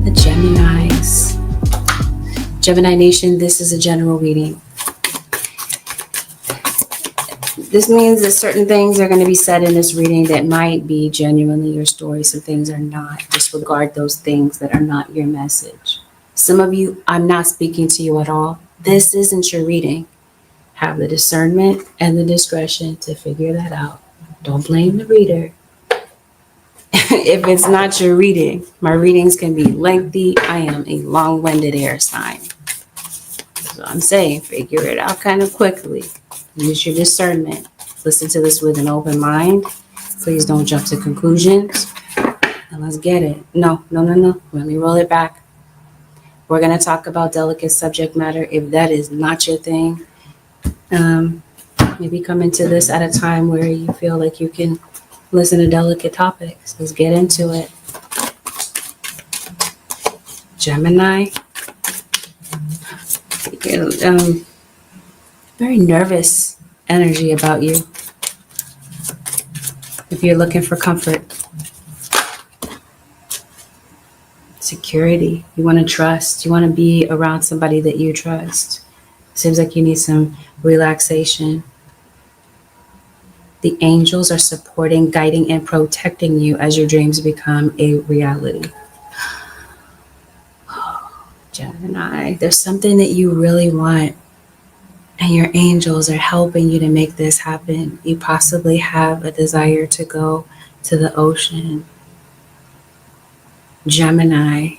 The Geminis. Gemini Nation, this is a general reading. This means that certain things are going to be said in this reading that might be genuinely your story. Some things are not. Disregard those things that are not your message. Some of you, I'm not speaking to you at all. This isn't your reading. Have the discernment and the discretion to figure that out. Don't blame the reader. If it's not your reading, my readings can be lengthy. I am a long-winded air sign. So I'm saying figure it out kind of quickly. Use your discernment. Listen to this with an open mind. Please don't jump to conclusions. And let's get it. No. Let me roll it back. We're going to talk about delicate subject matter. If that is not your thing, maybe come into this at a time where you feel like you can listen to delicate topics. Let's get into it. Gemini. Very nervous energy about you. If you're looking for comfort, security, you want to trust, you want to be around somebody that you trust. Seems like you need some relaxation. The angels are supporting, guiding, and protecting you as your dreams become a reality. Gemini, there's something that you really want, and your angels are helping you to make this happen. You possibly have a desire to go to the ocean. Gemini,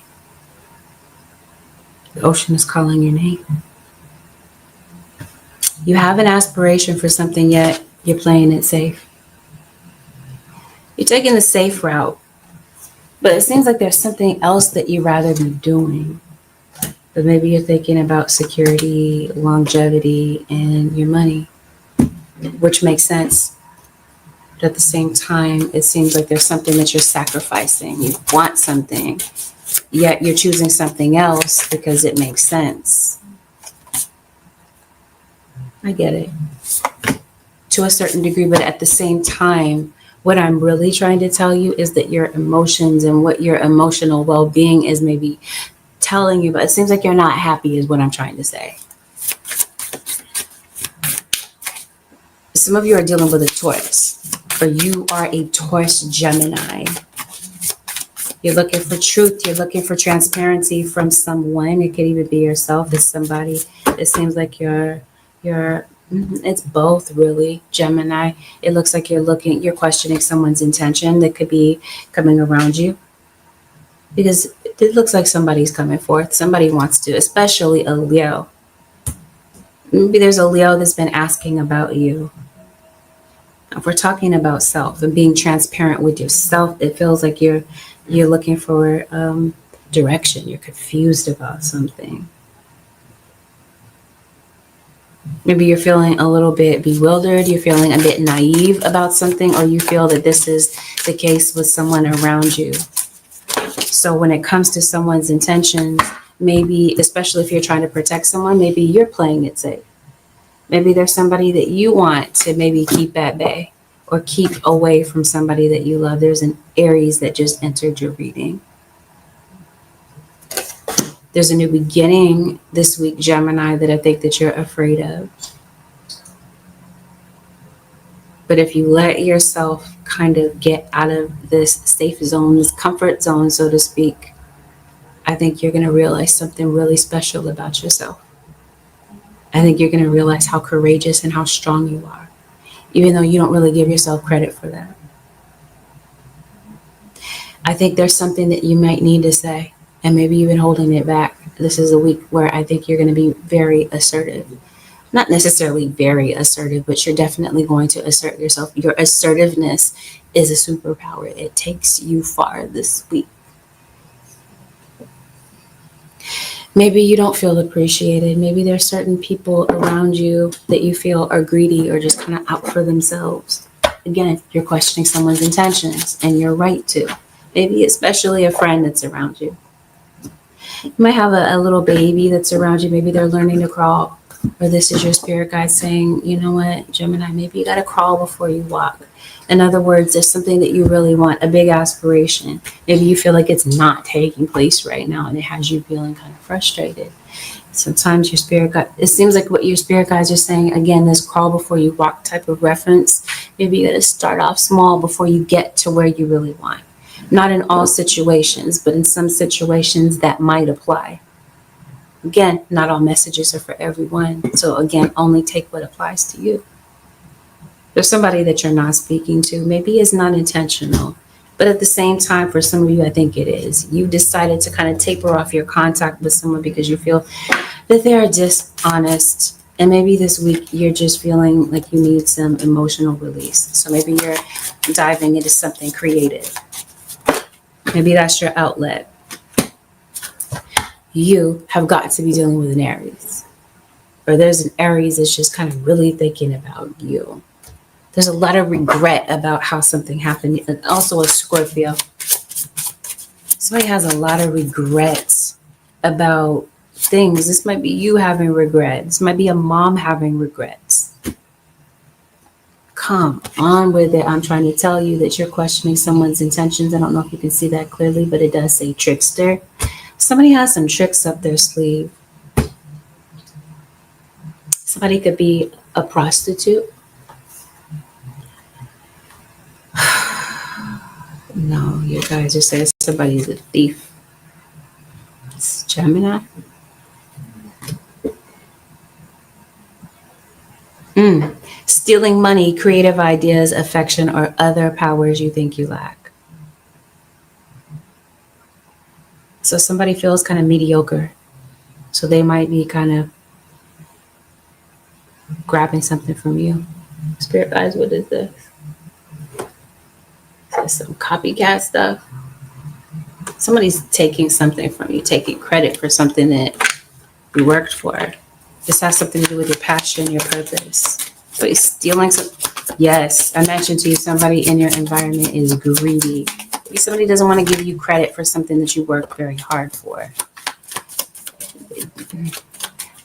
the ocean is calling your name. You have an aspiration for something, yet you're playing it safe. You're taking the safe route, but it seems like there's something else that you'd rather be doing. But maybe you're thinking about security, longevity, and your money, which makes sense. But at the same time, it seems like there's something that you're sacrificing. You want something, yet you're choosing something else because it makes sense. I get it to a certain degree, but at the same time, what I'm really trying to tell you is that your emotions and what your emotional well-being is maybe telling you, but it seems like you're not happy is what I'm trying to say. Some of you are dealing with a Taurus, or you are a Taurus Gemini. You're looking for truth. You're looking for transparency from someone. It could even be yourself. It's somebody. It seems like it's both really, Gemini. It looks like you're questioning someone's intention that could be coming around you. Because it looks like somebody's coming forth. Somebody wants to, especially a Leo. Maybe there's a Leo that's been asking about you. If we're talking about self and being transparent with yourself, it feels like you're looking for direction. You're confused about something. Maybe you're feeling a little bit bewildered. You're feeling a bit naive about something, or you feel that this is the case with someone around you. So when it comes to someone's intentions, maybe, especially if you're trying to protect someone, maybe you're playing it safe. Maybe there's somebody that you want to maybe keep at bay or keep away from somebody that you love. There's an Aries that just entered your reading. There's a new beginning this week, Gemini, that I think that you're afraid of. But if you let yourself kind of get out of this safe zone, this comfort zone, so to speak, I think you're going to realize something really special about yourself. I think you're going to realize how courageous and how strong you are, even though you don't really give yourself credit for that. I think there's something that you might need to say, and maybe you've been holding it back. This is a week where I think you're going to be very assertive. Not necessarily very assertive, but you're definitely going to assert yourself. Your assertiveness is a superpower. It takes you far this week. Maybe you don't feel appreciated. Maybe there's certain people around you that you feel are greedy or just kind of out for themselves. Again, you're questioning someone's intentions, and you're right to. Maybe especially a friend that's around you. You might have a little baby that's around you. Maybe they're learning to crawl. Or this is your spirit guide saying, you know what, Gemini, maybe you got to crawl before you walk. In other words, there's something that you really want, a big aspiration. Maybe you feel like it's not taking place right now, and it has you feeling kind of frustrated. Sometimes your spirit guide, it seems like what your spirit guides are saying, again, this crawl before you walk type of reference. Maybe you got to start off small before you get to where you really want. Not in all situations, but in some situations that might apply. Again, not all messages are for everyone. So again, only take what applies to you. There's somebody that you're not speaking to. Maybe it's not intentional, but at the same time, for some of you, I think it is. You decided to kind of taper off your contact with someone because you feel that they are dishonest And maybe this week you're just feeling like you need some emotional release. So maybe you're diving into something creative. Maybe that's your outlet. You have got to be dealing with an Aries. Or there's an Aries that's just kind of really thinking about you. There's a lot of regret about how something happened. And also a Scorpio. Somebody has a lot of regrets about things. This might be you having regrets. This might be a mom having regrets. Come on with it. I'm trying to tell you that you're questioning someone's intentions. I don't know if you can see that clearly, but it does say trickster. Somebody has some tricks up their sleeve. Somebody could be a prostitute. No, you guys are saying somebody's a thief. It's Gemini. Stealing money, creative ideas, affection, or other powers you think you lack. So somebody feels kind of mediocre. So they might be kind of grabbing something from you. Spirit guys, what is this? Is this some copycat stuff? Somebody's taking something from you, taking credit for something that you worked for. This has something to do with your passion, your purpose. So he's stealing some. Yes, I mentioned to you, somebody in your environment is greedy. Maybe somebody doesn't want to give you credit for something that you worked very hard for.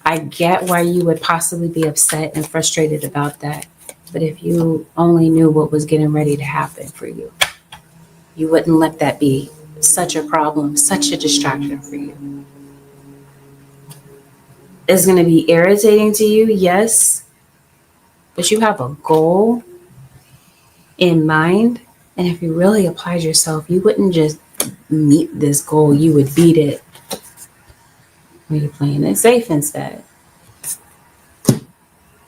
I get why you would possibly be upset and frustrated about that. But if you only knew what was getting ready to happen for you, you wouldn't let that be such a problem, such a distraction for you. It's going to be irritating to you, yes, but you have a goal in mind. And if you really applied yourself, you wouldn't just meet this goal, you would beat it when you're playing it safe instead.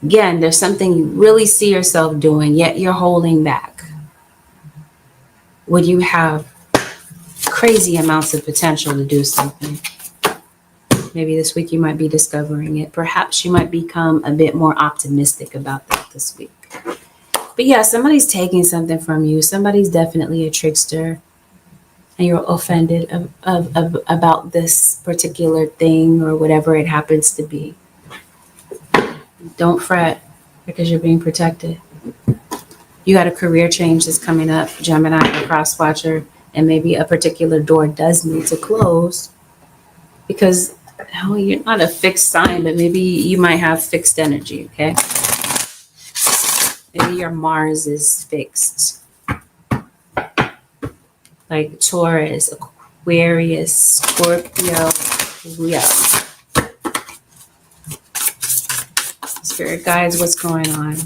Again, there's something you really see yourself doing, yet you're holding back. Would you have crazy amounts of potential to do something? Maybe this week you might be discovering it. Perhaps you might become a bit more optimistic about that this week. But yeah, somebody's taking something from you. Somebody's definitely a trickster. And you're offended about this particular thing or whatever it happens to be. Don't fret because you're being protected. You got a career change that's coming up, Gemini or cross-watcher, and maybe a particular door does need to close because you're not a fixed sign, but maybe you might have fixed energy, okay? Maybe your Mars is fixed. Like Taurus, Aquarius, Scorpio, Leo. Spirit guides, what's going on?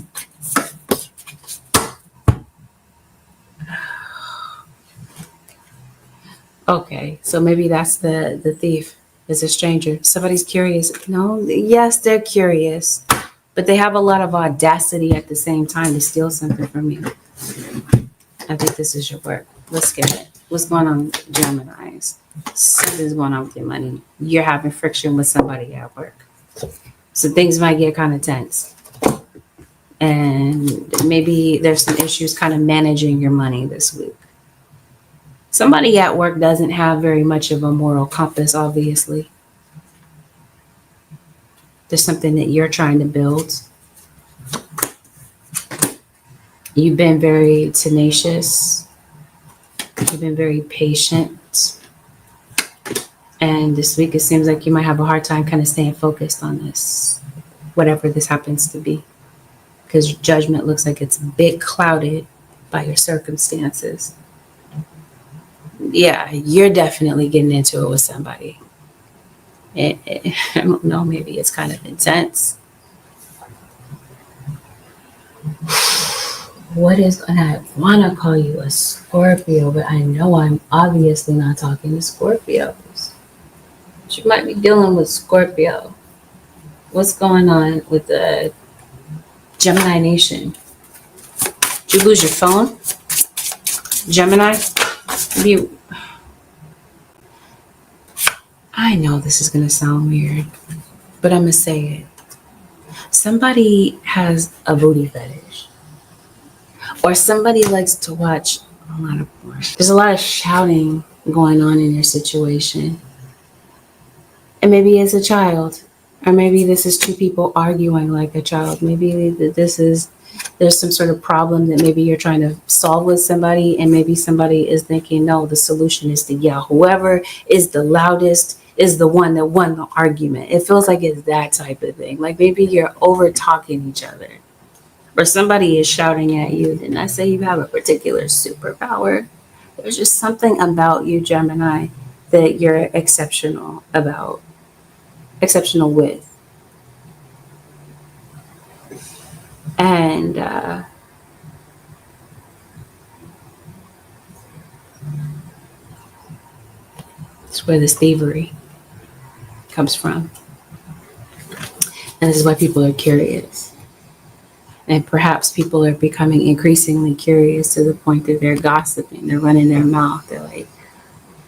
Okay, so maybe that's the thief. Is a stranger. Somebody's curious. No, yes, they're curious, but they have a lot of audacity at the same time to steal something from you. I think this is your work. Let's get it. What's going on, Geminis? Something's going on with your money. You're having friction with somebody at work. So things might get kind of tense. And maybe there's some issues kind of managing your money this week. Somebody at work doesn't have very much of a moral compass, obviously. There's something that you're trying to build. You've been very tenacious. You've been very patient. And this week, it seems like you might have a hard time kind of staying focused on this, whatever this happens to be. Because judgment looks like it's a bit clouded by your circumstances. Yeah, you're definitely getting into it with somebody. I don't know, maybe it's kind of intense. And I want to call you a Scorpio, but I know I'm obviously not talking to Scorpios. But you might be dealing with Scorpio. What's going on with the Gemini nation? Did you lose your phone? Gemini? I know this is going to sound weird, but I'm going to say it. somebody has a booty fetish, or somebody likes to watch a lot of porn. There's a lot of shouting going on in your situation. And maybe it's a child, or maybe this is two people arguing like a child. Maybe there's some sort of problem that maybe you're trying to solve with somebody, and maybe somebody is thinking, no, the solution is to yell. Whoever is the loudest is the one that won the argument. It feels like it's that type of thing. Like maybe you're over talking each other, or somebody is shouting at you. Didn't I say you have a particular superpower? There's just something about you, Gemini, that you're exceptional with. And it's where this thievery comes from. And this is why people are curious. And perhaps people are becoming increasingly curious to the point that they're gossiping. They're running their mouth. They're like,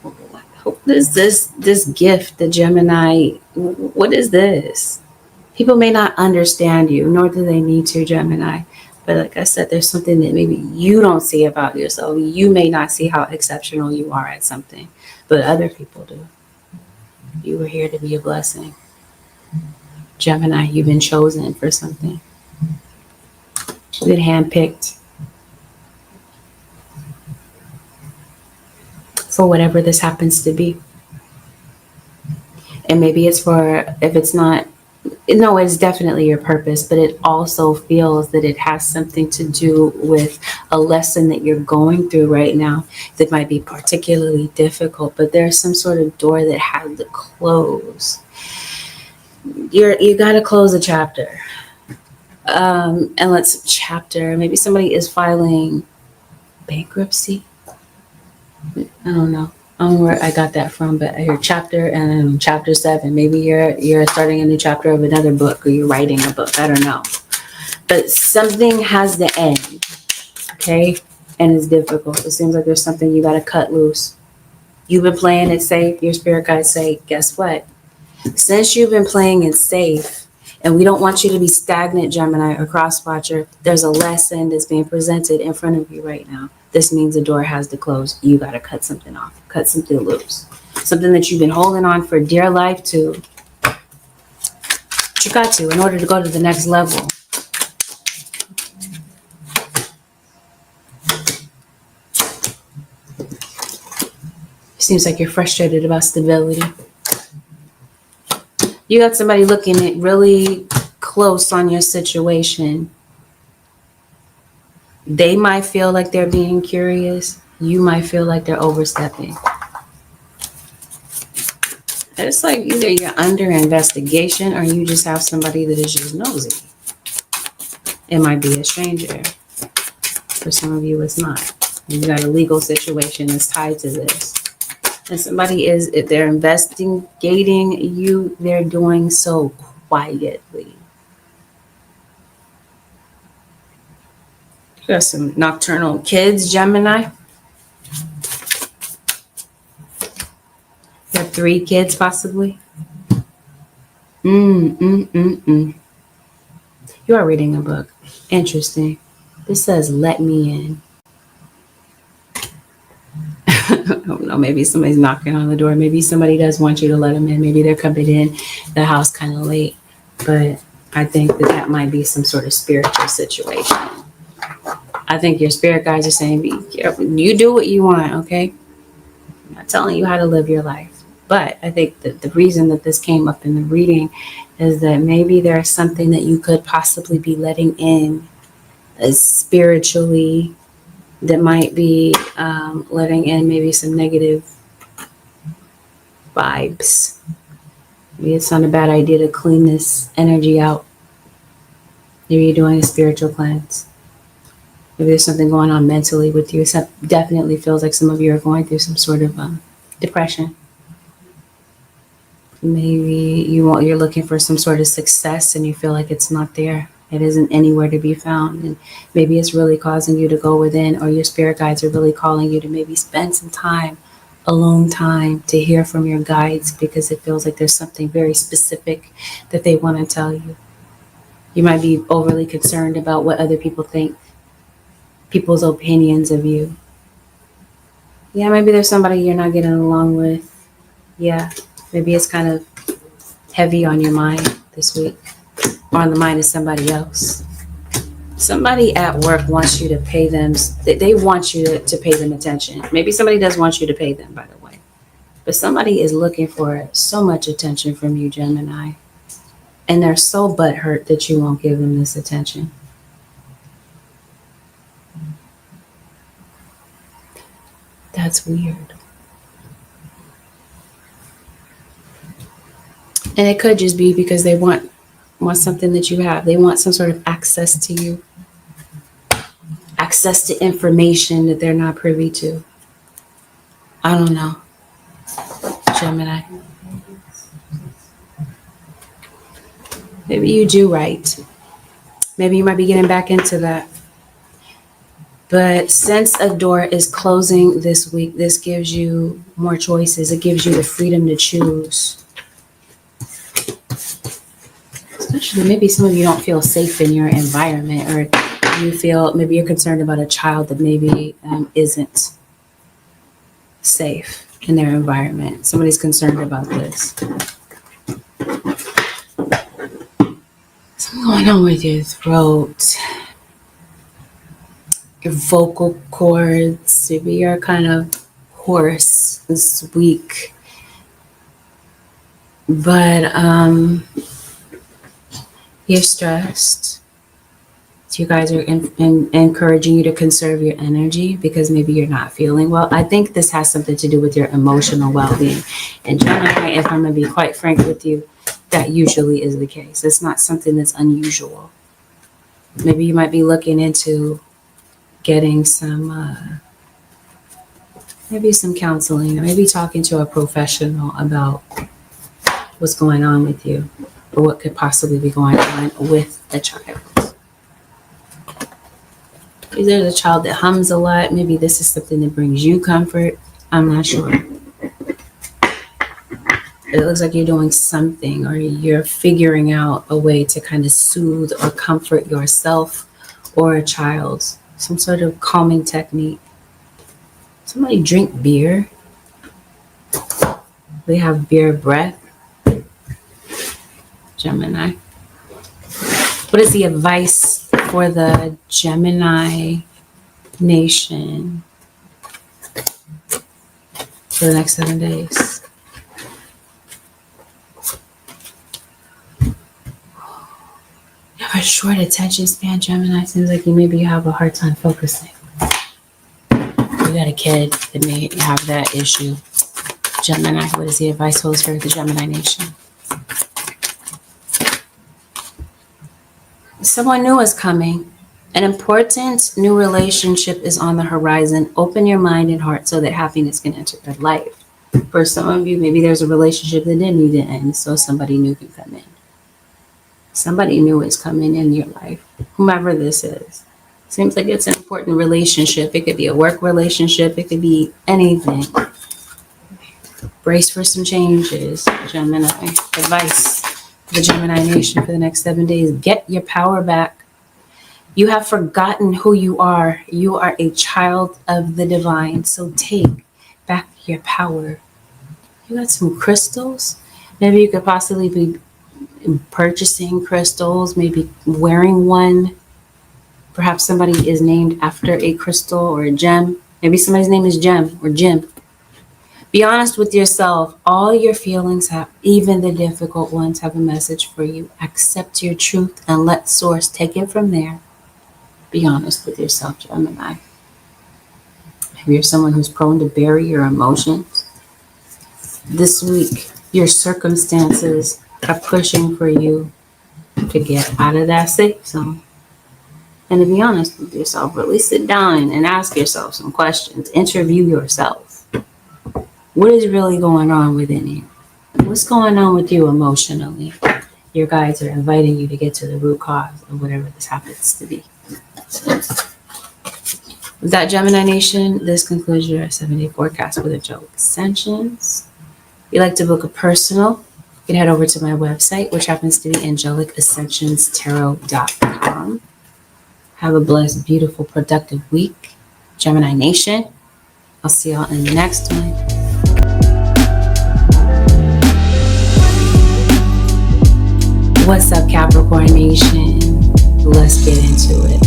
what is this gift, the Gemini? What is this? People may not understand you, nor do they need to, Gemini. But like I said, there's something that maybe you don't see about yourself. You may not see how exceptional you are at something, but other people do. You were here to be a blessing. Gemini, you've been chosen for something. You've been handpicked for whatever this happens to be. And maybe it's if it's not, no, it's definitely your purpose, but it also feels that it has something to do with a lesson that you're going through right now that might be particularly difficult, but there's some sort of door that has to close. You got to close a chapter. And let's chapter. Maybe somebody is filing bankruptcy. I don't know. I don't know where I got that from, but I hear chapter and chapter 7. Maybe you're starting a new chapter of another book, or you're writing a book. I don't know. But something has to end, okay? And it's difficult. It seems like there's something you got to cut loose. You've been playing it safe. Your spirit guides say, guess what? Since you've been playing it safe, and we don't want you to be stagnant, Gemini or cross-watcher, there's a lesson that's being presented in front of you right now. This means the door has to close. You got to cut something off, cut something loose. Something that you've been holding on for dear life to. But you got to in order to go to the next level. It seems like you're frustrated about stability. You got somebody looking at really close on your situation. They might feel like they're being curious. You might feel like they're overstepping. It's like either you're under investigation or you just have somebody that is just nosy. It might be a stranger. For some of you, it's not. You got a legal situation that's tied to this. And somebody is, if they're investigating you, they're doing so quietly. You got some nocturnal kids, Gemini. You have 3 kids, possibly. You are reading a book. Interesting. This says, let me in. I don't know, maybe somebody's knocking on the door. Maybe somebody does want you to let them in. Maybe they're coming in the house kind of late. But I think that might be some sort of spiritual situation. I think your spirit guides are saying, be careful. You do what you want, okay? I'm not telling you how to live your life. But I think that the reason that this came up in the reading is that maybe there's something that you could possibly be letting in spiritually that might be letting in maybe some negative vibes. Maybe it's not a bad idea to clean this energy out. Maybe you're doing a spiritual cleanse. Maybe there's something going on mentally with you. It definitely feels like some of you are going through some sort of depression. Maybe you're looking for some sort of success and you feel like it's not there. It isn't anywhere to be found. And maybe it's really causing you to go within, or your spirit guides are really calling you to maybe spend some time, alone time, to hear from your guides, because it feels like there's something very specific that they want to tell you. You might be overly concerned about what other people think, people's opinions of you. Yeah, maybe there's somebody you're not getting along with. Yeah, maybe it's kind of heavy on your mind this week, or on the mind of somebody else. Somebody at work wants you to pay them, they want you to pay them attention. Maybe somebody does want you to pay them, by the way. But somebody is looking for so much attention from you, Gemini. And they're so butthurt that you won't give them this attention. That's weird. And it could just be because they want something that you have. They want some sort of access to you. Access to information that they're not privy to. I don't know. Gemini. Maybe you do right. Maybe you might be getting back into that. But since a door is closing this week, this gives you more choices. It gives you the freedom to choose. Especially maybe some of you don't feel safe in your environment, or you feel maybe you're concerned about a child that maybe isn't safe in their environment. Somebody's concerned about this. Something going on with your throat, your vocal cords. Maybe you're kind of hoarse this week. But you're stressed. So you guys are encouraging you to conserve your energy because maybe you're not feeling well. I think this has something to do with your emotional well-being. And Gemini, if I'm going to be quite frank with you, that usually is the case. It's not something that's unusual. Maybe you might be looking into getting some, maybe some counseling, or maybe talking to a professional about what's going on with you, or what could possibly be going on with a child. If there's a child that hums a lot, maybe this is something that brings you comfort. I'm not sure. It looks like you're doing something, or you're figuring out a way to kind of soothe or comfort yourself or a child. Some sort of calming technique. Somebody drink beer. They have beer breath. Gemini. What is the advice for the Gemini nation for the next 7 days? You have a short attention span, Gemini. Seems like you have a hard time focusing. You got a kid that may have that issue. Gemini, what is the advice holds for the Gemini nation? Someone new is coming. An important new relationship is on the horizon. Open your mind and heart so that happiness can enter your life. For some of you, maybe there's a relationship that didn't need to end, so somebody new can come in. Somebody new is coming in your life, whomever this is. Seems like it's an important relationship. It could be a work relationship. It could be anything. Brace for some changes, Gemini. Advice for the Gemini nation for the next 7 days. Get your power back. You have forgotten who you are. You are a child of the divine. So take back your power. You got some crystals. Maybe you could possibly be purchasing crystals, maybe wearing one. Perhaps somebody is named after a crystal or a gem. Maybe somebody's name is Gem or Jim. Be honest with yourself. All your feelings have, even the difficult ones, have a message for you. Accept your truth and let source take it from there. Be honest with yourself, Gemini. Maybe you're someone who's prone to bury your emotions. This week, your circumstances are pushing for you to get out of that safe zone. And to be honest with yourself, really sit down and ask yourself some questions. Interview yourself. What is really going on within you? What's going on with you emotionally? Your guides are inviting you to get to the root cause of whatever this happens to be. With that, Gemini Nation, this concludes your 7-day forecast with a Joe Extensions. If you'd like to book a personal You can head over to my website, which happens to be angelic-ascensions-tarot.com. Have a blessed, beautiful, productive week, Gemini Nation. I'll see y'all in the next one. What's up, Capricorn Nation? Let's get into it.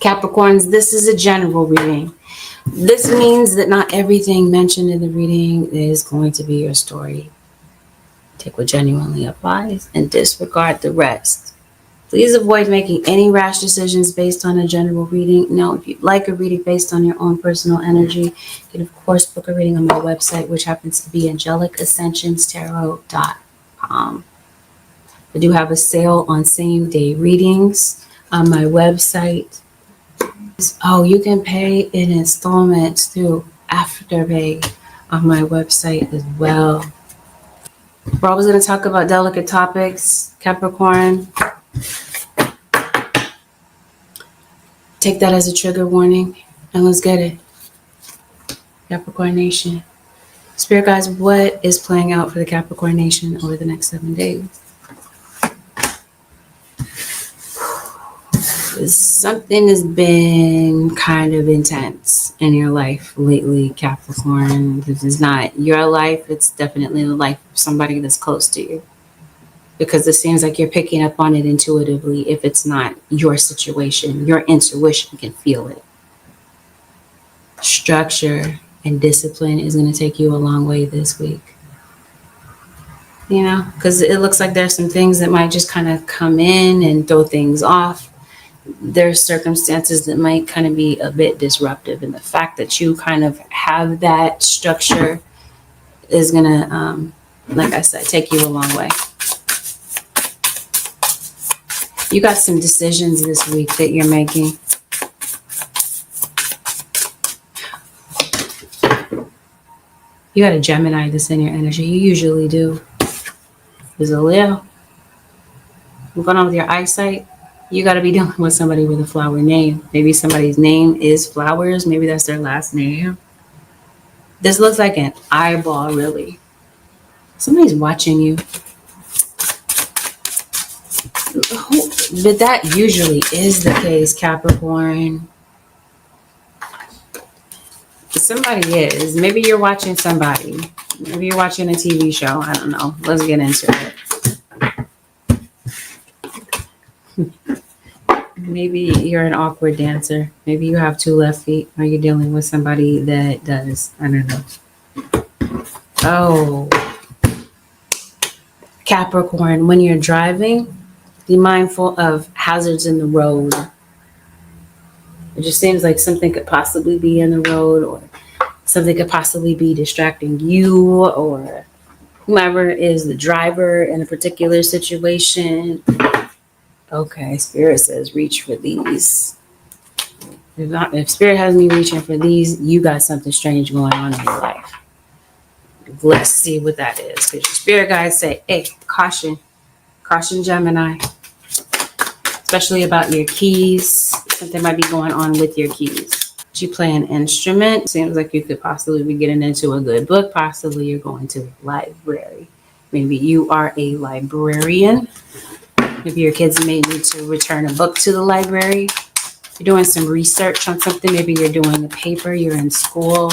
Capricorns, this is a general reading. This means that not everything mentioned in the reading is going to be your story. Take what genuinely applies and disregard the rest. Please avoid making any rash decisions based on a general reading. Now, if you'd like a reading based on your own personal energy, you can, of course, book a reading on my website, which happens to be angelic-ascensions-tarot.com. I do have a sale on same-day readings on my website. Oh, you can pay in installments through Afterpay on my website as well. We're always going to talk about delicate topics, Capricorn. Take that as a trigger warning, and let's get it. Capricorn Nation. Spirit guys, what is playing out for the Capricorn Nation over the next 7 days? Something has been kind of intense in your life lately, Capricorn. This is not your life. It's definitely the life of somebody that's close to you. Because it seems like you're picking up on it intuitively. If it's not your situation, your intuition can feel it. Structure and discipline is going to take you a long way this week. You know, because it looks like there's some things that might just kind of come in and throw things off. There's circumstances that might kind of be a bit disruptive, and the fact that you kind of have that structure is gonna, like I said, take you a long way. You got some decisions this week that you're making. You got a Gemini that's in your energy. You usually do. There's a Leo. What's going on with your eyesight? You got to be dealing with somebody with a flower name. Maybe somebody's name is Flowers. Maybe that's their last name. This looks like an eyeball, really. Somebody's watching you. But that usually is the case, Capricorn. Somebody is. Maybe you're watching somebody. Maybe you're watching a TV show. I don't know. Let's get into it. Maybe you're an awkward dancer. Maybe you have 2 left feet, or you're dealing with somebody that does. I don't know. Oh. Capricorn, when you're driving, be mindful of hazards in the road. It just seems like something could possibly be in the road, or something could possibly be distracting you, or whomever is the driver in a particular situation. Okay, Spirit says reach for these. If Spirit has me reaching for these, you got something strange going on in your life. Let's see what that is. Because your Spirit guides say, hey, caution. Caution, Gemini. Especially about your keys. Something might be going on with your keys. You play an instrument. Seems like you could possibly be getting into a good book. Possibly you're going to the library. Maybe you are a librarian. Maybe your kids may need to return a book to the library. You're doing some research on something. Maybe you're doing a paper. You're in school.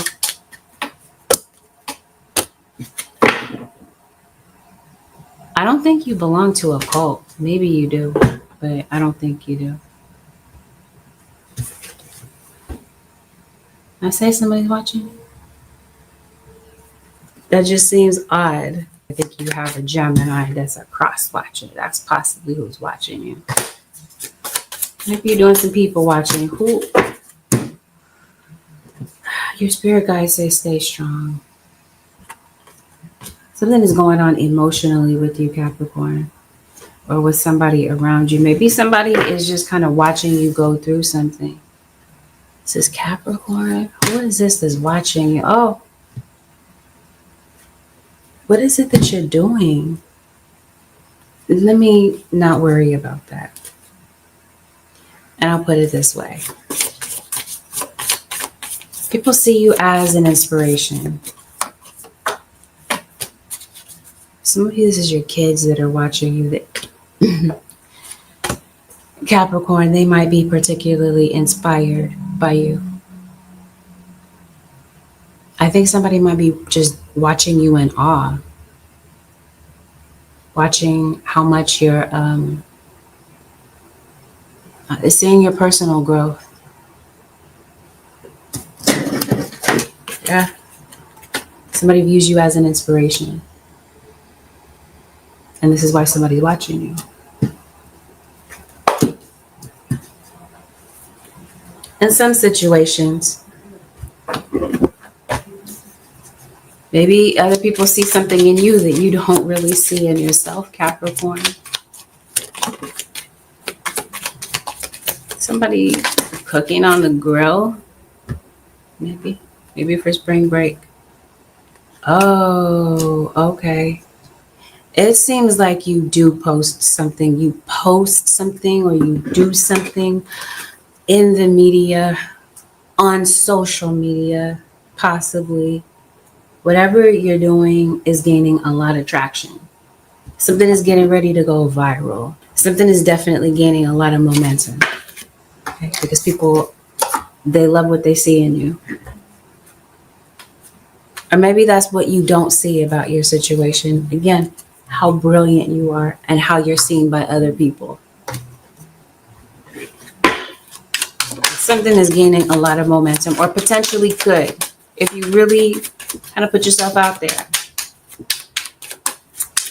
I don't think you belong to a cult. Maybe you do, but I don't think you do. I say somebody's watching. That just seems odd. I think you have a Gemini that's a cross watcher. That's possibly who's watching you. Maybe you're doing some people watching. Who? Your spirit guides say stay strong. Something is going on emotionally with you, Capricorn, or with somebody around you. Maybe somebody is just kind of watching you go through something. This is Capricorn. Who is this that's watching you? Oh. What is it that you're doing? Let me not worry about that. And I'll put it this way. People see you as an inspiration. Some of you, this is your kids that are watching you. That Capricorn, they might be particularly inspired by you. I think somebody might be just watching you in awe, watching how much you're seeing your personal growth. Yeah. Somebody views you as an inspiration. And this is why somebody's watching you. In some situations, maybe other people see something in you that you don't really see in yourself, Capricorn. Somebody cooking on the grill, maybe for spring break. Oh, okay. It seems like you do post something. You post something or you do something in the media, on social media, possibly. Whatever you're doing is gaining a lot of traction. Something is getting ready to go viral. Something is definitely gaining a lot of momentum. Okay? Because people, they love what they see in you. Or maybe that's what you don't see about your situation. Again, how brilliant you are and how you're seen by other people. Something is gaining a lot of momentum, or potentially could, if you really kind of put yourself out there.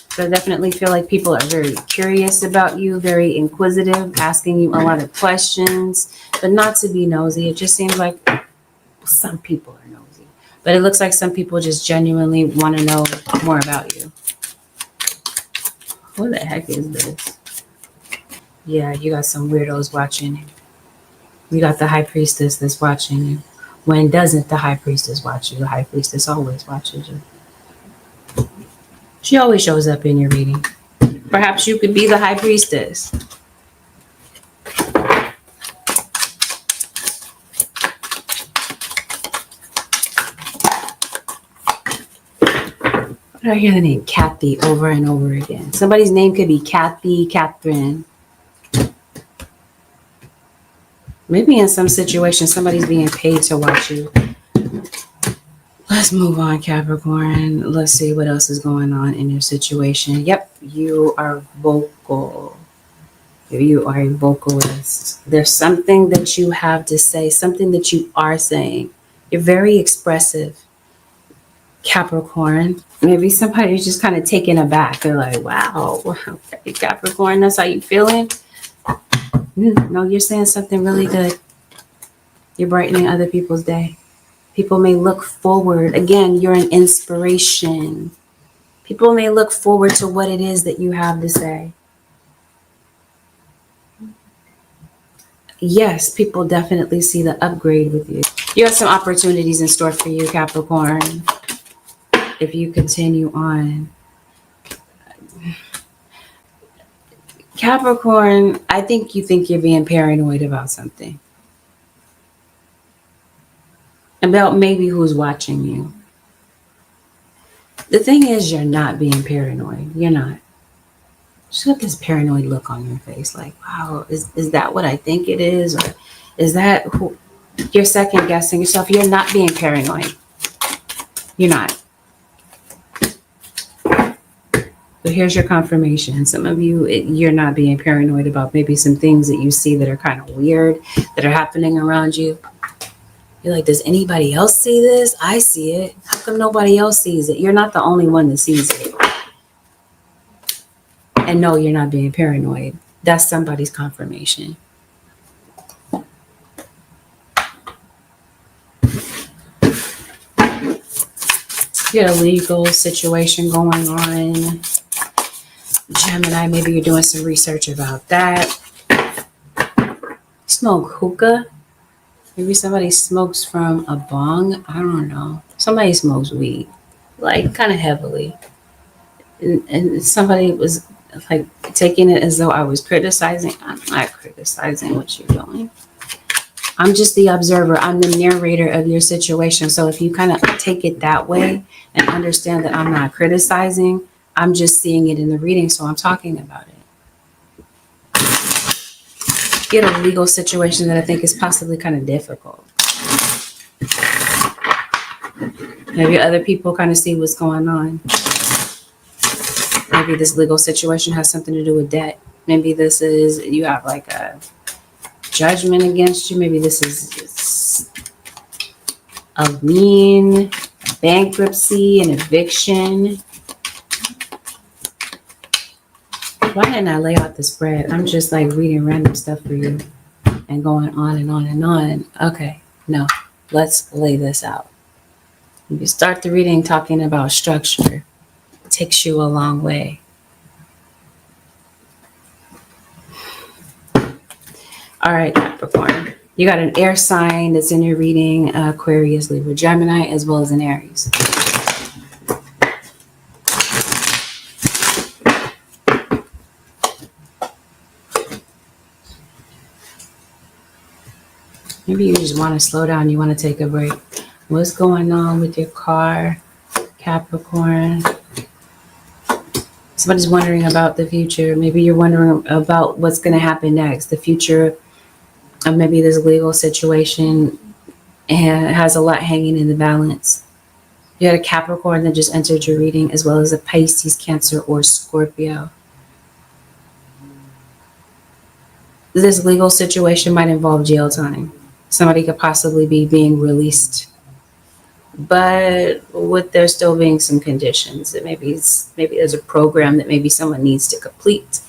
So I definitely feel like people are very curious about you, very inquisitive, asking you a lot of questions, but not to be nosy. It just seems like some people are nosy, but it looks like some people just genuinely want to know more about you. What the heck is this? Yeah, you got some weirdos watching you. You got the high priestess that's watching you. When doesn't the high priestess watch you? The high priestess always watches you. She always shows up in your reading. Perhaps you could be the high priestess. I hear the name Kathy over and over again. Somebody's name could be Kathy, Catherine. Maybe in some situation, somebody's being paid to watch you. Let's move on, Capricorn. Let's see what else is going on in your situation. Yep, you are vocal. You are a vocalist. There's something that you have to say, something that you are saying. You're very expressive, Capricorn. Maybe somebody's just kind of taken aback. They're like, wow, okay, Capricorn, that's how you feeling? No, you're saying something really good. You're brightening other people's day. People may look forward. Again, you're an inspiration. People may look forward to what it is that you have to say. Yes, people definitely see the upgrade with you. You have some opportunities in store for you, Capricorn, if you continue on. Capricorn, I think you're being paranoid about something. About maybe who's watching you. The thing is, you're not being paranoid. You're not. Just got this paranoid look on your face, like, wow, is that what I think it is? Or is that who you're second guessing yourself? You're not being paranoid. You're not. But here's your confirmation. Some of you, you're not being paranoid about maybe some things that you see that are kind of weird, that are happening around you. You're like, does anybody else see this? I see it. How come nobody else sees it? You're not the only one that sees it. And no, you're not being paranoid. That's somebody's confirmation. You got a legal situation going on. Gemini, maybe you're doing some research about that. Smoke hookah. Maybe somebody smokes from a bong. I don't know. Somebody smokes weed, like kind of heavily. And somebody was like taking it as though I was criticizing. I'm not criticizing what you're doing. I'm just the observer. I'm the narrator of your situation. So if you kind of take it that way and understand that I'm not criticizing, I'm just seeing it in the reading, so I'm talking about it. Get a legal situation that I think is possibly kind of difficult. Maybe other people kind of see what's going on. Maybe this legal situation has something to do with debt. Maybe this is, you have like a judgment against you. Maybe this is a lien, bankruptcy, an eviction. Why didn't I lay out the spread? I'm just like reading random stuff for you and going on and on and on. Okay, no, let's lay this out. You start the reading talking about structure. It takes you a long way. All right, Capricorn. You got an air sign that's in your reading, Aquarius, Libra, Gemini, as well as an Aries. Maybe you just want to slow down. You want to take a break. What's going on with your car, Capricorn? Somebody's wondering about the future. Maybe you're wondering about what's going to happen next. The future of maybe this legal situation, and it has a lot hanging in the balance. You had a Capricorn that just entered your reading, as well as a Pisces, Cancer, or Scorpio. This legal situation might involve jail time. Somebody could possibly be being released, but with there still being some conditions that maybe there's a program that maybe someone needs to complete.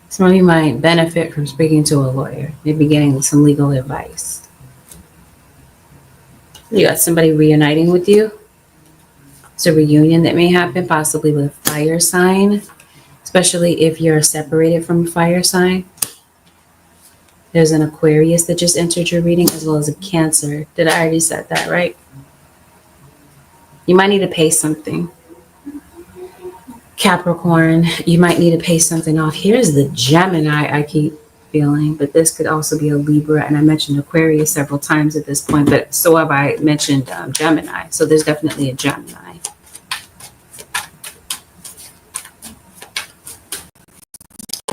Some of you might benefit from speaking to a lawyer, maybe getting some legal advice. You got somebody reuniting with you. It's a reunion that may happen, possibly with a fire sign, especially if you're separated from a fire sign. There's an Aquarius that just entered your reading, as well as a Cancer. Did I already say that, right? You might need to pay something. Capricorn, you might need to pay something off. Here's the Gemini I keep feeling, but this could also be a Libra. And I mentioned Aquarius several times at this point, but so have I mentioned Gemini. So there's definitely a Gemini.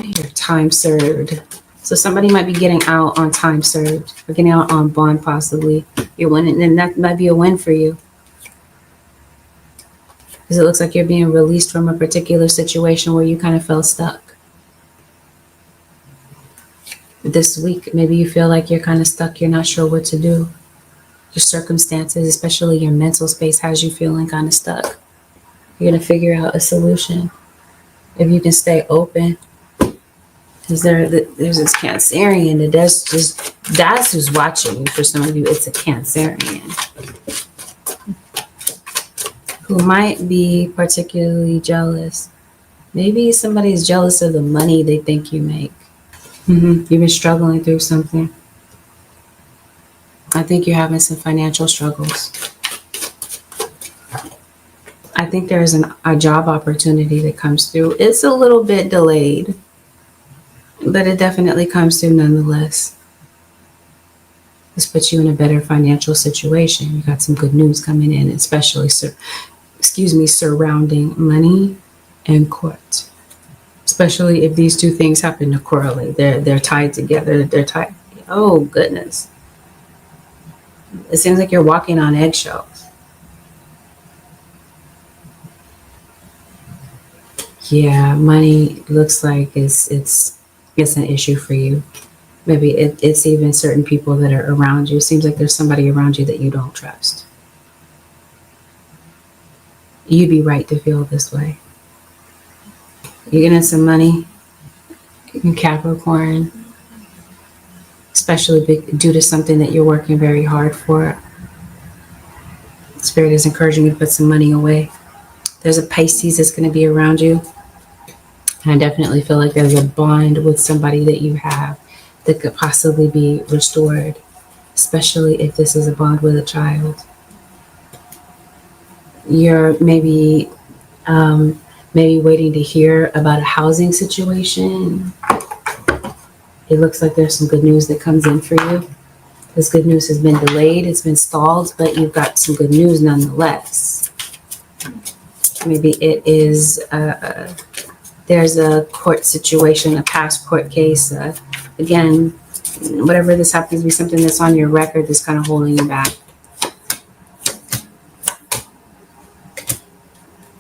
Your time served. So somebody might be getting out on time served, or getting out on bond possibly. You're winning, and that might be a win for you. Because it looks like you're being released from a particular situation where you kind of felt stuck. This week, maybe you feel like you're kind of stuck. You're not sure what to do. Your circumstances, especially your mental space, has you feeling kind of stuck. You're going to figure out a solution. If you can stay open. Because there's this Cancerian that's who's watching you. For some of you, it's a Cancerian who might be particularly jealous. Maybe somebody's jealous of the money they think you make. You've been struggling through something. I think you're having some financial struggles. I think there's a job opportunity that comes through. It's a little bit delayed, but it definitely comes through nonetheless. This puts you in a better financial situation. You got some good news coming in, especially surrounding money and court. Especially if these two things happen to correlate. They're tied together. They're tied. Oh, goodness. It seems like you're walking on eggshells. Yeah, money looks like it's an issue for you. Maybe it's even certain people that are around you. It seems like there's somebody around you that you don't trust. You'd be right to feel this way. You're getting some money in Capricorn, especially due to something that you're working very hard for. Spirit is encouraging you to put some money away. There's a Pisces that's going to be around you. And I definitely feel like there's a bond with somebody that you have that could possibly be restored, especially if this is a bond with a child. You're maybe waiting to hear about a housing situation. It looks like there's some good news that comes in for you. This good news has been delayed, it's been stalled, but you've got some good news nonetheless. Maybe it is, there's a court situation, a past court case. Again, whatever this happens to be something that's on your record that's kind of holding you back.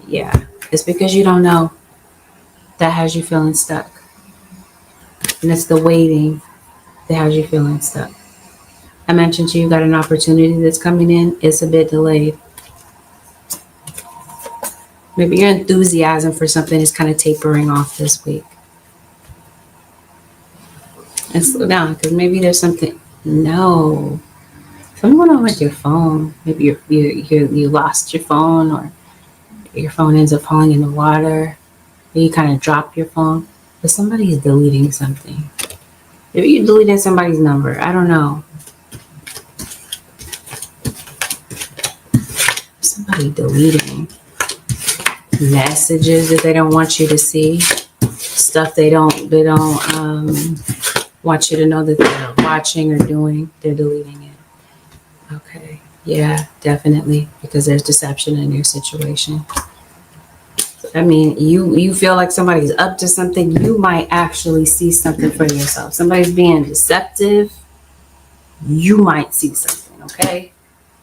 Yeah, it's because you don't know that has you feeling stuck. And it's the waiting that has you feeling stuck. I mentioned to you, got an opportunity that's coming in. It's a bit delayed. Maybe your enthusiasm for something is kind of tapering off this week. And slow down, because maybe there's something. No. Something going on with your phone. Maybe you lost your phone, or your phone ends up falling in the water. Or you kind of drop your phone. But somebody is deleting something. Maybe you're deleting somebody's number. I don't know. Somebody deleting messages that they don't want you to see, stuff they don't want you to know that they're watching or doing. They're deleting it. Okay, yeah, definitely, because there's deception in your situation. I mean, you feel like somebody's up to something. You might actually see something for yourself. Somebody's being deceptive. You might see something. Okay,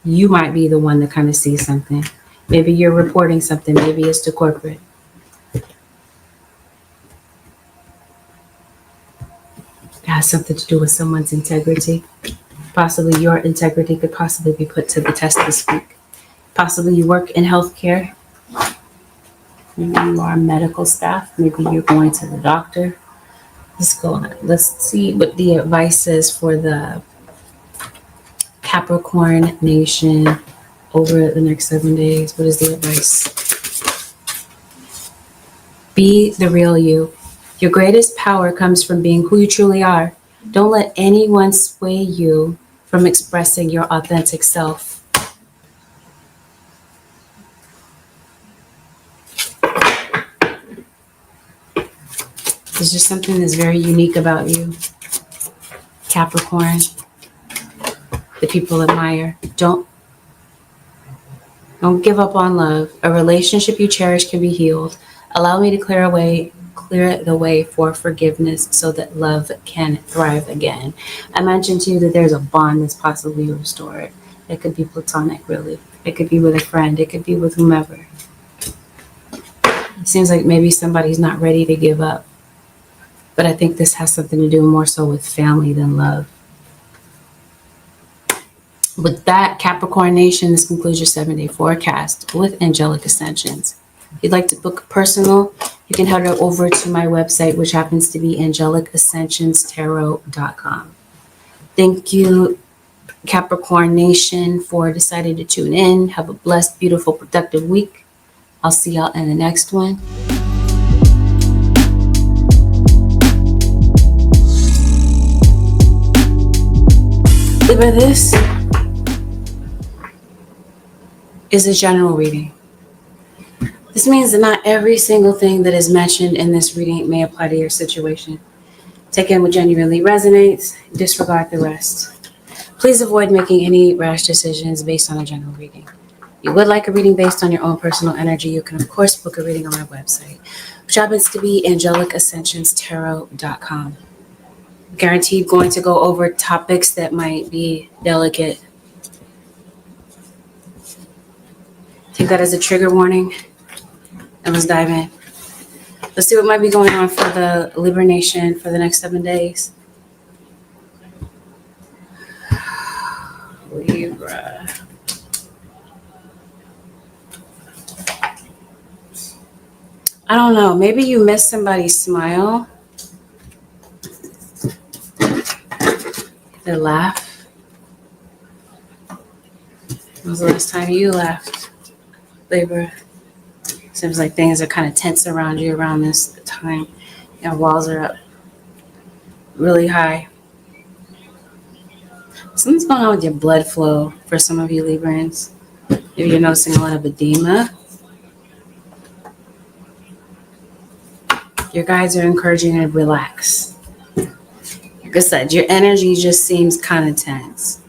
you might be the one that kind of sees something. Maybe you're reporting something. Maybe it's to corporate. It has something to do with someone's integrity. Possibly your integrity could possibly be put to the test this week. Possibly you work in healthcare. Maybe you are medical staff. Maybe you're going to the doctor. Let's see what the advice is for the Capricorn nation over the next 7 days. What is the advice? Be the real you. Your greatest power comes from being who you truly are. Don't let anyone sway you from expressing your authentic self. There's just something that's very unique about you, Capricorn. The people admire. Don't give up on love. A relationship you cherish can be healed. Allow me to clear the way for forgiveness so that love can thrive again. I mentioned to you that there's a bond that's possibly restored. It could be platonic, really. It could be with a friend. It could be with whomever. It seems like maybe somebody's not ready to give up. But I think this has something to do more so with family than love. With that, Capricorn Nation, this concludes your 7-day forecast with angelic ascensions. If you'd like to book a personal, you can head over to my website, which happens to be angelicascensionstarot.com. Thank you, Capricorn Nation, for deciding to tune in. Have a blessed, beautiful, productive week. I'll see y'all in the next one. Libra, this is a general reading. This means that not every single thing that is mentioned in this reading may apply to your situation. Take in what genuinely resonates, disregard the rest. Please avoid making any rash decisions based on a general reading. If you would like a reading based on your own personal energy, you can of course book a reading on my website, which happens to be angelicascensionstarot.com. Guaranteed going to go over topics that might be delicate. Take that as a trigger warning. And let's dive in. Let's see what might be going on for the Libra Nation for the next 7 days. Libra. I don't know. Maybe you missed somebody's smile. Their laugh. When was the last time you laughed, Libra? Seems like things are kind of tense around you around this time. Your walls are up really high. Something's going on with your blood flow for some of you Librans. Maybe you're noticing a lot of edema. Your guides are encouraging you to relax. Like I said, your energy just seems kind of tense.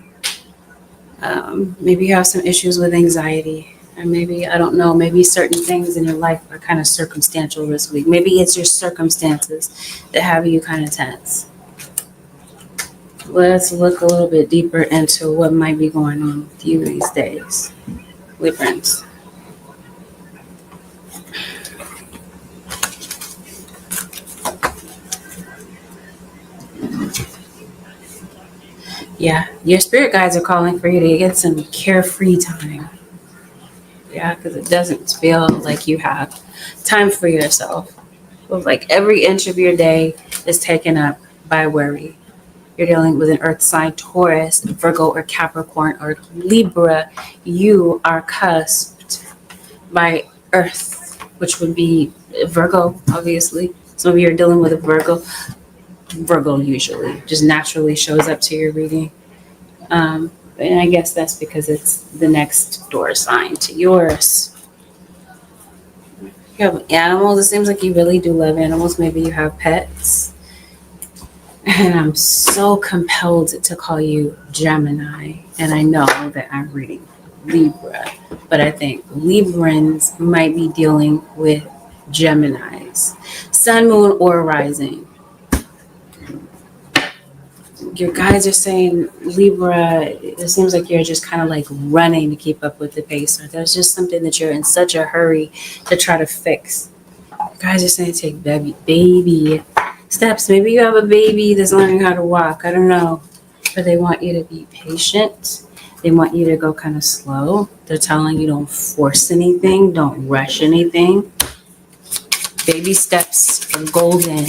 Maybe you have some issues with anxiety. Or maybe, I don't know, maybe certain things in your life are kind of circumstantial this week. Maybe it's your circumstances that have you kind of tense. Let's look a little bit deeper into what might be going on with you these days, Librans. Yeah, your spirit guides are calling for you to get some carefree time. Yeah, because it doesn't feel like you have time for yourself. Feels like every inch of your day is taken up by worry. You're dealing with an earth sign, Taurus, Virgo, or Capricorn, or Libra. You are cusped by earth, which would be Virgo, obviously. Some of you are dealing with a Virgo. Virgo usually just naturally shows up to your reading. And I guess that's because it's the next door sign to yours. You have animals. It seems like you really do love animals. Maybe you have pets. And I'm so compelled to call you Gemini. And I know that I'm reading Libra, but I think Librans might be dealing with Geminis. Sun, moon, or rising. Your guys are saying Libra, it seems like you're just kind of like running to keep up with the pace, or there's just something that you're in such a hurry to try to fix. You guys are saying take baby steps. Maybe you have a baby that's learning how to walk. I don't know. But they want you to be patient. They want you to go kind of slow. They're telling you don't force anything, don't rush anything. Baby steps are golden.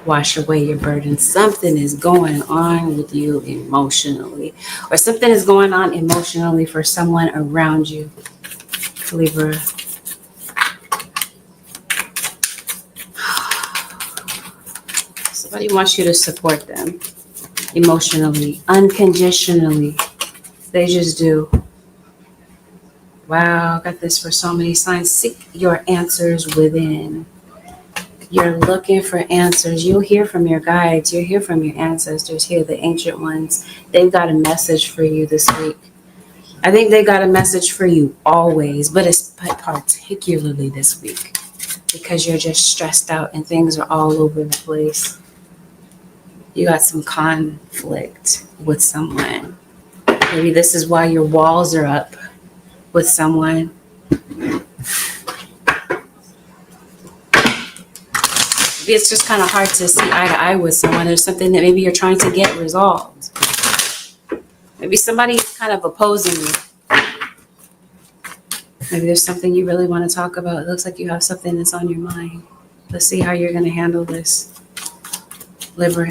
wash away your burden. Something is going on with you emotionally, or something is going on emotionally for someone around you, Libra. Somebody wants you to support them emotionally, unconditionally. They just do. Wow, got this for so many signs. Seek your answers within. You're looking for answers. You'll hear from your guides. You'll hear from your ancestors here, the ancient ones. They've got a message for you this week. I think they got a message for you always, but it's particularly this week because you're just stressed out and things are all over the place. You got some conflict with someone. Maybe this is why your walls are up with someone. Maybe it's just kind of hard to see eye to eye with someone. There's something that maybe you're trying to get resolved. Maybe somebody's kind of opposing you. Maybe there's something you really want to talk about. It looks like you have something that's on your mind. Let's see how you're going to handle this, Libra.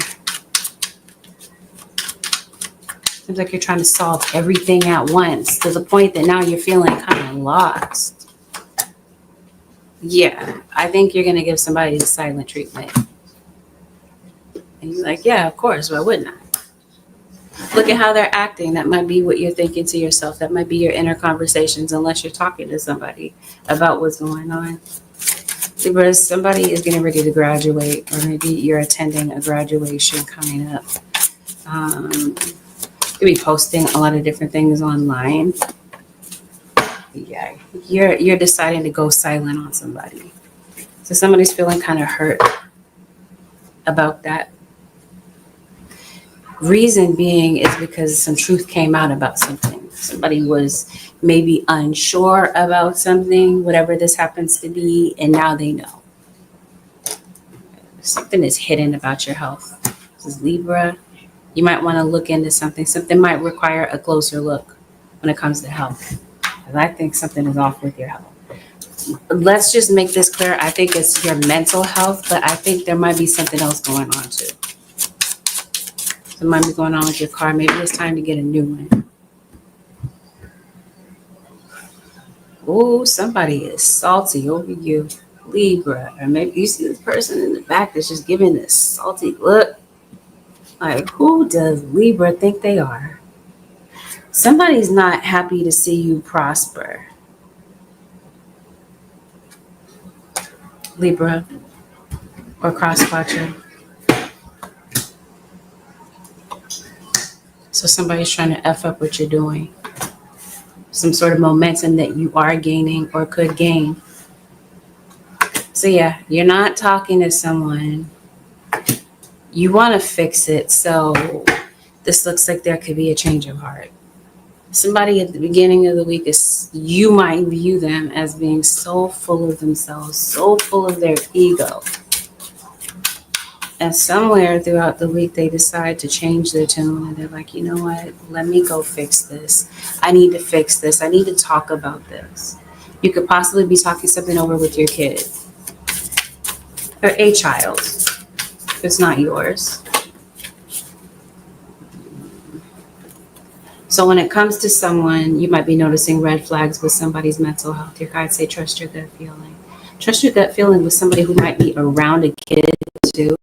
Seems like you're trying to solve everything at once to the point that now you're feeling kind of lost. Yeah, I think you're going to give somebody the silent treatment. And you're like, yeah, of course, why wouldn't I? Look at how they're acting. That might be what you're thinking to yourself. That might be your inner conversations, unless you're talking to somebody about what's going on. Libra, somebody is getting ready to graduate, or maybe you're attending a graduation coming up. You'll be posting a lot of different things online. Yeah, you're deciding to go silent on somebody. So somebody's feeling kind of hurt about that. Reason being is because some truth came out about something. Somebody was maybe unsure about something, whatever this happens to be, and now they know. Something is hidden about your health. This is Libra. You might want to look into something. Something might require a closer look when it comes to health. Because I think something is off with your health. Let's just make this clear. I think it's your mental health, but I think there might be something else going on too. Something might be going on with your car. Maybe it's time to get a new one. Oh, somebody is salty over you, Libra. Or maybe you see this person in the back that's just giving this salty look. Like, who does Libra think they are? Somebody's not happy to see you prosper, Libra or cross-watcher. So somebody's trying to F up what you're doing. Some sort of momentum that you are gaining or could gain. So yeah, you're not talking to someone. You want to fix it. So this looks like there could be a change of heart. Somebody at the beginning of the week you might view them as being so full of themselves, so full of their ego. And somewhere throughout the week, they decide to change their tune. And they're like, you know what? Let me go fix this. I need to fix this. I need to talk about this. You could possibly be talking something over with your kid or a child. If it's not yours. So when it comes to someone, you might be noticing red flags with somebody's mental health. Your guides say, trust your gut feeling. Trust your gut feeling with somebody who might be around a kid too.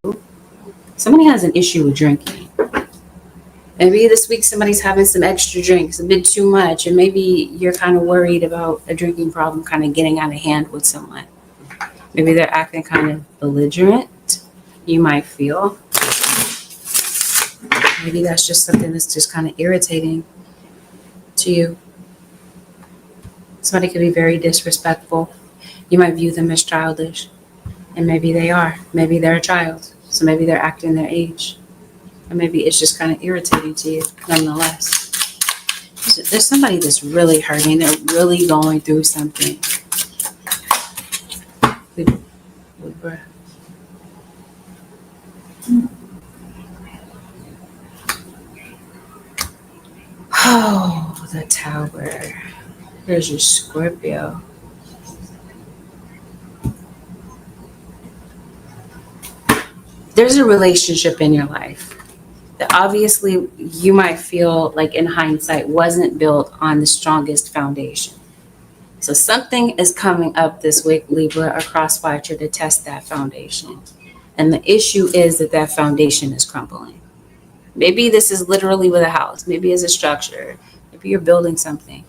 Somebody has an issue with drinking. Maybe this week somebody's having some extra drinks, a bit too much, and maybe you're kind of worried about a drinking problem kind of getting out of hand with someone. Maybe they're acting kind of belligerent, you might feel. Maybe that's just something that's just kind of irritating to you. Somebody could be very disrespectful. You might view them as childish, and maybe they are. Maybe they're a child, so maybe they're acting their age. Or maybe it's just kind of irritating to you, nonetheless. There's somebody that's really hurting. They're really going through something. Libra. Oh, the Tower. Here's your Scorpio. there's a relationship in your life that obviously you might feel like in hindsight wasn't built on the strongest foundation. So something is coming up this week, Libra, or crosswatcher, to test that foundation. And the issue is that that foundation is crumbling. Maybe this is literally with a house. Maybe it's a structure. Maybe you're building something.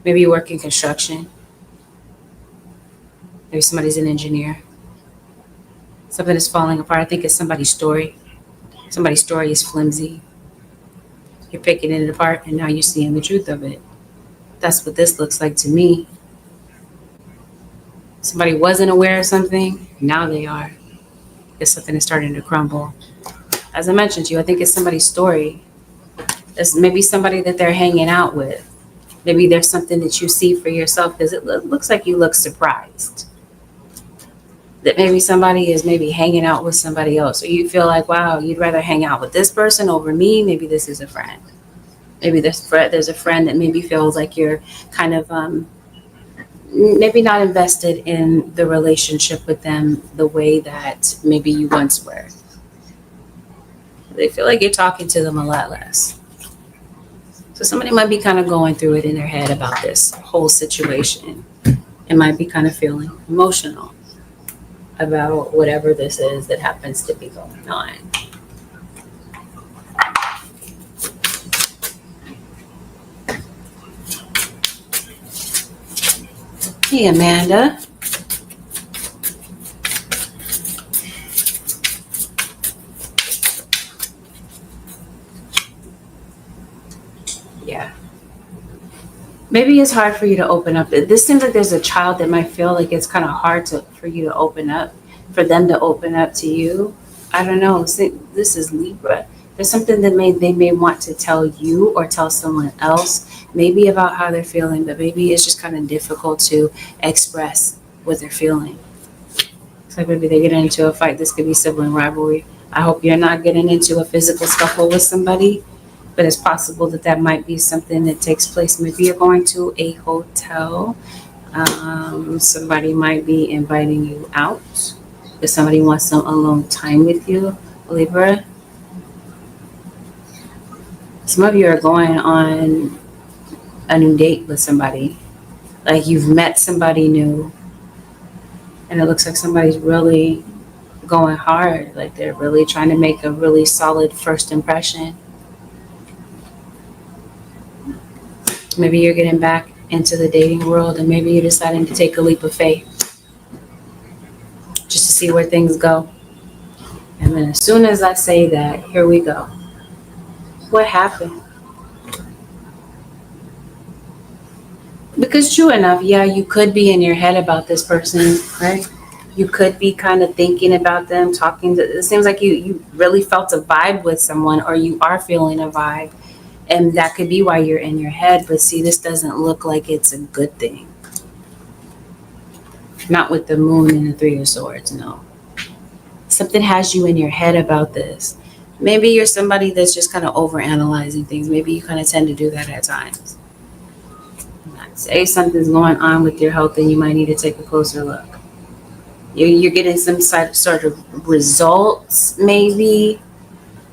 Maybe you work in construction. Maybe somebody's an engineer. Something is falling apart. I think it's somebody's story. Somebody's story is flimsy. You're picking it apart and now you're seeing the truth of it. That's what this looks like to me. Somebody wasn't aware of something, now they are. Because something is starting to crumble. As I mentioned to you, I think it's somebody's story. It's maybe somebody that they're hanging out with. Maybe there's something that you see for yourself because it looks like you look surprised. That maybe somebody is maybe hanging out with somebody else. Or you feel like, wow, you'd rather hang out with this person over me. Maybe this is a friend. Maybe there's a friend that maybe feels like you're kind of maybe not invested in the relationship with them the way that maybe you once were. They feel like you're talking to them a lot less. So somebody might be kind of going through it in their head about this whole situation. It might be kind of feeling emotional about whatever this is that happens to be going on. Hey, Amanda. Yeah. Maybe it's hard for you to open up. This seems like there's a child that might feel like it's kind of hard for you to open up, for them to open up to you. I don't know. See, this is Libra. There's something that they may want to tell you or tell someone else, maybe about how they're feeling, but maybe it's just kind of difficult to express what they're feeling. It's like maybe they get into a fight. This could be sibling rivalry. I hope you're not getting into a physical scuffle with somebody, but it's possible that that might be something that takes place. Maybe you're going to a hotel. Somebody might be inviting you out. If somebody wants some alone time with you, Libra. Some of you are going on a new date with somebody. Like you've met somebody new. And it looks like somebody's really going hard. Like they're really trying to make a really solid first impression. Maybe you're getting back into the dating world and maybe you're deciding to take a leap of faith. Just to see where things go. And then as soon as I say that, here we go. What happened? Because true enough, yeah, you could be in your head about this person, right? You could be kind of thinking about them, it seems like you really felt a vibe with someone, or you are feeling a vibe. And that could be why you're in your head. But see, this doesn't look like it's a good thing. Not with the moon and the 3 of swords, no. Something has you in your head about this. Maybe you're somebody that's just kind of overanalyzing things. Maybe you kind of tend to do that at times. I'd say something's going on with your health and you might need to take a closer look. You're getting some sort of results, maybe.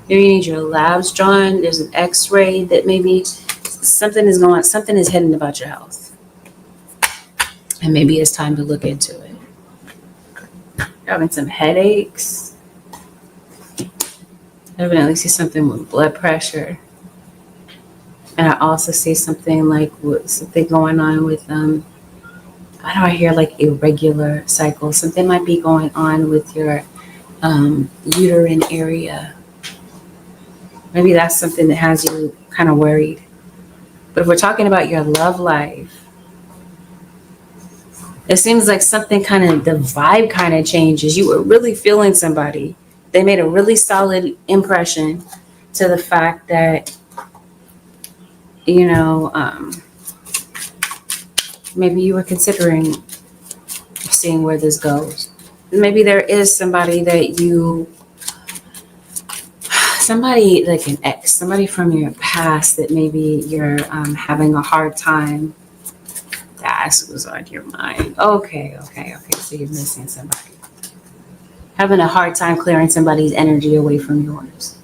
Maybe you need your labs drawn. There's an x-ray that maybe something is hidden about your health. And maybe it's time to look into it. You're having some headaches. I evidently see something with blood pressure. And I also see something like something going on with I don't hear like irregular cycles. Something might be going on with your uterine area. Maybe that's something that has you kind of worried. But if we're talking about your love life, it seems like something the vibe kind of changes. You were really feeling somebody. They made a really solid impression to the fact that, maybe you were considering seeing where this goes. Maybe there is somebody somebody like an ex, somebody from your past that maybe you're having a hard time. That's what's on your mind. Okay. So you're missing somebody. having a hard time clearing somebody's energy away from yours.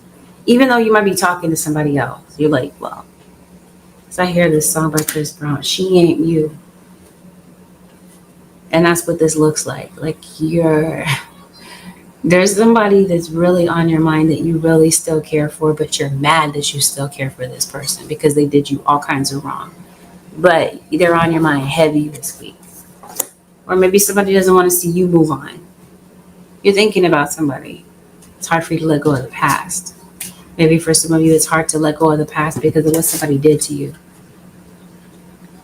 Even though you might be talking to somebody else, you're like, well, because I hear this song by Chris Brown, she ain't you. And that's what this looks like. Like there's somebody that's really on your mind that you really still care for, but you're mad that you still care for this person because they did you all kinds of wrong. But they're on your mind heavy this week. Or maybe somebody doesn't want to see you move on. You're thinking about somebody. It's hard for you to let go of the past. Maybe for some of you, it's hard to let go of the past because of what somebody did to you.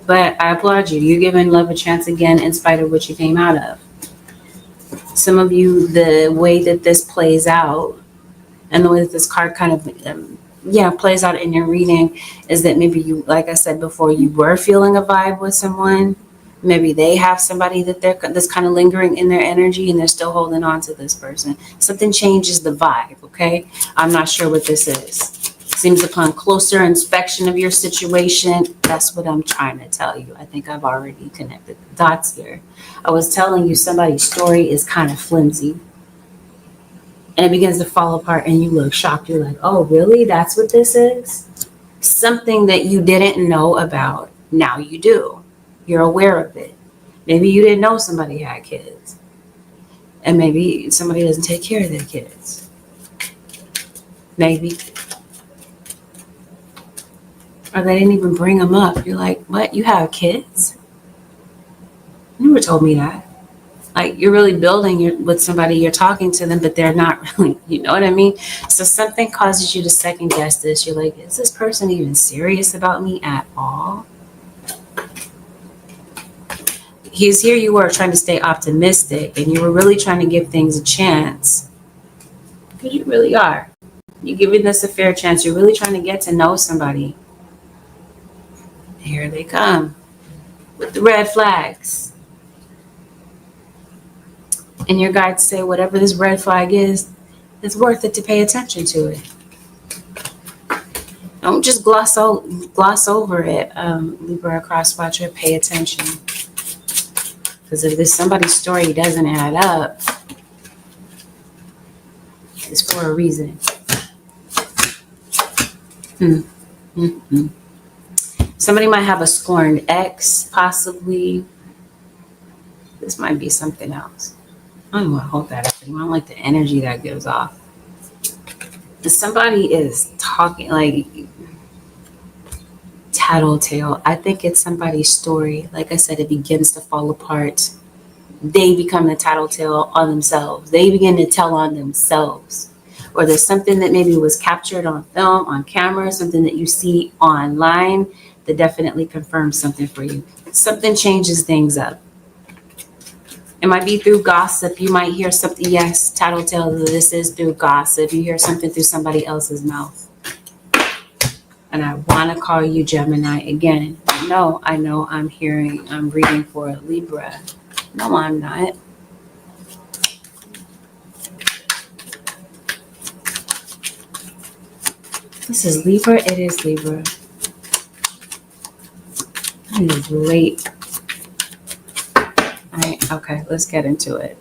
But I applaud you. You're giving love a chance again in spite of what you came out of. Some of you, the way that this plays out and the way that this card kind of, plays out in your reading is that maybe you, like I said before, you were feeling a vibe with someone. Maybe they have somebody that's kind of lingering in their energy and they're still holding on to this person. Something changes the vibe, okay? I'm not sure what this is. Seems upon closer inspection of your situation, that's what I'm trying to tell you. I think I've already connected the dots here. I was telling you somebody's story is kind of flimsy. And it begins to fall apart and you look shocked. You're like, oh, really? That's what this is? Something that you didn't know about, now you do. You're aware of it. Maybe you didn't know somebody had kids. And maybe somebody doesn't take care of their kids. Maybe. Or they didn't even bring them up. You're like, what? You have kids? You never told me that. Like, you're really building with somebody, you're talking to them, but they're not really, you know what I mean? So something causes you to second guess this. You're like, is this person even serious about me at all? He's here, you were trying to stay optimistic, and you were really trying to give things a chance. Because you really are. You're giving this a fair chance. You're really trying to get to know somebody. Here they come with the red flags. And your guides say whatever this red flag is, it's worth it to pay attention to it. Don't just gloss over it, Libra crosswatcher. Pay attention. Because if this somebody's story doesn't add up, it's for a reason. Somebody might have a scorned ex, possibly. This might be something else. I don't want to hold that up anymore. I don't like the energy that gives off. If somebody is talking like tattletale, I think it's somebody's story. Like I said, it begins to fall apart. They become the tattletale on themselves. They begin to tell on themselves. Or there's something that maybe was captured on film, on camera, something that you see online that definitely confirms something for you. Something changes things up. It might be through gossip. You might hear something. Yes, tattletale, this is through gossip. You hear something through somebody else's mouth. And I want to call you Gemini again. No, I know I'm reading for a Libra. No, I'm not. This is Libra. It is Libra. It is late. Okay, let's get into it.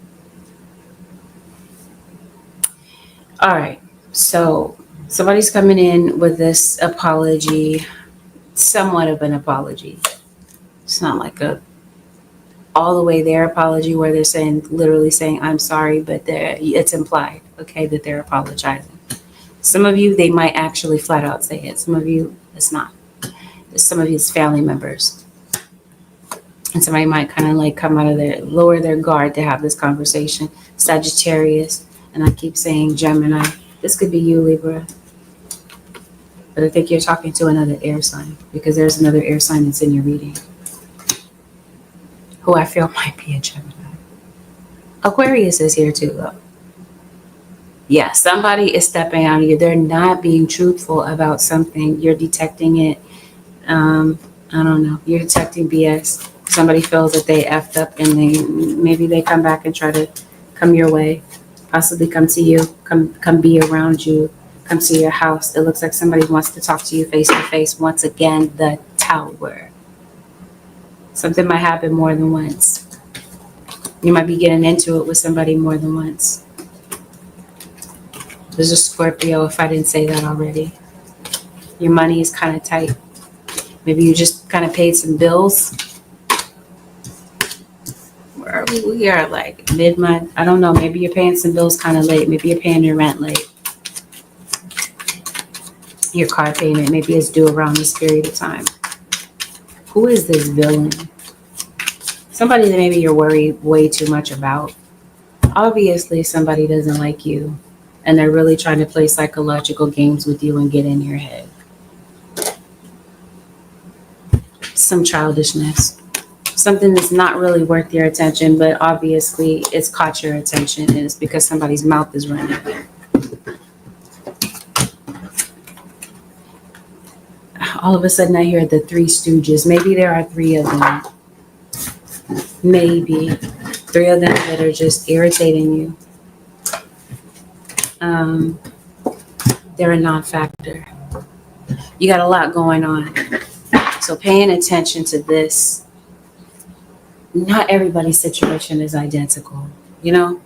All right, so somebody's coming in with this apology, somewhat of an apology. It's not like a all the way there apology where they're literally saying I'm sorry, but it's implied, okay, that they're apologizing. Some of you, they might actually flat out say it. Some of you, it's not. Some of you, it's family members. And somebody might kind of like come out of lower their guard to have this conversation. Sagittarius, and I keep saying Gemini. This could be you, Libra. But I think you're talking to another air sign because there's another air sign that's in your reading who I feel might be a Gemini. Aquarius is here too, though. Yeah, somebody is stepping out of you. They're not being truthful about something. You're detecting it. I don't know. You're detecting BS. Somebody feels that they effed up and maybe they come back and try to come your way, possibly come to you, come be around you, come to your house. It looks like somebody wants to talk to you face to face. Once again, the Tower. Something might happen more than once. You might be getting into it with somebody more than once. There's a Scorpio, if I didn't say that already. Your money is kind of tight. Maybe you just kind of paid some bills. Where are we? We are like mid-month. I don't know. Maybe you're paying some bills kind of late. Maybe you're paying your rent late. Your car payment maybe is due around this period of time. Who is this villain? Somebody that maybe you're worried way too much about. Obviously, somebody doesn't like you, and they're really trying to play psychological games with you and get in your head. Some childishness. Something that's not really worth your attention, but obviously it's caught your attention, and it's because somebody's mouth is running. All of a sudden I hear the Three Stooges. Maybe there are three of them. Maybe three of them that are just irritating you. They're a non-factor. You got a lot going on. So paying attention to this. Not everybody's situation is identical, you know?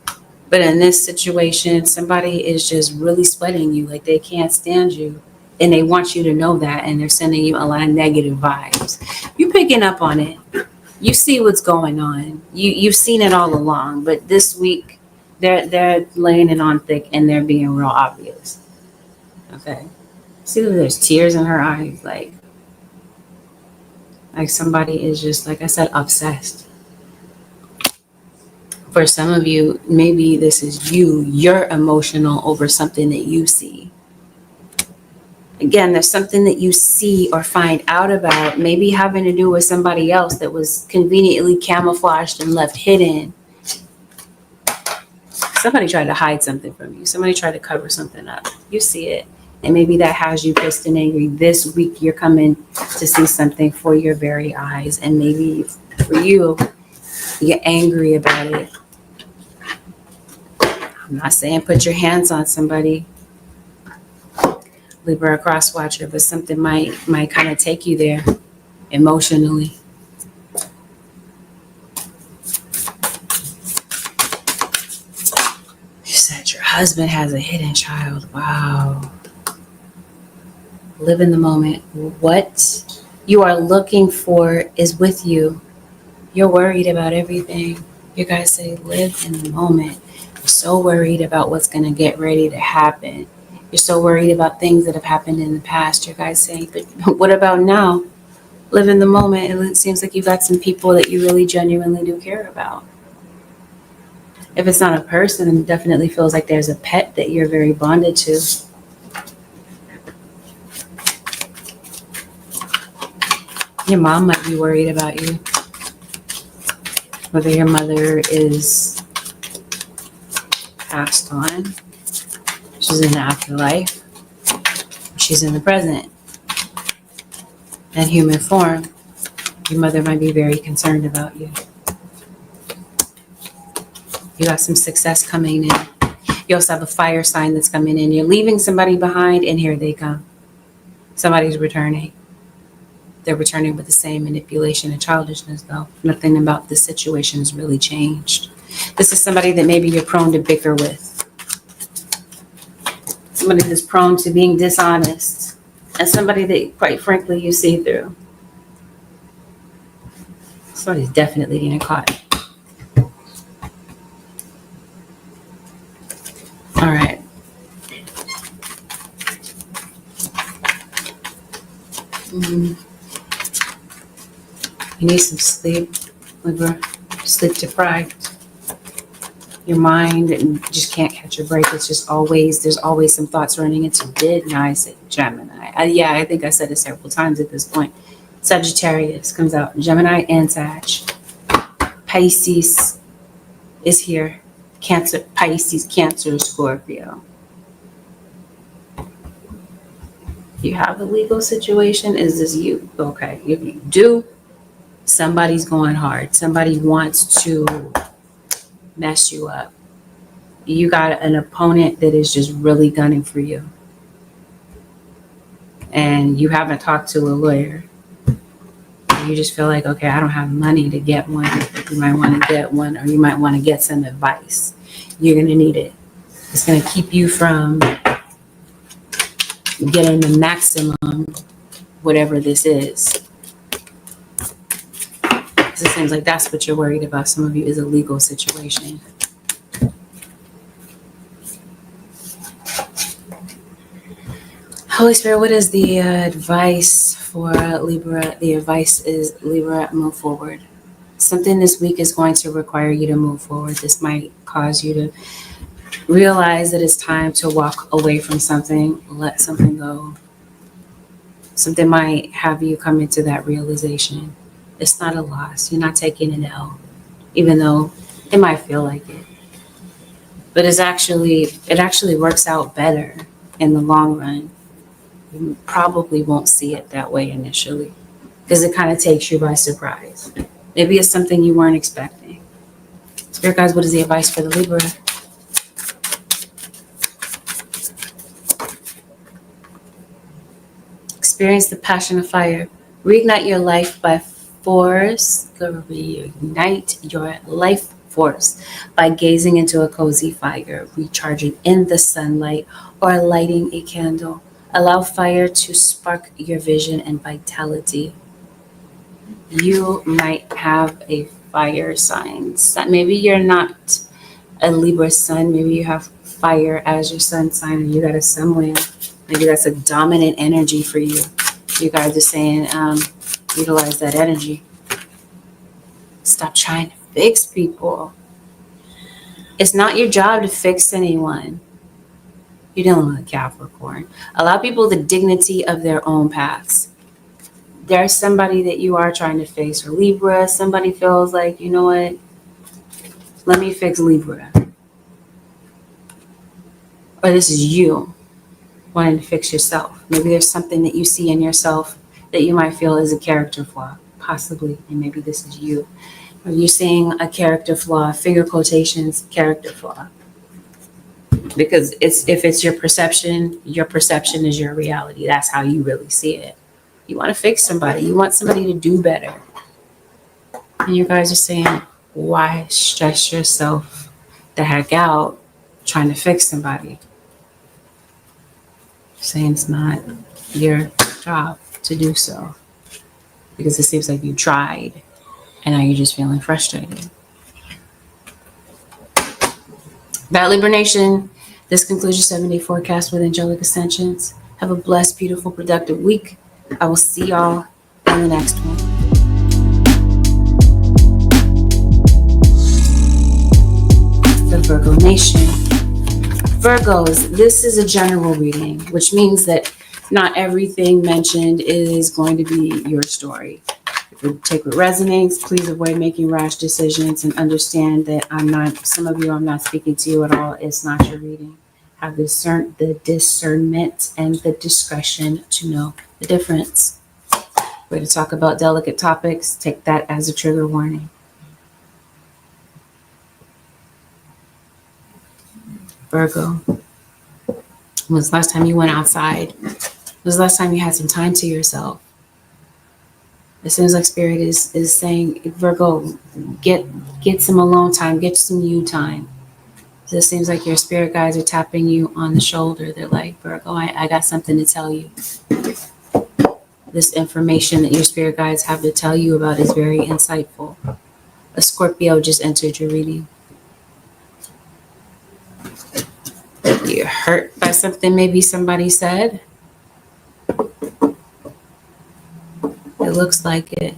But in this situation, somebody is just really sweating you, like they can't stand you. And they want you to know that, and they're sending you a lot of negative vibes. You're picking up on it. You see what's going on. You've seen it all along, but this week they're laying it on thick and they're being real obvious. Okay. See that there's tears in her eyes, like somebody is just, like I said, obsessed. For some of you, maybe this is you're emotional over something that you see. Again, there's something that you see or find out about, maybe having to do with somebody else that was conveniently camouflaged and left hidden. Somebody tried to hide something from you. Somebody tried to cover something up. You see it. And maybe that has you pissed and angry. This week, you're coming to see something for your very eyes. And maybe for you, you're angry about it. I'm not saying put your hands on somebody, Libra or cross watcher, but something might kind of take you there emotionally. You said your husband has a hidden child. Wow. Live in the moment. What you are looking for is with you. You're worried about everything. You guys say live in the moment. You're so worried about what's going to get ready to happen. You're so worried about things that have happened in the past. You guys say, but what about now? Live in the moment. It seems like you've got some people that you really genuinely do care about. If it's not a person, it definitely feels like there's a pet that you're very bonded to. Your mom might be worried about you. Whether your mother is passed on, she's in the afterlife, she's in the present, in human form, your mother might be very concerned about you. You got some success coming in. You also have a fire sign that's coming in. You're leaving somebody behind, and here they come. Somebody's returning. They're returning with the same manipulation and childishness, though. Nothing about this situation has really changed. This is somebody that maybe you're prone to bicker with. Somebody that's prone to being dishonest. And somebody that, quite frankly, you see through. Somebody's definitely getting caught. All right. You need some sleep, Libra. Sleep deprived. Your mind just can't catch a break. It's just always, there's always some thoughts running into did. Now I said Gemini. I think I said it several times at this point. Sagittarius comes out. Gemini and Sag. Pisces is here. Cancer, Pisces, Cancer, Scorpio. You have a legal situation? Is this you? Okay. If you do, somebody's going hard. Somebody wants to mess you up. You got an opponent that is just really gunning for you. And you haven't talked to a lawyer. You just feel like, okay, I don't have money to get one. You might want to get one, or you might want to get some advice. You're going to need it. It's going to keep you from getting the maximum, whatever this is. Because it seems like that's what you're worried about. Some of you is a legal situation. Holy Spirit, what is the advice for Libra? The advice is, Libra, move forward. Something this week is going to require you to move forward. This might cause you to realize that it's time to walk away from something, let something go. Something might have you come into that realization. It's not a loss. You're not taking an L, even though it might feel like it. But it actually works out better in the long run. You probably won't see it that way initially because it kind of takes you by surprise. Maybe it's something you weren't expecting. Spirit guides, what is the advice for the Libra? Experience the passion of fire. Reignite your life by force. Reignite your life force by gazing into a cozy fire, recharging in the sunlight, or lighting a candle. Allow fire to spark your vision and vitality. You might have a fire sign. Maybe you're not a Libra sun. Maybe you have fire as your sun sign, and you got a sun wheel. Maybe that's a dominant energy for you. You guys are saying, utilize that energy. Stop trying to fix people. It's not your job to fix anyone. You're dealing with Capricorn. Allow people the dignity of their own paths. There's somebody that you are trying to fix, or Libra. Somebody feels like, you know what? Let me fix Libra. Or this is you wanting to fix yourself. Maybe there's something that you see in yourself that you might feel is a character flaw, possibly, and maybe this is you. Or you're seeing a character flaw, figure quotations, character flaw. Because if it's your perception is your reality. That's how you really see it. You want to fix somebody. You want somebody to do better. And you guys are saying, why stress yourself the heck out trying to fix somebody? Saying it's not your job to do so. Because it seems like you tried and now you're just feeling frustrated. That Libra Nation, this concludes your 7-day forecast with angelic ascensions. Have a blessed, beautiful, productive week. I will see y'all in the next one. The Virgo Nation. Virgos, this is a general reading, which means that not everything mentioned is going to be your story. If you take what resonates, please avoid making rash decisions and understand that some of you, I'm not speaking to you at all. It's not your reading. Have the discernment and the discretion to know the difference. We're to talk about delicate topics. Take that as a trigger warning. Virgo, when was the last time you went outside? When was the last time you had some time to yourself? It seems like Spirit is saying, Virgo, get some alone time, get some you time. So it seems like your spirit guides are tapping you on the shoulder. They're like, Virgo, I got something to tell you. This information that your spirit guides have to tell you about is very insightful. A Scorpio just entered your reading. You're hurt by something maybe somebody said. It looks like it.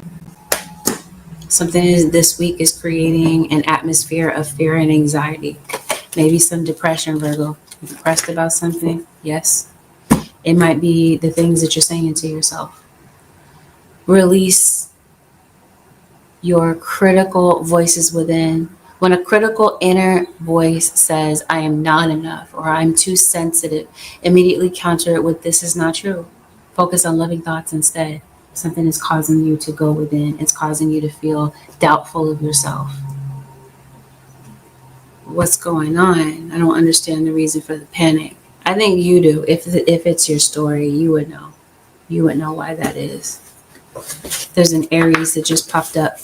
Something this week is creating an atmosphere of fear and anxiety. Maybe some depression, Virgo. You're depressed about something? Yes. It might be the things that you're saying to yourself. Release your critical voices within. When a critical inner voice says, I am not enough, or I'm too sensitive, immediately counter it with, this is not true. Focus on loving thoughts instead. Something is causing you to go within. It's causing you to feel doubtful of yourself. What's going on? I don't understand the reason for the panic. I think you do. If it's your story, you would know. You would know why that is. There's an Aries that just popped up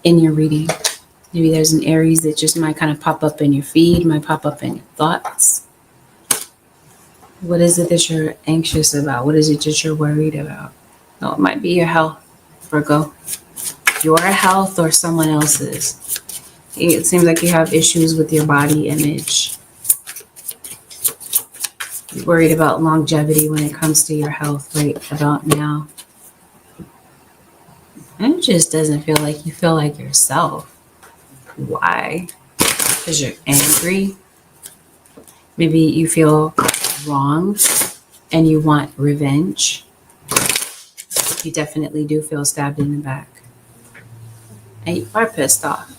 in your reading. Maybe there's an Aries that just might kind of pop up in your feed, might pop up in your thoughts. What is it that you're anxious about? What is it that you're worried about? No, it might be your health, Virgo. Your health or someone else's. It seems like you have issues with your body image. You're worried about longevity when it comes to your health right about now. And it just doesn't feel like you feel like yourself. Why? Because you're angry. Maybe you feel wrong and you want revenge. You definitely do feel stabbed in the back. And you are pissed off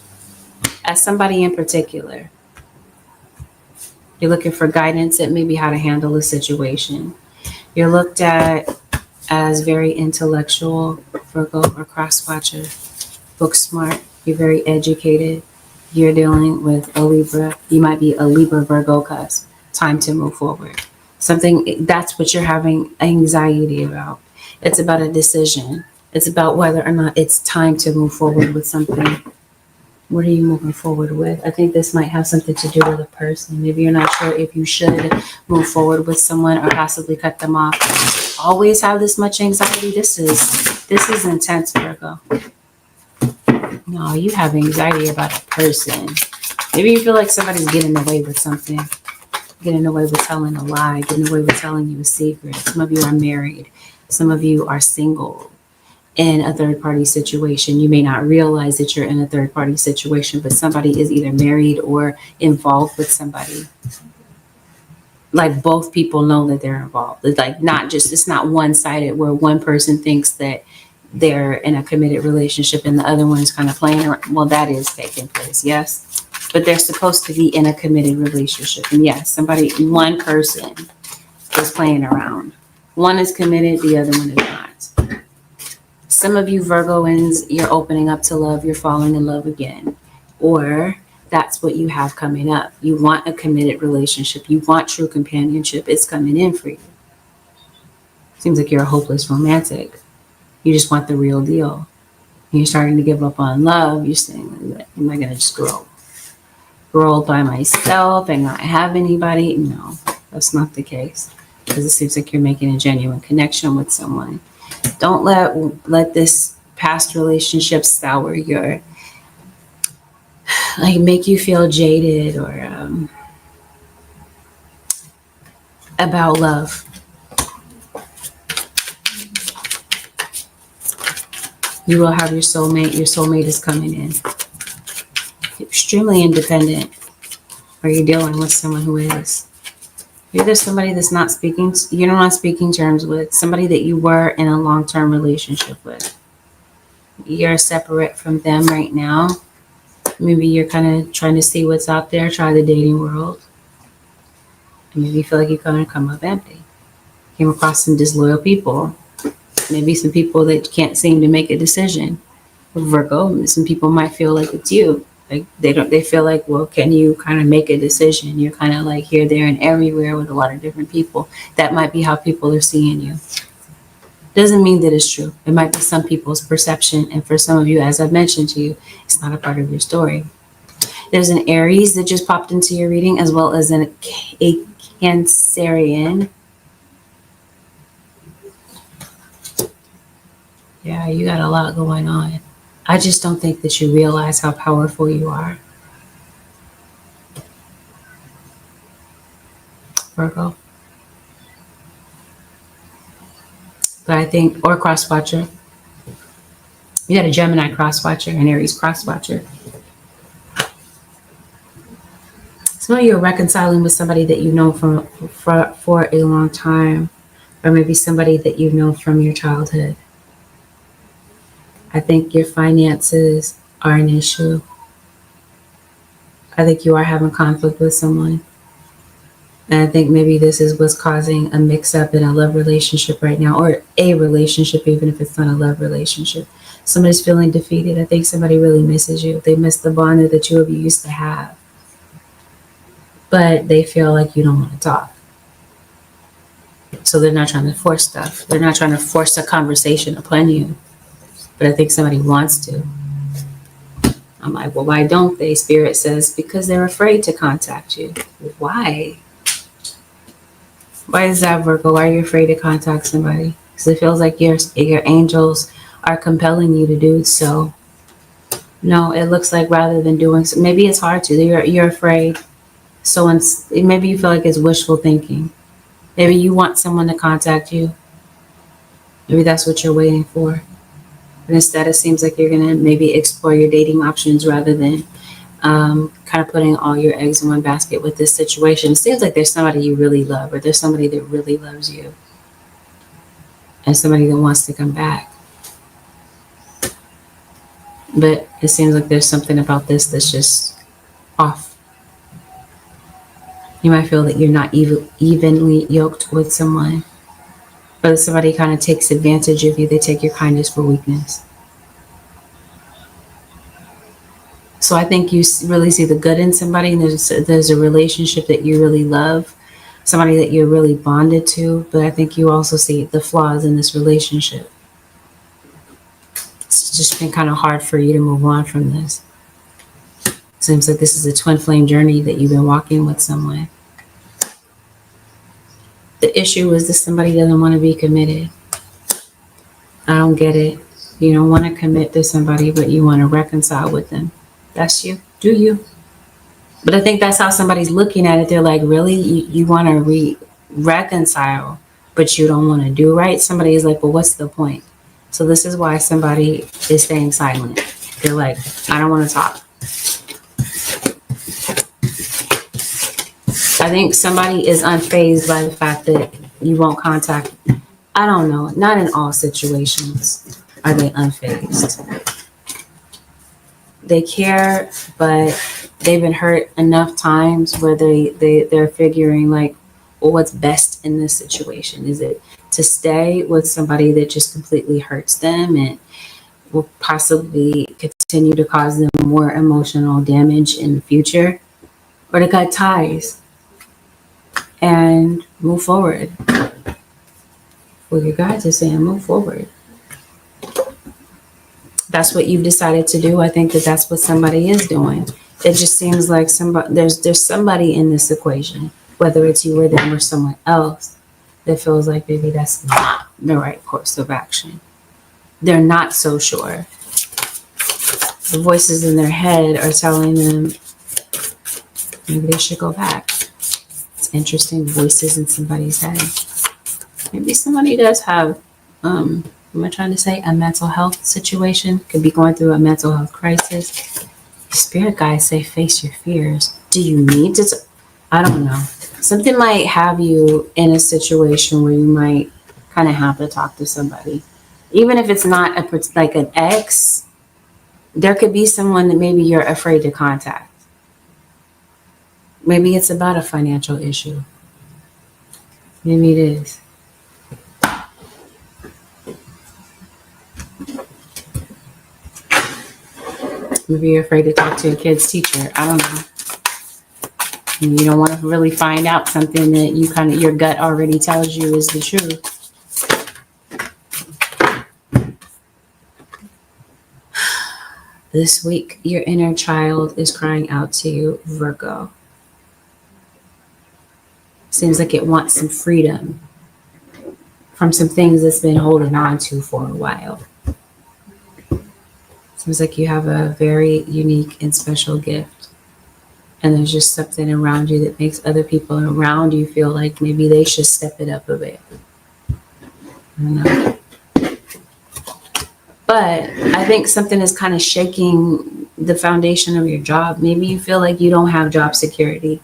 at somebody in particular. You're looking for guidance at maybe how to handle a situation. You're looked at as very intellectual, Virgo or cross-watcher, book smart. You're very educated. You're dealing with a Libra. You might be a Libra Virgo cusp. Time to move forward. Something, that's what you're having anxiety about. It's about a decision. It's about whether or not it's time to move forward with something. What are you moving forward with? I think this might have something to do with a person. Maybe you're not sure if you should move forward with someone or possibly cut them off. Always have this much anxiety. This is intense, Virgo. No, you have anxiety about a person. Maybe you feel like somebody's getting away with something. Getting away with telling a lie. Getting away with telling you a secret. Some of you are married. Some of you are single in a third-party situation. You may not realize that you're in a third-party situation, but somebody is either married or involved with somebody. Like both people know that they're involved. It's like it's not one-sided where one person thinks that they're in a committed relationship and the other one is kind of playing around. Well, that is taking place, yes. But they're supposed to be in a committed relationship. And yes, one person is playing around. One is committed, the other one is not. Some of you Virgoans, you're opening up to love, you're falling in love again. Or that's what you have coming up. You want a committed relationship. You want true companionship. It's coming in for you. Seems like you're a hopeless romantic. You just want the real deal. And you're starting to give up on love. You're saying, am I going to just grow old by myself and not have anybody? No, that's not the case. Because it seems like you're making a genuine connection with someone. Don't let this past relationship sour your, like, make you feel jaded or about love. You will have your soulmate. Your soulmate is coming in. Extremely independent. Or you're dealing with someone who is. Maybe there's somebody that's you're not speaking terms with, somebody that you were in a long-term relationship with. You're separate from them right now. Maybe you're kind of trying to see what's out there, try the dating world. And maybe you feel like you're going to come up empty. Came across some disloyal people. Maybe some people that can't seem to make a decision. Virgo, some people might feel like it's you. Like they feel like, well, can you kind of make a decision? You're kind of like here, there, and everywhere with a lot of different people. That might be how people are seeing you. Doesn't mean that it's true. It might be some people's perception. And for some of you, as I've mentioned to you, it's not a part of your story. There's an Aries that just popped into your reading, as well as a Cancerian. Yeah, you got a lot going on. I just don't think that you realize how powerful you are. Virgo. But I think, or cross-watcher. You got a Gemini cross-watcher, an Aries cross-watcher. Some of you are reconciling with somebody that you know for a long time, or maybe somebody that you know from your childhood. I think your finances are an issue. I think you are having conflict with someone. And I think maybe this is what's causing a mix-up in a love relationship right now, or a relationship, even if it's not a love relationship. Somebody's feeling defeated. I think somebody really misses you. They miss the bond that the two of you used to have. But they feel like you don't want to talk. So they're not trying to force stuff. They're not trying to force a conversation upon you. But I think somebody wants to. I'm like, well, why don't they? Spirit says, because they're afraid to contact you. Why? Why is that, Virgo? Why are you afraid to contact somebody? Because it feels like your angels are compelling you to do so. No, it looks like rather than doing so, maybe it's hard to. You're afraid. So maybe you feel like it's wishful thinking. Maybe you want someone to contact you. Maybe that's what you're waiting for. But instead, it seems like you're gonna maybe explore your dating options rather than kind of putting all your eggs in one basket with this situation. It seems like there's somebody you really love, or there's somebody that really loves you, and somebody that wants to come back. But it seems like there's something about this that's just off. You might feel that you're not evenly yoked with someone, but somebody kind of takes advantage of you. They take your kindness for weakness. So I think you really see the good in somebody, and there's a relationship that you really love, somebody that you're really bonded to, but I think you also see the flaws in this relationship. It's just been kind of hard for you to move on from this. Seems like this is a twin flame journey that you've been walking with someone. The issue is that somebody doesn't want to be committed. I don't get it. You don't want to commit to somebody, but you want to reconcile with them. That's you. Do you? But I think that's how somebody's looking at it. They're like, really? You want to reconcile, but you don't want to do right? Somebody is like, well, what's the point? So this is why somebody is staying silent. They're like, I don't want to talk. I think somebody is unfazed by the fact that you won't contact. I don't know. Not in all situations are they unfazed. They care, but they've been hurt enough times where they're figuring like, well, what's best in this situation? Is it to stay with somebody that just completely hurts them and will possibly continue to cause them more emotional damage in the future, or to cut ties and move forward? Well, your guides are saying move forward. That's what you've decided to do. I think that that's what somebody is doing. It just seems like there's somebody in this equation, whether it's you or them or someone else, that feels like maybe that's not the right course of action. They're not so sure. The voices in their head are telling them maybe they should go back. It's interesting, voices in somebody's head. Maybe somebody does have, am I trying to say, a mental health situation? Could be going through a mental health crisis. Spirit guides say face your fears. Do you need to? I don't know. Something might have you in a situation where you might kind of have to talk to somebody. Even if it's not like an ex, there could be someone that maybe you're afraid to contact. Maybe it's about a financial issue. Maybe it is. Maybe you're afraid to talk to your kid's teacher. I don't know. And you don't want to really find out something that your gut already tells you is the truth. This week, your inner child is crying out to you, Virgo. Seems like it wants some freedom from some things it's been holding on to for a while. Seems like you have a very unique and special gift. And there's just something around you that makes other people around you feel like maybe they should step it up a bit. I don't know. But I think something is kind of shaking the foundation of your job. Maybe you feel like you don't have job security.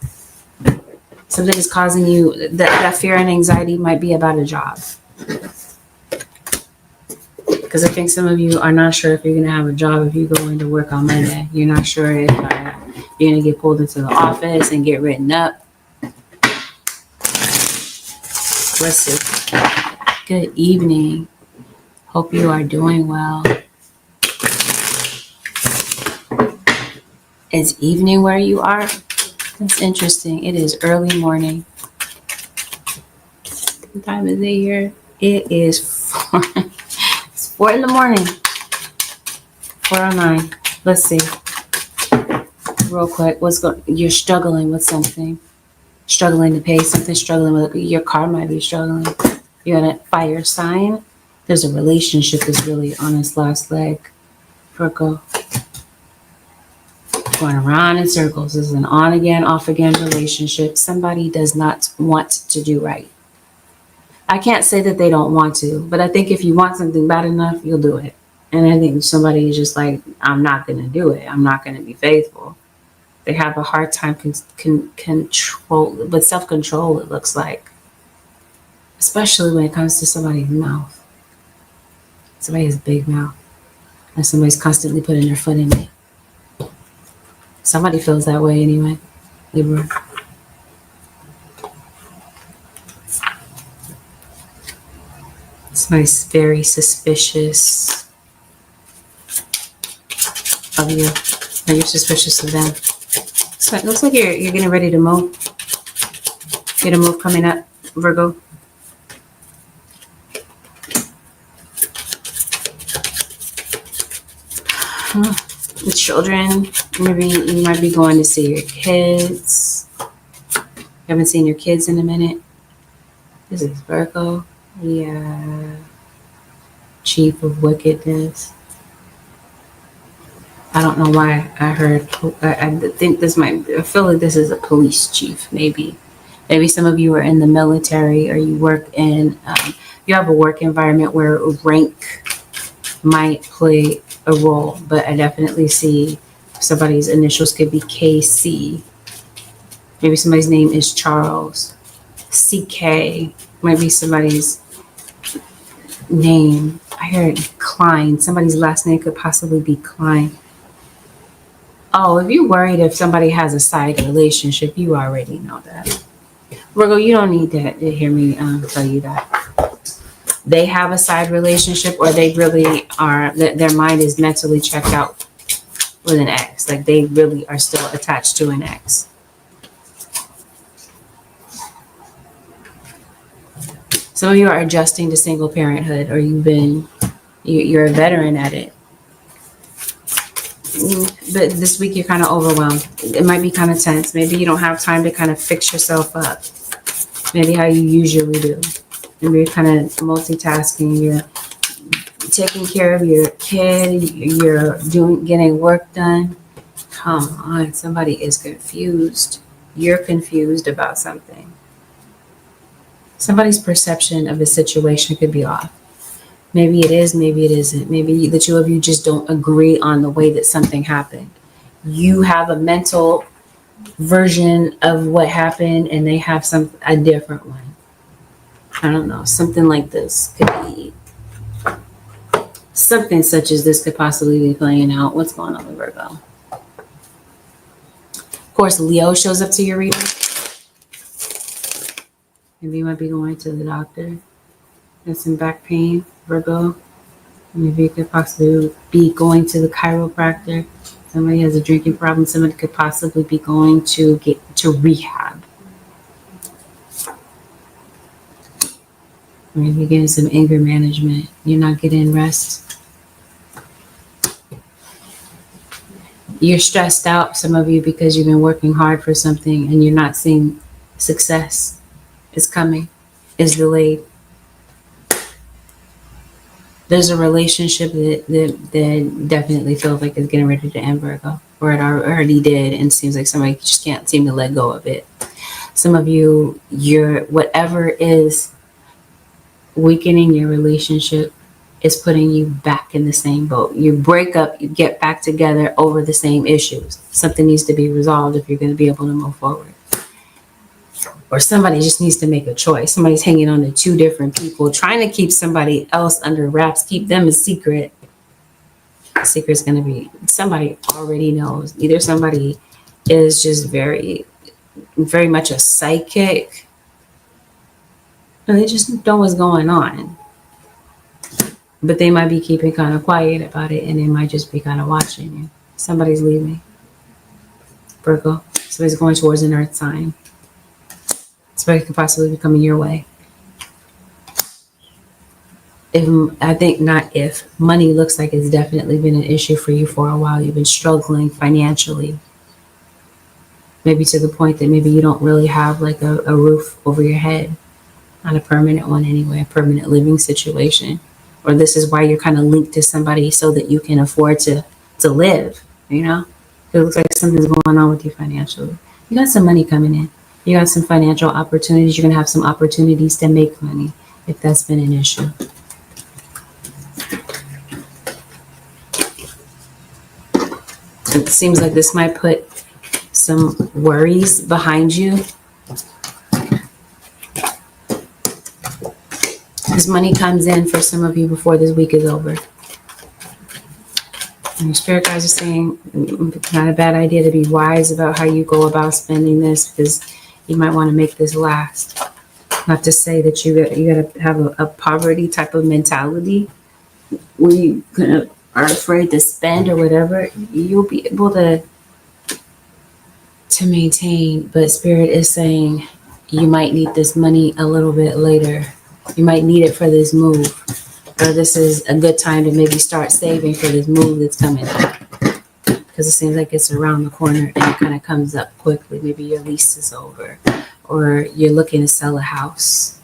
Something is causing you, that fear and anxiety might be about a job. Because I think some of you are not sure if you're going to have a job if you go into work on Monday. You're not sure if you're going to get pulled into the office and get written up. Let's see. Good evening. Hope you are doing well. It's evening where you are? That's interesting. It is early morning. What time is it here? It is 4. It's 4 in the morning. 4:09. Let's see. Real quick. You're struggling with something. struggling to pay something, struggling with your car might be struggling. You're in a fire sign. There's a relationship that's really on its last leg. Virgo. Going around in circles. This is an on again, off again relationship. Somebody does not want to do right. I can't say that they don't want to, but I think if you want something bad enough, you'll do it. And I think somebody is just like, I'm not going to do it. I'm not going to be faithful. They have a hard time control, with self-control, it looks like. Especially when it comes to somebody's mouth. Somebody has a big mouth. And somebody's constantly putting their foot in it. Somebody feels that way anyway. Libra. Somebody's very suspicious of you. Or you're suspicious of them. So it looks like you're getting ready to move. Get a move coming up, Virgo. The children, maybe you might be going to see your kids. You haven't seen your kids in a minute. This is Virgo. Yeah. Chief of wickedness. I don't know why I heard, I think this might, I feel like this is a police chief, maybe. Maybe some of you are in the military or you work in, you have a work environment where rank might play a role, but I definitely see somebody's initials could be KC. Maybe somebody's name is Charles. CK might be somebody's name. I heard Klein. Somebody's last name could possibly be Klein. Oh, if you're worried if somebody has a side relationship, you already know that. Virgo, you don't need to hear me tell you that. They have a side relationship, or they really are, their mind is mentally checked out with an ex. Like they really are still attached to an ex. Some of you are adjusting to single parenthood, or you're a veteran at it. But this week you're kind of overwhelmed. It might be kind of tense. Maybe you don't have time to kind of fix yourself up. Maybe how you usually do. Maybe you're kind of multitasking. You're taking care of your kid. You're getting work done. Come on, somebody is confused. You're confused about something. Somebody's perception of a situation could be off. Maybe it is, maybe it isn't. Maybe the two of you just don't agree on the way that something happened. You have a mental version of what happened and they have a different one. I don't know. Something like this could be, something such as this could possibly be playing out. What's going on with Virgo? Of course, Leo shows up to your reading. Maybe you might be going to the doctor. There's some back pain, Virgo. Maybe you could possibly be going to the chiropractor. Somebody has a drinking problem. Somebody could possibly be going to get to rehab. Maybe getting some anger management. You're not getting rest. You're stressed out, some of you, because you've been working hard for something and you're not seeing success. It's coming. It's delayed. There's a relationship that definitely feels like it's getting ready to end, Virgo, or it already did, and seems like somebody just can't seem to let go of it. Some of you, whatever is weakening your relationship is putting you back in the same boat. You break up, you get back together over the same issues. Something needs to be resolved if you're going to be able to move forward. Or somebody just needs to make a choice. Somebody's hanging on to two different people, trying to keep somebody else under wraps, keep them a secret. The secret's going to be, somebody already knows. Either somebody is just very, very much a psychic, and they just know what's going on. But they might be keeping kind of quiet about it, and they might just be kind of watching you. Somebody's leaving. Virgo. Somebody's going towards an earth sign. Somebody could possibly be coming your way. Money looks like it's definitely been an issue for you for a while. You've been struggling financially. Maybe to the point that maybe you don't really have like a roof over your head. Not a permanent one anyway, a permanent living situation. Or this is why you're kind of linked to somebody so that you can afford to live, you know? It looks like something's going on with you financially. You got some money coming in. You got some financial opportunities. You're going to have some opportunities to make money if that's been an issue. It seems like this might put some worries behind you. This money comes in for some of you before this week is over. And your spirit guides are saying it's not a bad idea to be wise about how you go about spending this, because you might want to make this last. Not to say that you got to have a poverty type of mentality where you are afraid to spend or whatever. You'll be able to maintain, but spirit is saying you might need this money a little bit later. You might need it for this move, or this is a good time to maybe start saving for this move that's coming up, because it seems like it's around the corner and it kind of comes up quickly. Maybe your lease is over, or you're looking to sell a house.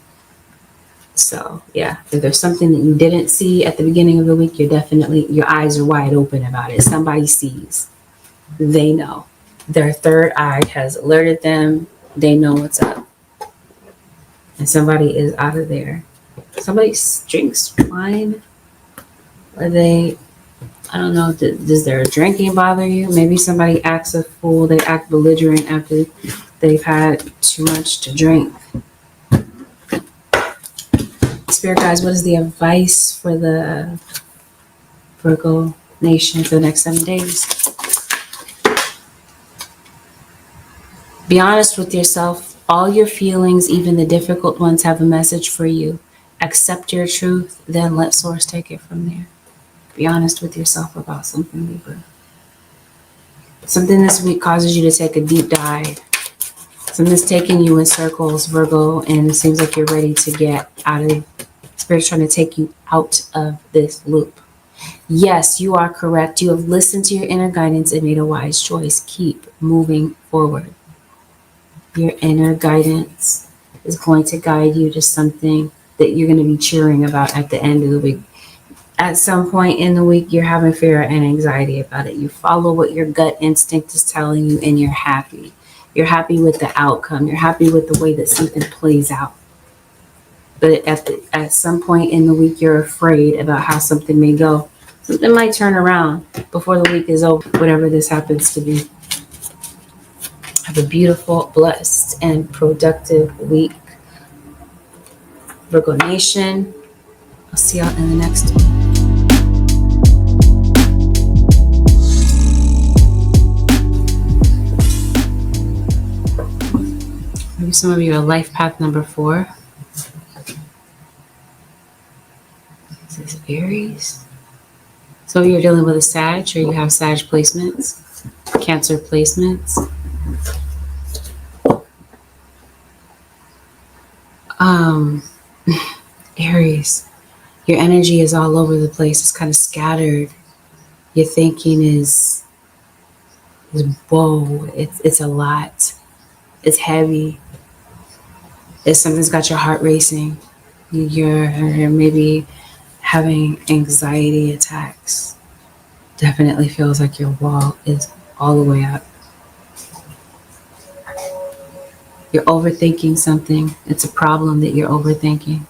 So yeah, if there's something that you didn't see at the beginning of the week, your eyes are wide open about it. Somebody sees, they know. Their third eye has alerted them. They know what's up. And somebody is out of there. Somebody drinks wine. Or I don't know, does their drinking bother you? Maybe somebody acts a fool. They act belligerent after they've had too much to drink. Spirit guys, what is the advice for the Virgo nation for the next 7 days? Be honest with yourself. All your feelings, even the difficult ones, have a message for you. Accept your truth, then let source take it from there. Be honest with yourself about something, Libra. Something this week causes you to take a deep dive. Something's taking you in circles, Virgo, and it seems like you're ready to get out of. Spirit's trying to take you out of this loop. Yes, you are correct. You have listened to your inner guidance and made a wise choice. Keep moving forward. Your inner guidance is going to guide you to something that you're going to be cheering about at the end of the week. At some point in the week, you're having fear and anxiety about it. You follow what your gut instinct is telling you, and you're happy. You're happy with the outcome. You're happy with the way that something plays out. But at some point in the week, you're afraid about how something may go. Something might turn around before the week is over, whatever this happens to be. Have a beautiful, blessed, and productive week, Virgo Nation. I'll see y'all in the next one. Maybe some of you are life path number 4. This is Aries. So you're dealing with a Sag, or you have Sag placements, Cancer placements. Aries, your energy is all over the place. It's kind of scattered. Your thinking is whoa, it's a lot. It's heavy. It's something's got your heart racing. You're maybe having anxiety attacks. Definitely feels like your wall is all the way up. You're overthinking something. It's a problem that you're overthinking.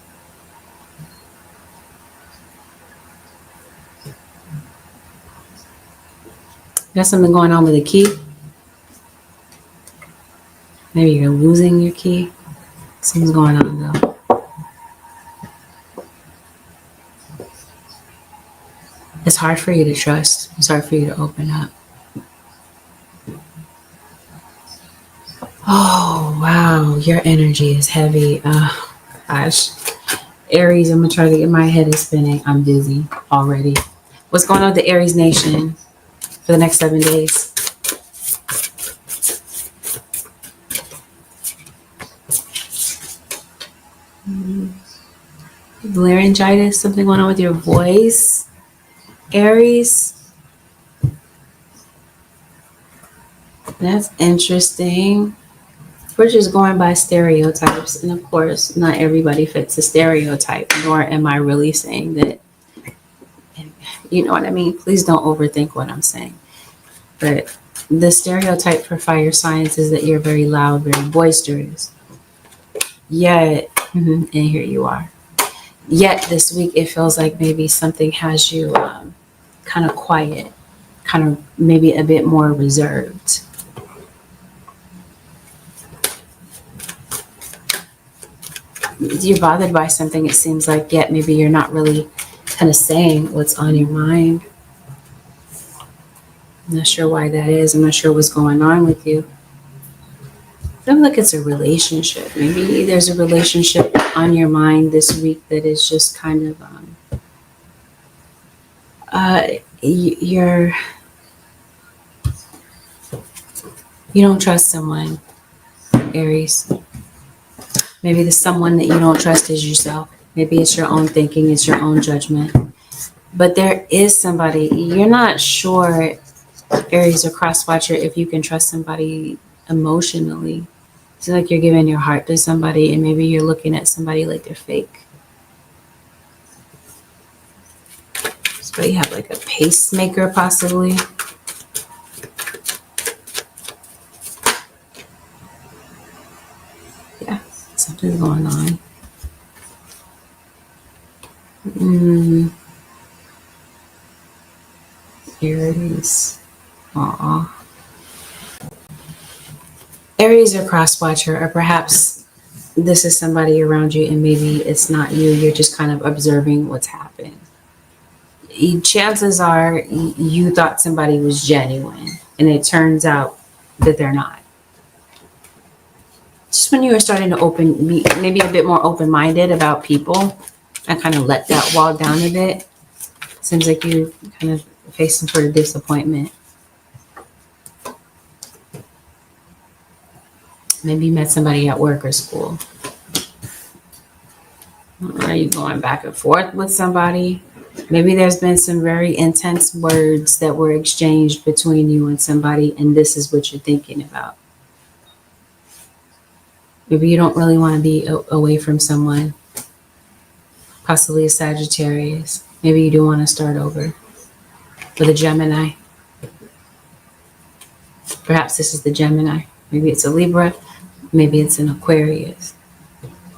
You got something going on with a key. Maybe you're losing your key. Something's going on though. It's hard for you to trust. It's hard for you to open up. Oh, wow. Your energy is heavy. Oh, gosh. Aries, I'm going to try to get my head is spinning. I'm dizzy already. What's going on with the Aries nation for the next 7 days? Laryngitis, something going on with your voice, Aries. That's interesting. We're just going by stereotypes. And of course, not everybody fits a stereotype, nor am I really saying that. You know what I mean? Please don't overthink what I'm saying. But the stereotype for fire signs is that you're very loud, very boisterous. Yet, and here you are. Yet this week, it feels like maybe something has you kind of quiet, kind of maybe a bit more reserved. You're bothered by something, it seems like, yet maybe you're not really kind of saying what's on your mind. I'm not sure why that is. I'm not sure what's going on with you. I feel like it's a relationship. Maybe there's a relationship on your mind this week that is just kind of you don't trust someone, Aries. Maybe the someone that you don't trust is yourself. Maybe it's your own thinking, it's your own judgment. But there is somebody, you're not sure, Aries or cross watcher, if you can trust somebody emotionally. It's like you're giving your heart to somebody and maybe you're looking at somebody like they're fake. So you have like a pacemaker possibly. Yeah, something's going on. Aries. Aww. Aries or cross watcher, or perhaps this is somebody around you and maybe it's not you. You're just kind of observing what's happening. Chances are you thought somebody was genuine and it turns out that they're not. Just when you were starting to be maybe a bit more open-minded about people and kind of let that wall down a bit, seems like you kind of face some sort of disappointment. Maybe you met somebody at work or school. Are you going back and forth with somebody? Maybe there's been some very intense words that were exchanged between you and somebody, and this is what you're thinking about. Maybe you don't really want to be away from someone, possibly a Sagittarius. Maybe you do want to start over with a Gemini. Perhaps this is the Gemini. Maybe it's a Libra. Maybe it's an Aquarius.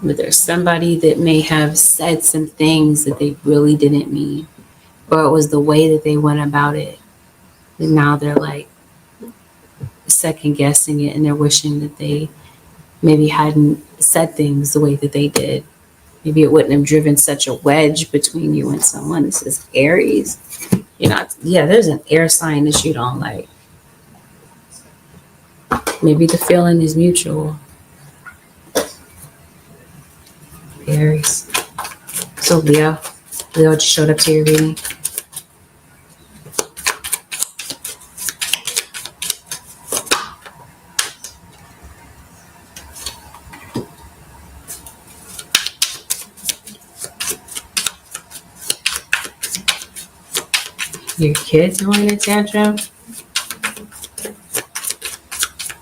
But there's somebody that may have said some things that they really didn't mean, or it was the way that they went about it. And now they're like second guessing it and they're wishing that they maybe hadn't said things the way that they did. Maybe it wouldn't have driven such a wedge between you and someone. This is Aries. You're not, yeah, there's an air sign that you don't like. Maybe the feeling is mutual. Aries. So Leo just showed up to your reading. Your kid's throwing a tantrum.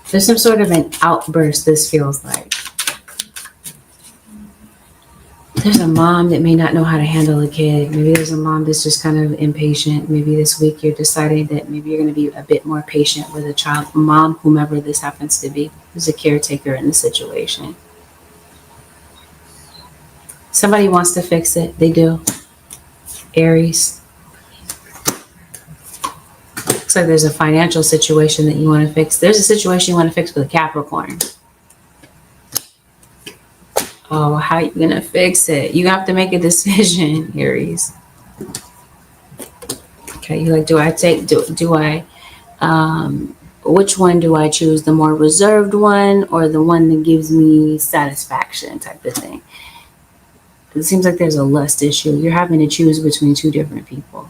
There's some sort of an outburst, this feels like. There's a mom that may not know how to handle a kid. Maybe there's a mom that's just kind of impatient. Maybe this week you're deciding that maybe you're going to be a bit more patient with a child, mom, whomever this happens to be, who's a caretaker in the situation. Somebody wants to fix it. They do. Aries. Looks like there's a financial situation that you want to fix. There's a situation you want to fix with a Capricorn. Oh, how are you going to fix it? You have to make a decision, Aries. Okay, you're like, which one do I choose? The more reserved one or the one that gives me satisfaction type of thing? It seems like there's a lust issue. You're having to choose between two different people.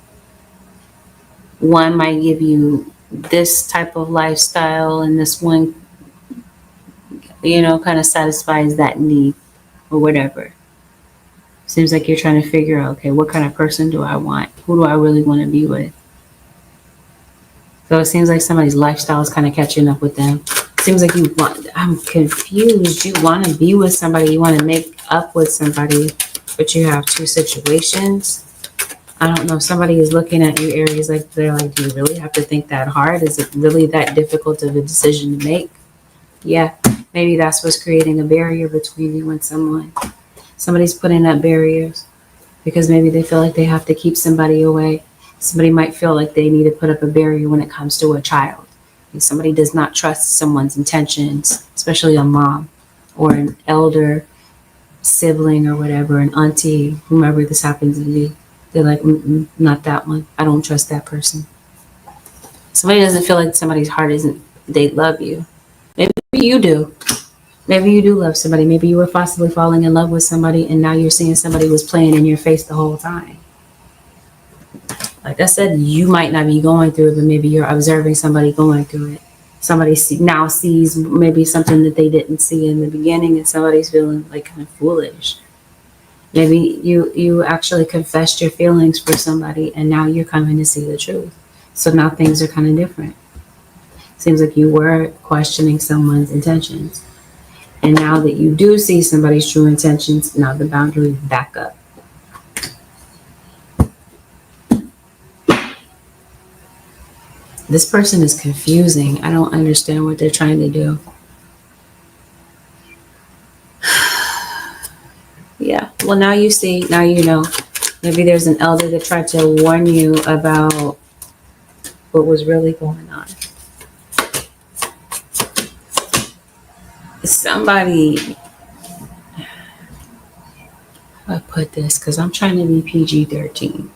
One might give you this type of lifestyle and this one, kind of satisfies that need or whatever. Seems like you're trying to figure out, okay, what kind of person do I want? Who do I really want to be with? So it seems like somebody's lifestyle is kind of catching up with them. It seems like I'm confused. You want to be with somebody, you want to make up with somebody, but you have two situations. I don't know. Somebody is looking at you, Aries, like they're like, do you really have to think that hard? Is it really that difficult of a decision to make? Yeah, maybe that's what's creating a barrier between you and someone. Somebody's putting up barriers because maybe they feel like they have to keep somebody away. Somebody might feel like they need to put up a barrier when it comes to a child. If somebody does not trust someone's intentions, especially a mom or an elder sibling or whatever, an auntie, whomever this happens to be. They're like, not that one. I don't trust that person. Somebody doesn't feel like somebody's heart isn't, they love you. Maybe you do. Maybe you do love somebody. Maybe you were possibly falling in love with somebody and now you're seeing somebody was playing in your face the whole time. Like I said, you might not be going through it, but maybe you're observing somebody going through it. Somebody now sees maybe something that they didn't see in the beginning and somebody's feeling like kind of foolish. Maybe you actually confessed your feelings for somebody and now you're coming to see the truth. So now things are kind of different. Seems like you were questioning someone's intentions. And now that you do see somebody's true intentions, now the boundaries back up. This person is confusing. I don't understand what they're trying to do. Yeah, well, now you see, now you know. Maybe there's an elder that tried to warn you about what was really going on. Somebody, I put this because I'm trying to be PG-13.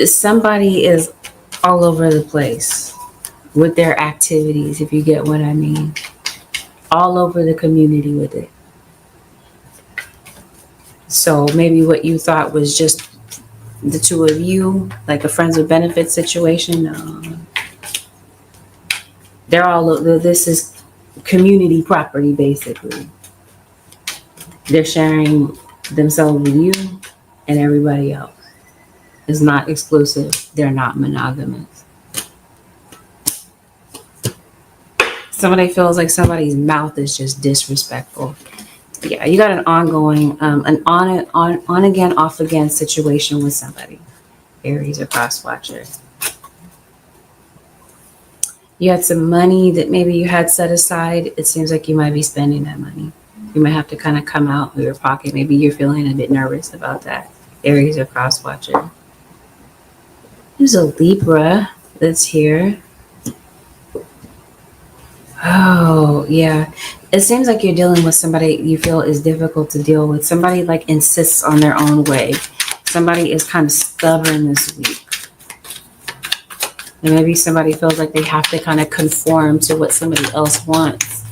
Somebody is all over the place with their activities, if you get what I mean. All over the community with it. So maybe what you thought was just the two of you, like a friends with benefits situation. They're all, this is community property, basically. They're sharing themselves with you and everybody else. It's not exclusive. They're not monogamous. Somebody feels like somebody's mouth is just disrespectful. Yeah, you got an ongoing, an on again, off again situation with somebody. Aries or cross watcher. You had some money that maybe you had set aside. It seems like you might be spending that money. You might have to kind of come out of your pocket. Maybe you're feeling a bit nervous about that. Aries or cross watcher. There's a Libra that's here. Oh, yeah. It seems like you're dealing with somebody you feel is difficult to deal with. Somebody like insists on their own way. Somebody is kind of stubborn this week. And maybe somebody feels like they have to kind of conform to what somebody else wants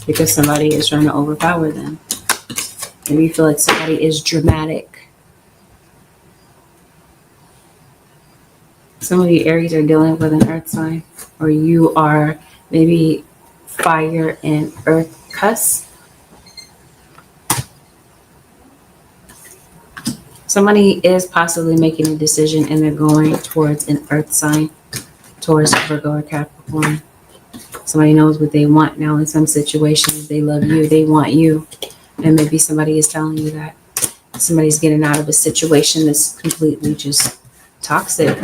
because somebody is trying to overpower them. Maybe you feel like somebody is dramatic. Some of you Aries are dealing with an earth sign, or you are maybe fire and earth cusp. Somebody is possibly making a decision and they're going towards an earth sign, Taurus, Virgo, or Capricorn. Somebody knows what they want now in some situations. They love you, they want you, and maybe somebody is telling you that. Somebody's getting out of a situation that's completely just toxic.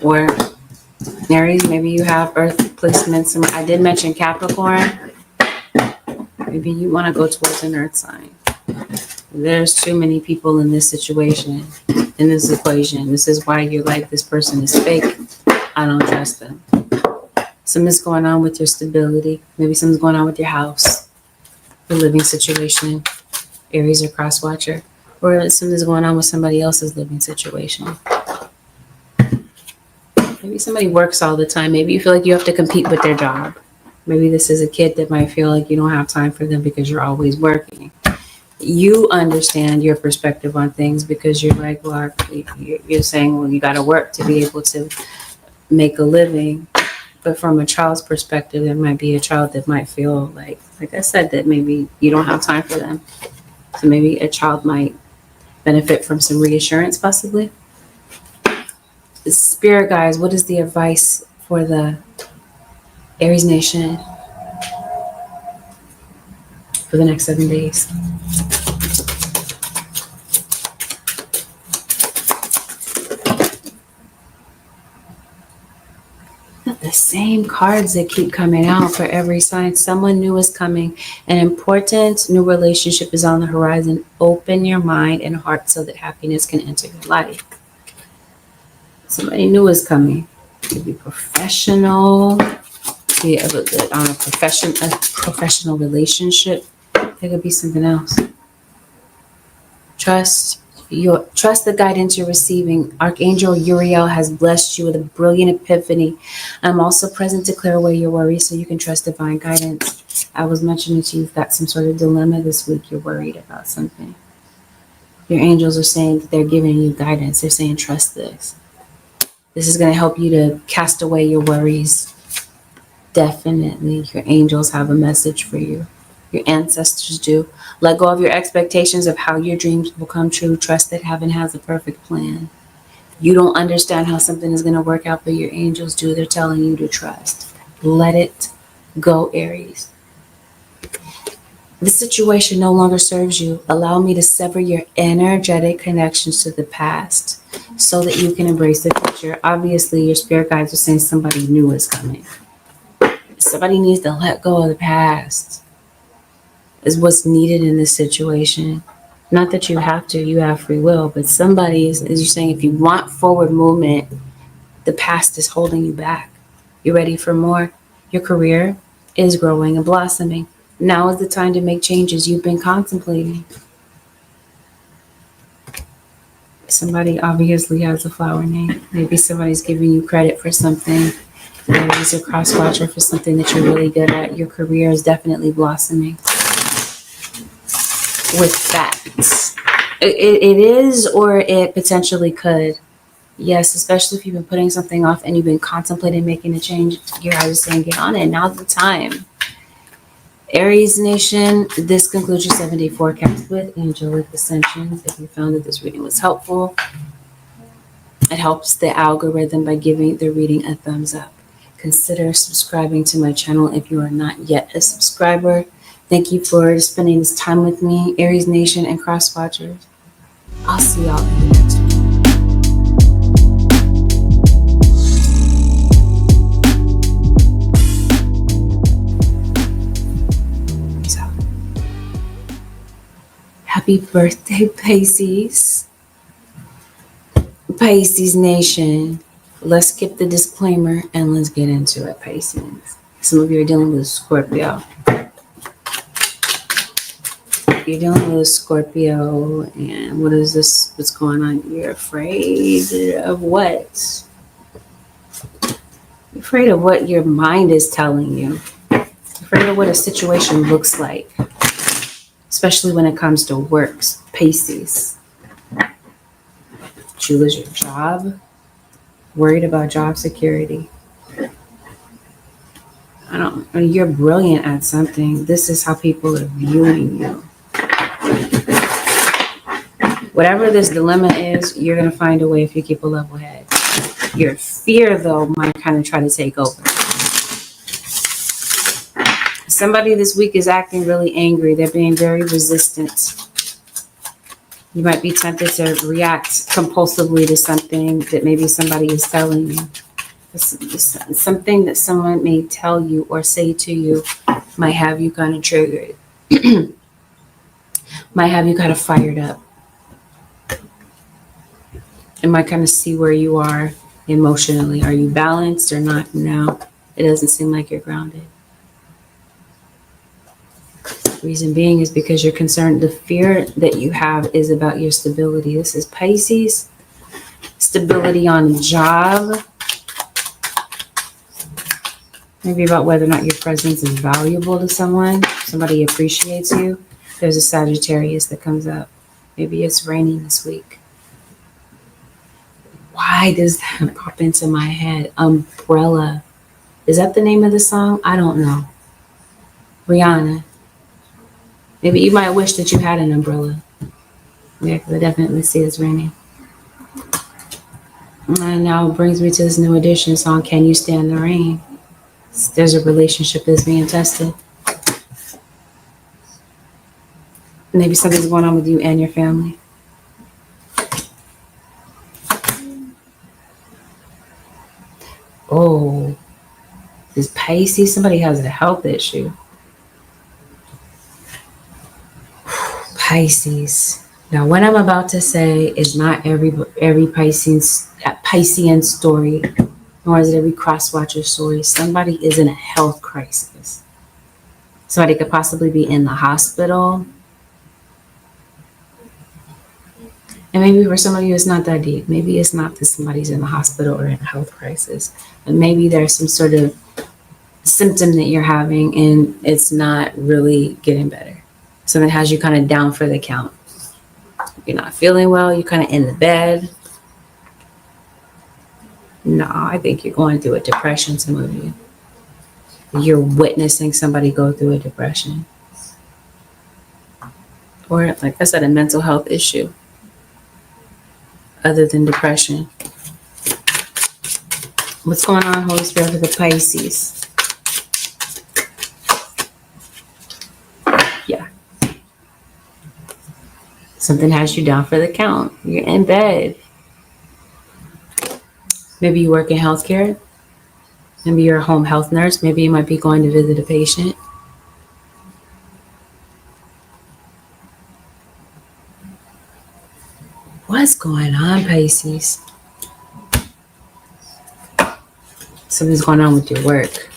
Or Aries, maybe you have earth placements. I did mention Capricorn. Maybe you want to go towards an earth sign. There's too many people in this situation, in this equation. This is why you're like, this person is fake. I don't trust them. Something's going on with your stability. Maybe something's going on with your house, your living situation, Aries or cross watcher. Or something's going on with somebody else's living situation. Maybe somebody works all the time. Maybe you feel like you have to compete with their job. Maybe this is a kid that might feel like you don't have time for them because you're always working. You understand your perspective on things because you're like, well, you're saying, well, you got to work to be able to make a living. But from a child's perspective, there might be a child that might feel like I said, that maybe you don't have time for them. So maybe a child might benefit from some reassurance, possibly. Spirit guys, what is the advice for the Aries nation for the next 7 days? The same cards that keep coming out for every sign. Someone new is coming. An important new relationship is on the horizon. Open your mind and heart so that happiness can enter your life. Somebody new is coming. It could be professional. Be on a professional relationship. It could be something else. Trust the guidance you're receiving. Archangel Uriel has blessed you with a brilliant epiphany. I'm also present to clear away your worries so you can trust divine guidance. I was mentioning to you, you've got some sort of dilemma this week. You're worried about something. Your angels are saying that they're giving you guidance. They're saying, trust this. This is going to help you to cast away your worries. Definitely, your angels have a message for you. Your ancestors do. Let go of your expectations of how your dreams will come true. Trust that heaven has a perfect plan. You don't understand how something is going to work out, but your angels do. They're telling you to trust. Let it go, Aries. The situation no longer serves you. Allow me to sever your energetic connections to the past so that you can embrace the future. Obviously, your spirit guides are saying somebody new is coming. Somebody needs to let go of the past. Is what's needed in this situation. Not that you have to, you have free will, but somebody is you're saying, if you want forward movement, the past is holding you back. You're ready for more. Your career is growing and blossoming. Now is the time to make changes you've been contemplating. Somebody obviously has a flower name. Maybe somebody's giving you credit for something. Maybe it's a cross watcher for something that you're really good at. Your career is definitely blossoming. With that, it is, or it potentially could. Yes, especially if you've been putting something off and you've been contemplating making a change. Your eyes are saying, get on it. Now's the time. Aries Nation, this concludes your 7-day forecast with angelic ascensions. If you found that this reading was helpful, it helps the algorithm by giving the reading a thumbs up. Consider subscribing to my channel if you are not yet a subscriber. Thank you for spending this time with me, Aries Nation and Cross Watchers. I'll see y'all in the next one. Peace out. Happy birthday, Pisces. Pisces Nation. Let's skip the disclaimer and let's get into it, Pisces. Some of you are dealing with Scorpio. You're dealing with a Scorpio, and what is this? What's going on? You're afraid of what? You're afraid of what your mind is telling you. You're afraid of what a situation looks like, especially when it comes to works, Pisces. Did you lose your job? Worried about job security. You're brilliant at something. This is how people are viewing you. Whatever this dilemma is, you're going to find a way if you keep a level head. Your fear, though, might kind of try to take over. Somebody this week is acting really angry. They're being very resistant. You might be tempted to react compulsively to something that maybe somebody is telling you. Something that someone may tell you or say to you might have you kind of triggered. Might have you kind of fired up. It might kind of see where you are emotionally. Are you balanced or not? No, it doesn't seem like you're grounded. Reason being is because you're concerned. The fear that you have is about your stability. This is Pisces. Stability on a job. Maybe about whether or not your presence is valuable to someone. Somebody appreciates you. There's a Sagittarius that comes up. Maybe it's raining this week. Why does that pop into my head? Umbrella. Is that the name of the song? I don't know. Rihanna. Maybe you might wish that you had an umbrella. Yeah, because I definitely see it's raining. And now it brings me to this new edition song, Can You Stand the Rain? There's a relationship that's being tested. Maybe something's going on with you and your family. Oh, this Pisces, somebody has a health issue. Pisces. Now, what I'm about to say is not every Piscean story, nor is it every cross-watcher story. Somebody is in a health crisis. Somebody could possibly be in the hospital. And maybe for some of you, it's not that deep. Maybe it's not that somebody's in the hospital or in a health crisis. But maybe there's some sort of symptom that you're having and it's not really getting better. Something has you kind of down for the count. You're not feeling well. You're kind of in the bed. No, I think you're going through a depression, some of you. You're witnessing somebody go through a depression. Or, like I said, a mental health issue. Other than depression. What's going on, Holy Spirit, for the Pisces? Yeah. Something has you down for the count. You're in bed. Maybe you work in healthcare. Maybe you're a home health nurse. Maybe you might be going to visit a patient. What's going on, Pisces? Something's going on with your work.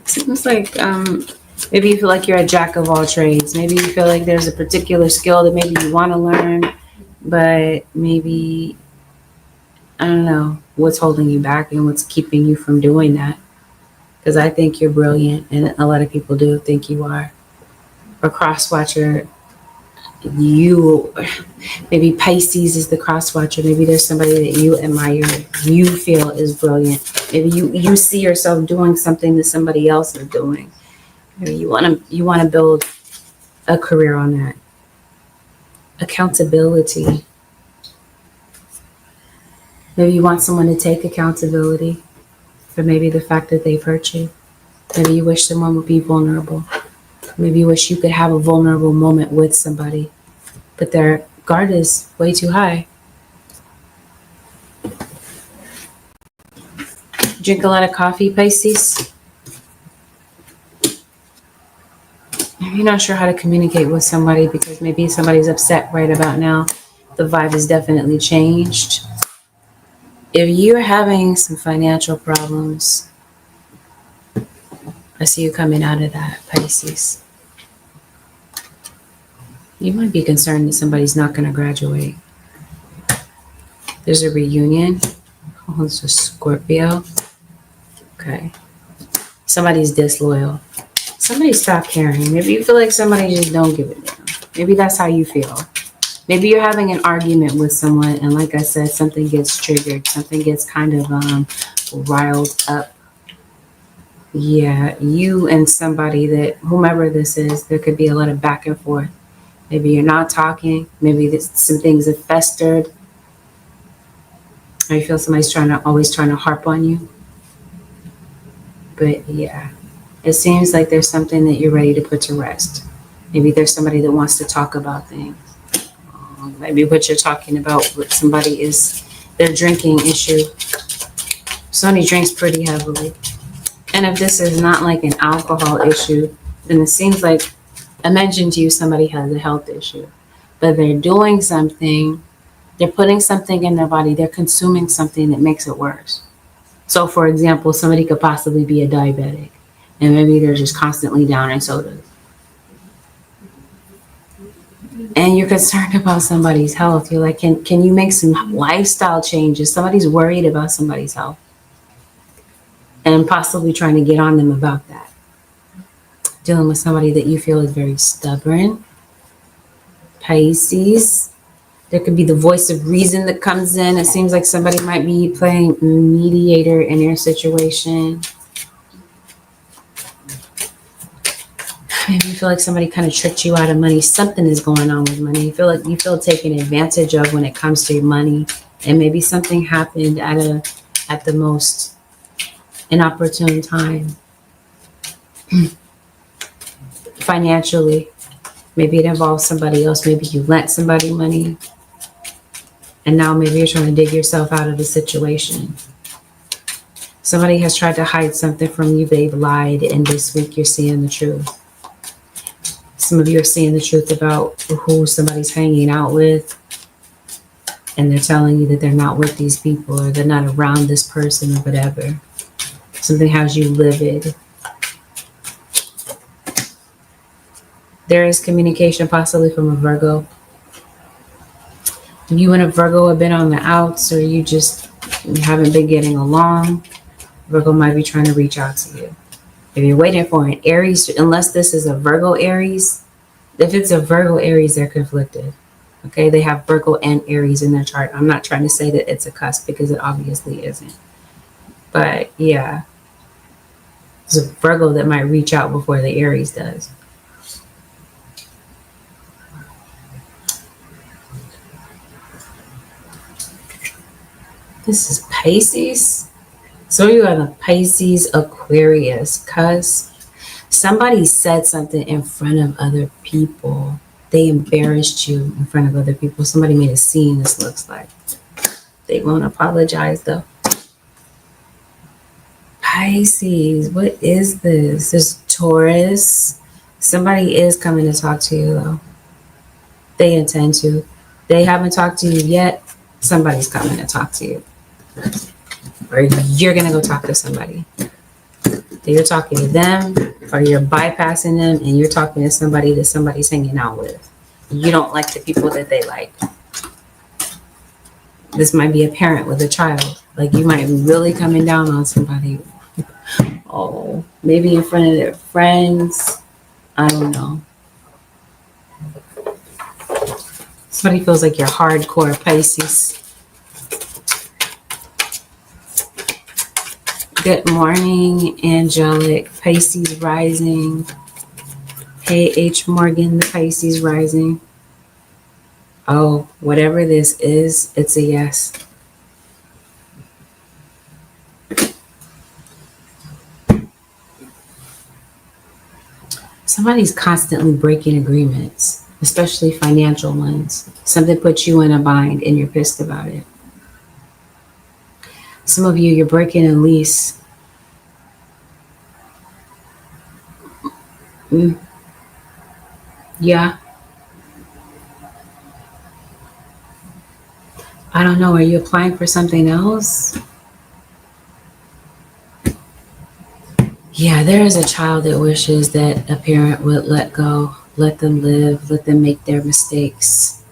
Seems like maybe you feel like you're a jack of all trades. Maybe you feel like there's a particular skill that maybe you want to learn, but maybe, I don't know, what's holding you back and what's keeping you from doing that. Because I think you're brilliant, and a lot of people do think you are. For cross-watcher, maybe Pisces is the cross-watcher. Maybe there's somebody that you admire, you feel is brilliant. Maybe you see yourself doing something that somebody else is doing. Maybe you want to build a career on that. Accountability. Maybe you want someone to take accountability for maybe the fact that they've hurt you. Maybe you wish someone would be vulnerable. Maybe you wish you could have a vulnerable moment with somebody, but their guard is way too high. Drink a lot of coffee, Pisces. Maybe you're not sure how to communicate with somebody because maybe somebody's upset right about now. The vibe has definitely changed. If you're having some financial problems, I see you coming out of that, Pisces. You might be concerned that somebody's not going to graduate. There's a reunion. Oh, it's a Scorpio. Okay. Somebody's disloyal. Somebody stop caring. Maybe you feel like somebody just don't give a damn. Maybe that's how you feel. Maybe you're having an argument with someone and like I said, something gets triggered. Something gets kind of riled up. Yeah, you and somebody that, whomever this is, there could be a lot of back and forth. Maybe you're not talking. Maybe some things have festered. Or you feel somebody's always trying to harp on you. But yeah, it seems like there's something that you're ready to put to rest. Maybe there's somebody that wants to talk about things. Maybe what you're talking about with somebody is their drinking issue. Somebody drinks pretty heavily. And if this is not like an alcohol issue, then it seems like I mentioned to you somebody has a health issue. But they're doing something, they're putting something in their body, they're consuming something that makes it worse. So for example, somebody could possibly be a diabetic and maybe they're just constantly downing sodas. And you're concerned about somebody's health. You're like, can you make some lifestyle changes? Somebody's worried about somebody's health and possibly trying to get on them about that. Dealing with somebody that you feel is very stubborn. Pisces. There could be the voice of reason that comes in. It seems like somebody might be playing mediator in your situation. Maybe you feel like somebody kind of tricked you out of money. Something is going on with money. You feel like you feel taken advantage of when it comes to your money. And maybe something happened at the most inopportune time. Financially. Maybe it involves somebody else. Maybe you lent somebody money. And now maybe you're trying to dig yourself out of the situation. Somebody has tried to hide something from you. They've lied. And this week you're seeing the truth. Some of you are seeing the truth about who somebody's hanging out with. And they're telling you that they're not with these people or they're not around this person or whatever. Something has you livid. There is communication possibly from a Virgo. You and a Virgo have been on the outs or you just haven't been getting along. Virgo might be trying to reach out to you. If you're waiting for an Aries, unless this is a Virgo Aries, if it's a Virgo Aries, they're conflicted. Okay, they have Virgo and Aries in their chart. I'm not trying to say that it's a cusp because it obviously isn't. But yeah, it's a Virgo that might reach out before the Aries does. This is Pisces. So you are the Pisces Aquarius cusp. Somebody said something in front of other people. They embarrassed you in front of other people. Somebody made a scene, this looks like. They won't apologize though. Pisces, what is this? This Taurus. Somebody is coming to talk to you though. They intend to. They haven't talked to you yet. Somebody's coming to talk to you. Or you're going to go talk to somebody. You're talking to them or you're bypassing them and you're talking to somebody that somebody's hanging out with. You don't like the people that they like. This might be a parent with a child. Like you might be really coming down on somebody. Oh, maybe in front of their friends. I don't know. Somebody feels like you're hardcore Pisces. Good morning, angelic. Pisces rising. Hey, H. Morgan, the Pisces rising. Oh, whatever this is, it's a yes. Somebody's constantly breaking agreements, especially financial ones. Something puts you in a bind and you're pissed about it. Some of you, you're breaking a lease. Yeah. I don't know. Are you applying for something else? Yeah, there is a child that wishes that a parent would let go, let them live, let them make their mistakes.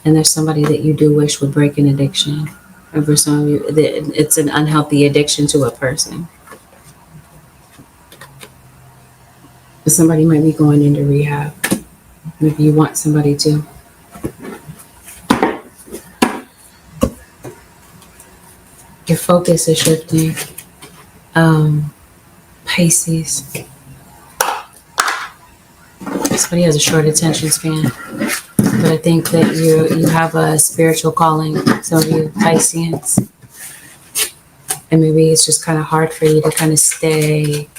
And there's somebody that you do wish would break an addiction. And for some of you, it's an unhealthy addiction to a person. Somebody might be going into rehab. Maybe you want somebody to. Your focus is shifting. Pisces. Somebody has a short attention span. But I think that you have a spiritual calling. Some of you Pisceans. And maybe it's just kind of hard for you to kind of stay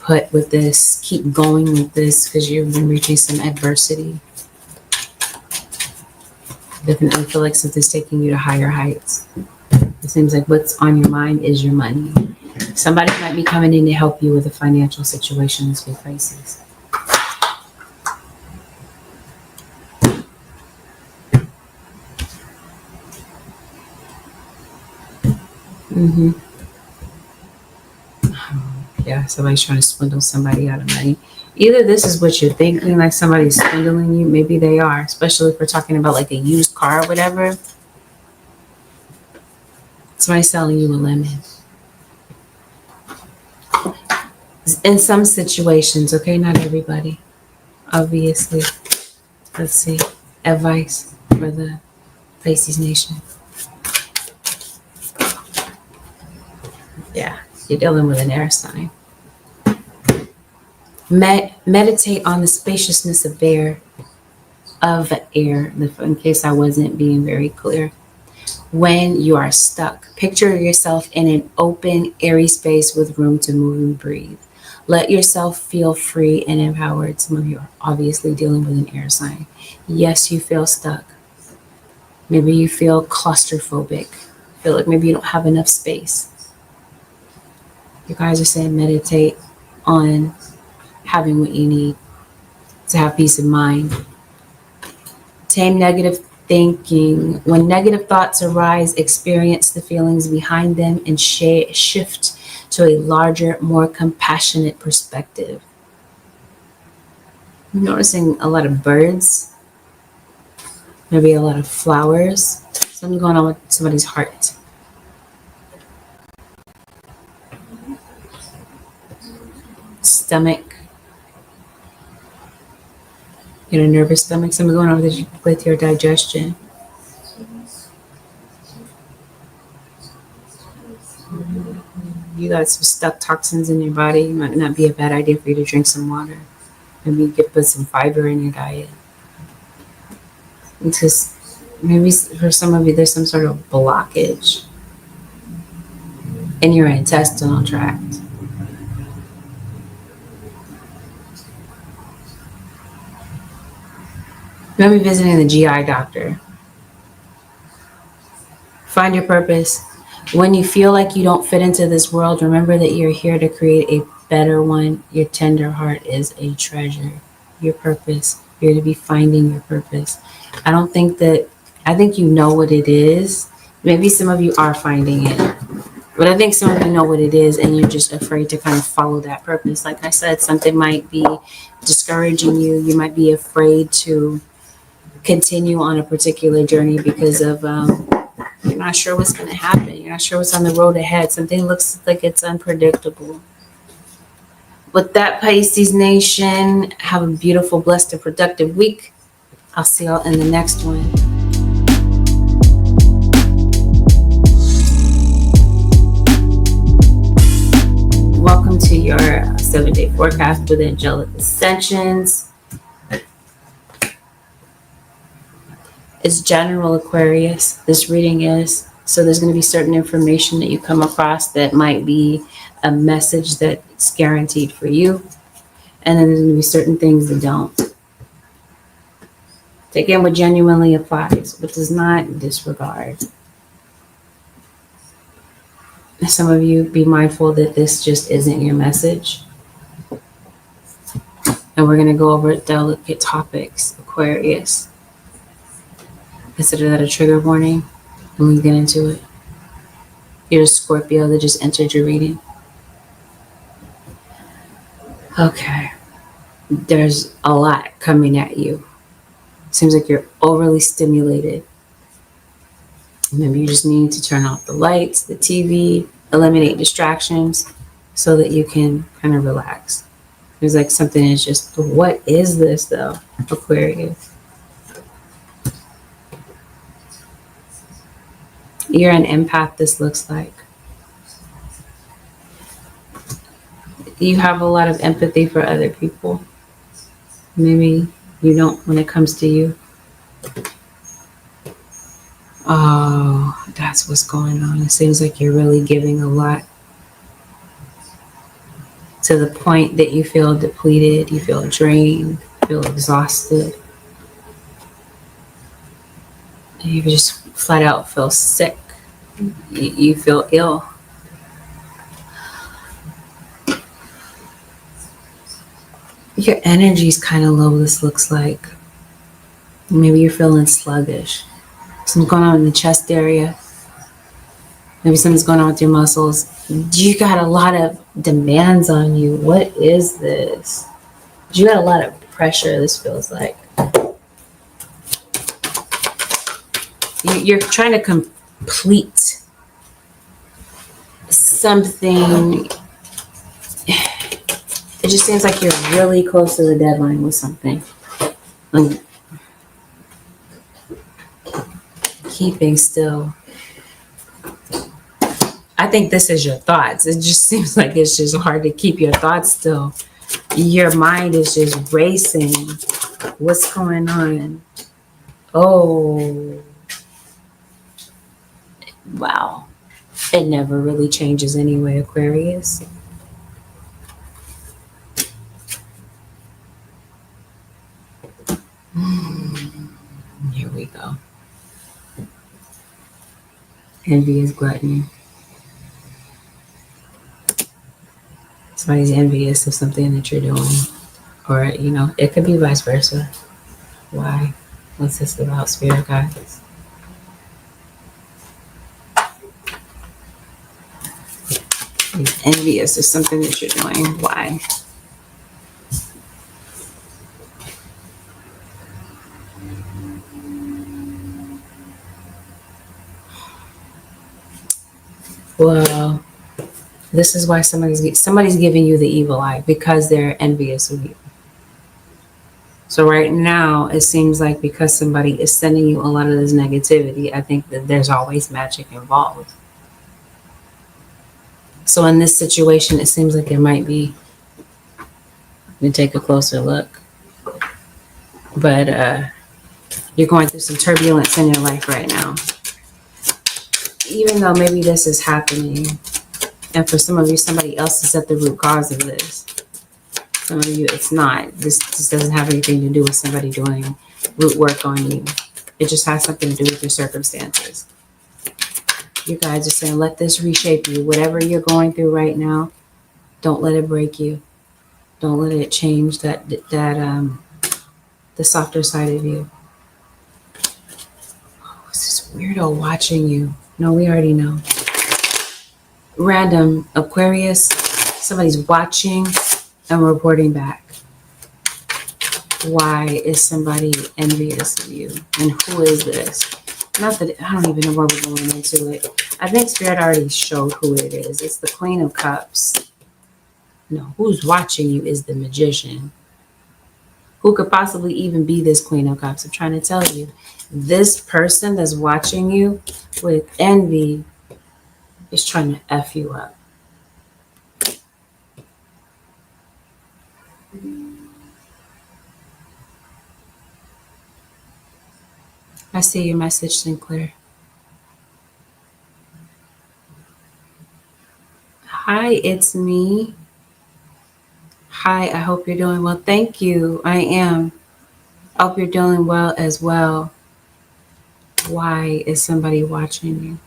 put with this, keep going with this because you've been reaching some adversity. Definitely feel like something's taking you to higher heights. It seems like what's on your mind is your money. Somebody might be coming in to help you with a financial situation this week, Pisces. Yeah, somebody's trying to swindle somebody out of money. Either this is what you're thinking, like somebody's swindling you. Maybe they are, especially if we're talking about like a used car or whatever. Somebody's selling you a lemon. In some situations, okay? Not everybody, obviously. Let's see. advice for the Pisces nation? Yeah, you're dealing with an air sign. Meditate on the spaciousness of air, in case I wasn't being very clear. When you are stuck, picture yourself in an open, airy space with room to move and breathe. Let yourself feel free and empowered. Some of you are obviously dealing with an air sign. Yes, you feel stuck. Maybe you feel claustrophobic. Feel like maybe you don't have enough space. You guys are saying meditate on having what you need to have peace of mind. Tame negative thinking. When negative thoughts arise, experience the feelings behind them and shift to a larger, more compassionate perspective. I'm noticing a lot of birds, maybe a lot of flowers. Something going on with somebody's heart. Stomach. You know, nervous stomach. Something going on with your digestion. You got some stuck toxins in your body. It might not be a bad idea for you to drink some water. Maybe you could put some fiber in your diet. Because maybe for some of you, there's some sort of blockage in your intestinal tract. Maybe visiting the GI doctor. Find your purpose. When you feel like you don't fit into this world, remember that you're here to create a better one. Your tender heart is a treasure. Your purpose. You're to be finding your purpose. I think you know what it is. Maybe some of you are finding it. But I think some of you know what it is and you're just afraid to kind of follow that purpose. Like I said, something might be discouraging you. You might be afraid to continue on a particular journey because of you're not sure what's going to happen. You're not sure what's on the road ahead. Something looks like it's unpredictable. With that, Pisces nation, have a beautiful, blessed, and productive week. I'll see y'all in the next one. Welcome to your 7-day forecast with angelic ascensions. It's general Aquarius, this reading is. So there's going to be certain information that you come across that might be a message that's guaranteed for you. And then there's going to be certain things that don't. Take in what genuinely applies, but does not disregard. Some of you be mindful that this just isn't your message. And we're going to go over delicate topics, Aquarius. Consider that a trigger warning when we get into it. You're a Scorpio that just entered your reading. Okay. There's a lot coming at you. Seems like you're overly stimulated. Maybe you just need to turn off the lights, the TV, eliminate distractions so that you can kind of relax. There's like something is just, what is this though, Aquarius? You're an empath, this looks like. You have a lot of empathy for other people. Maybe you don't when it comes to you. Oh, that's what's going on. It seems like you're really giving a lot to the point that you feel depleted, you feel drained, you feel exhausted. You just flat out feel sick. You feel ill. Your energy's kind of low, this looks like. Maybe you're feeling sluggish. Something's going on in the chest area. Maybe something's going on with your muscles. You got a lot of demands on you. What is this? You got a lot of pressure, this feels like. You're trying to complete something. It just seems like you're really close to the deadline with something. keeping still. I think this is your thoughts. It just seems like it's just hard to keep your thoughts still. Your mind is just racing. What's going on? Oh, wow. It never really changes anyway, Aquarius. Here we go. Envy is gluttony. Somebody's envious of something that you're doing. Or, it could be vice versa. Why? What's this about, spirit guides? He's envious of something that you're doing. Why? Well, this is why somebody's giving you the evil eye, because they're envious of you. So right now, it seems like because somebody is sending you a lot of this negativity, I think that there's always magic involved. So in this situation, it seems like there might be. Let me take a closer look. But you're going through some turbulence in your life right now. Even though maybe this is happening, and for some of you, somebody else is at the root cause of this. Some of you, it's not. This doesn't have anything to do with somebody doing root work on you. It just has something to do with your circumstances. You guys are saying, let this reshape you. Whatever you're going through right now, don't let it break you. Don't let it change the softer side of you. Oh, is this weirdo watching you? No, we already know. Random Aquarius, somebody's watching and reporting back. Why is somebody envious of you? And who is this? Not that I don't even know where we're going into it. I think Spirit already showed who it is. It's the Queen of Cups. No, who's watching you is the Magician. Who could possibly even be this Queen of Cups? I'm trying to tell you. This person that's watching you with envy is trying to F you up. I see your message, Sinclair. Hi, it's me. Hi, I hope you're doing well. Thank you. I am. I hope you're doing well as well. Why is somebody watching you?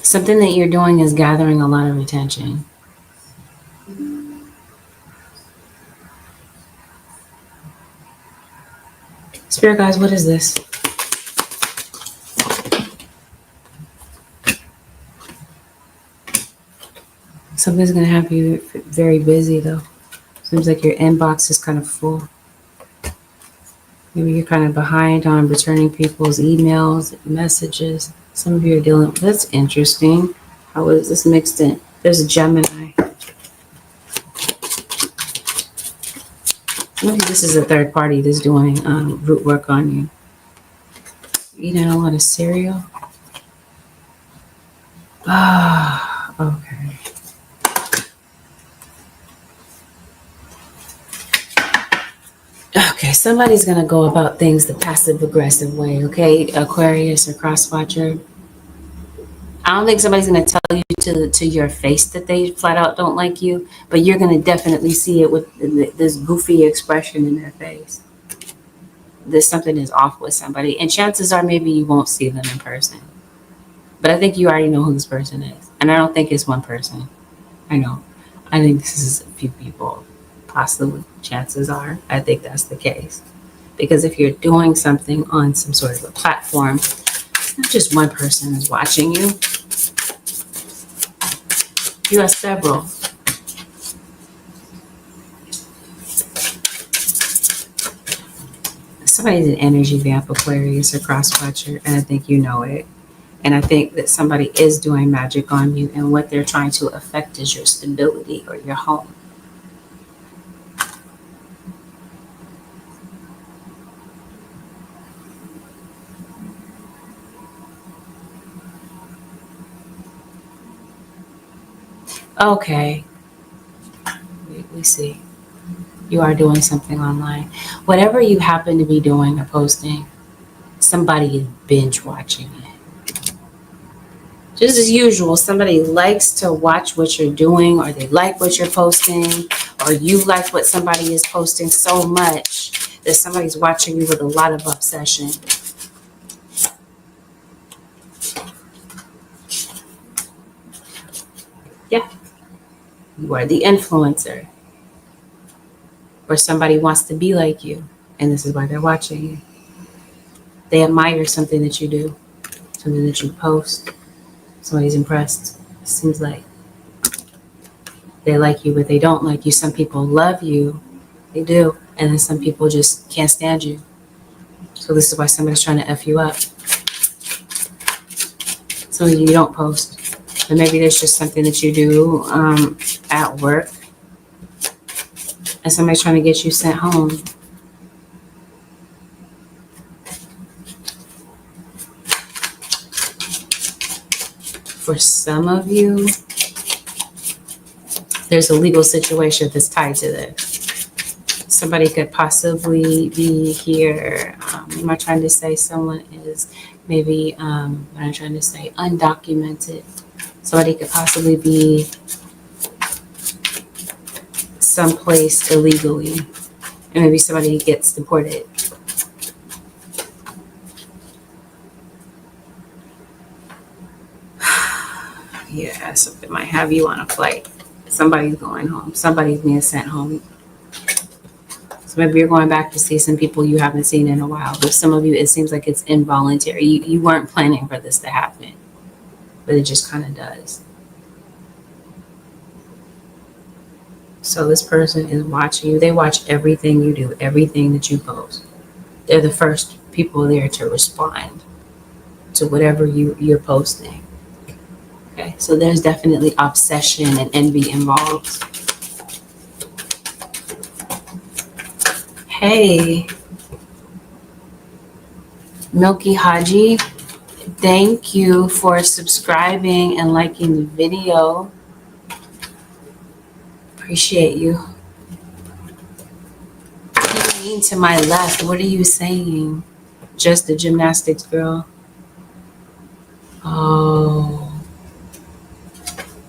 Something that you're doing is gathering a lot of attention. Spirit guys, what is this? Something's going to have you very busy, though. Seems like your inbox is kind of full. Maybe you're kind of behind on returning people's emails, messages. Some of you are dealing with, that's interesting. How is this mixed in? There's a Gemini. Maybe this is a third party that's doing root work on you. Eating a lot of cereal. Ah, okay. Okay, somebody's going to go about things the passive-aggressive way, okay? Aquarius or cross-watcher. I don't think somebody's going to tell you to your face that they flat out don't like you, but you're going to definitely see it with this goofy expression in their face. There's something is off with somebody, and chances are maybe you won't see them in person. But I think you already know who this person is, and I don't think it's one person. I know. I think this is a few people. Possibly, chances are, I think that's the case. Because if you're doing something on some sort of a platform, it's not just one person is watching you. You have several. Somebody's an energy vamp, Aquarius or cross-watcher, and I think you know it. And I think that somebody is doing magic on you, and what they're trying to affect is your stability or your home. Okay. We see. You are doing something online. Whatever you happen to be doing or posting, somebody is binge watching it. Just as usual, somebody likes to watch what you're doing, or they like what you're posting, or you like what somebody is posting so much that somebody's watching you with a lot of obsession. Yeah, you are the influencer, or somebody wants to be like you, and this is why they're watching you. They admire something that you do, something that you post. Somebody's impressed. It seems like they like you, but they don't like you. Some people love you, they do, and then some people just can't stand you. So this is why somebody's trying to F you up. So you don't post, but maybe there's just something that you do at work, and somebody's trying to get you sent home. For some of you, there's a legal situation that's tied to this. Somebody could possibly be here. Am I trying to say someone is maybe, what I'm trying to say, undocumented? Somebody could possibly be someplace illegally, and maybe somebody gets deported. Yeah, something might have you on a flight. Somebody's going home. Somebody's being sent home. So maybe you're going back to see some people you haven't seen in a while. But some of you, it seems like it's involuntary. You weren't planning for this to happen, but it just kind of does. So this person is watching you. They watch everything you do, everything that you post. They're the first people there to respond to whatever you're posting. Okay, so there's definitely obsession and envy involved. Hey, Milky Haji, thank you for subscribing and liking the video. Appreciate you. What do you mean to my left? What are you saying? Just the gymnastics girl? Oh.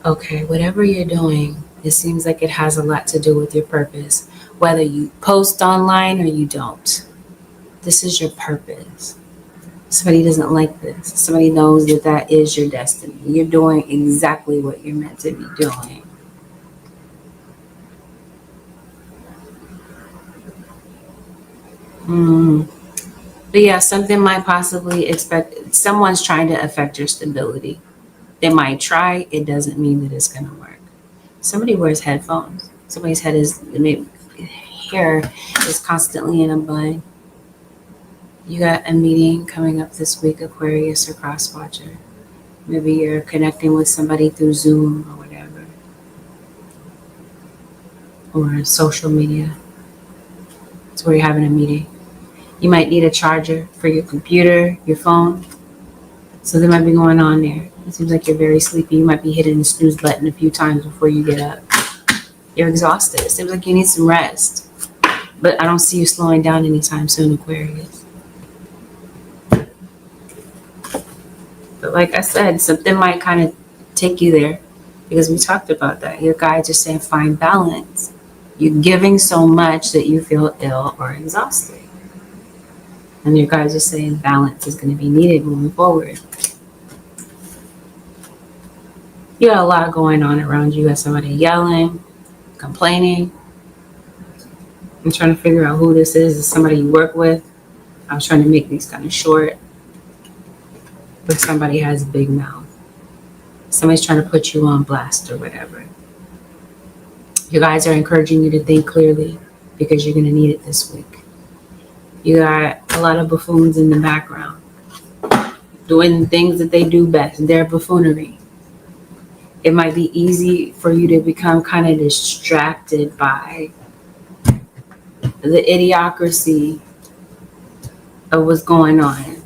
Okay, whatever you're doing, it seems like it has a lot to do with your purpose. Whether you post online or you don't, this is your purpose. Somebody doesn't like this. Somebody knows that that is your destiny. You're doing exactly what you're meant to be doing. But yeah, something might possibly expect, someone's trying to affect your stability. They might try, it doesn't mean that it's going to work. Somebody wears headphones. Somebody's hair is constantly in a bun. You got a meeting coming up this week, Aquarius or Crosswatcher. Maybe you're connecting with somebody through Zoom or whatever. Or social media. It's where you're having a meeting. You might need a charger for your computer, your phone. So there might be going on there. It seems like you're very sleepy. You might be hitting the snooze button a few times before you get up. You're exhausted. It seems like you need some rest. But I don't see you slowing down anytime soon, Aquarius. But like I said, something might kind of take you there, because we talked about that. Your guides are saying find balance. You're giving so much that you feel ill or exhausted. And your guides are saying balance is going to be needed moving forward. You got a lot going on around you. You got somebody yelling, complaining. I'm trying to figure out who this is. Is somebody you work with? I was trying to make these kind of short. But somebody has a big mouth. Somebody's trying to put you on blast or whatever. Your guys are encouraging you to think clearly, because you're going to need it this week. You got a lot of buffoons in the background doing things that they do best, their buffoonery. It might be easy for you to become kind of distracted by the idiocracy of what's going on.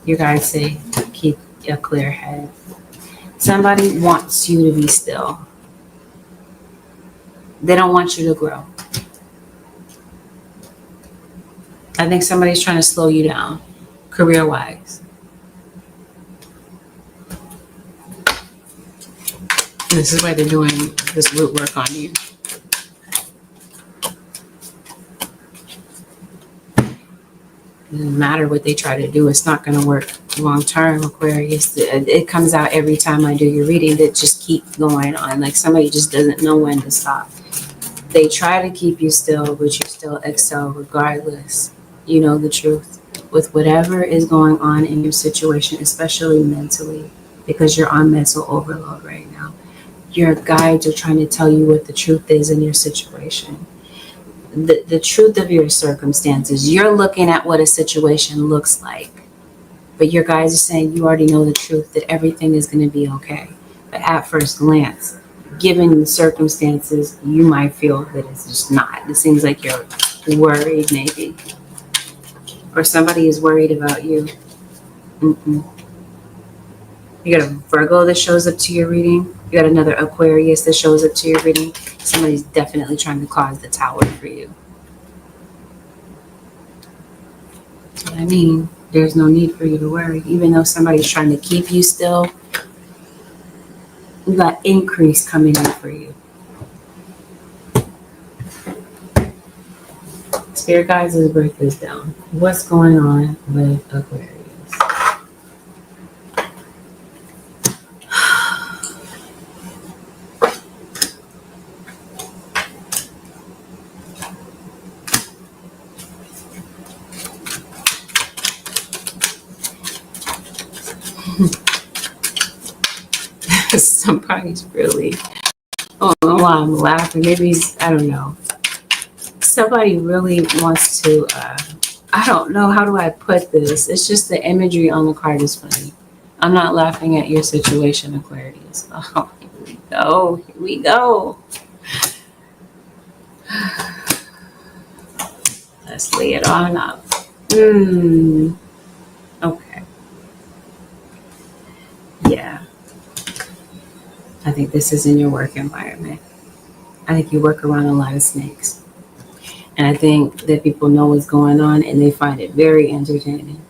You guys say keep a clear head. Somebody wants you to be still. They don't want you to grow. I think somebody's trying to slow you down, career-wise. This is why they're doing this root work on you. It doesn't matter what they try to do. It's not going to work long-term, Aquarius. It comes out every time I do your reading that just keep going on. Like somebody just doesn't know when to stop. They try to keep you still, but you still excel regardless. You know the truth. With whatever is going on in your situation, especially mentally, because you're on mental overload right now. Your guides are trying to tell you what the truth is in your situation. The truth of your circumstances. You're looking at what a situation looks like. But your guides are saying you already know the truth, that everything is going to be okay. But at first glance, given the circumstances, you might feel that it's just not. It seems like you're worried maybe. Or somebody is worried about you. You got a Virgo that shows up to your reading. You got another Aquarius that shows up to your reading. Somebody's definitely trying to cause the tower for you. That's what I mean. There's no need for you to worry. Even though somebody's trying to keep you still, you got increase coming in for you. Spirit guides, let's break this down. What's going on with Aquarius? Somebody's really, I don't know why I'm laughing. Maybe, I don't know. Somebody really wants to, I don't know, how do I put this? It's just the imagery on the card is funny. I'm not laughing at your situation, Aquarius. Oh, here we go. Here we go. Let's lay it on up. Okay. Yeah. I think this is in your work environment. I think you work around a lot of snakes. And I think that people know what's going on and they find it very entertaining.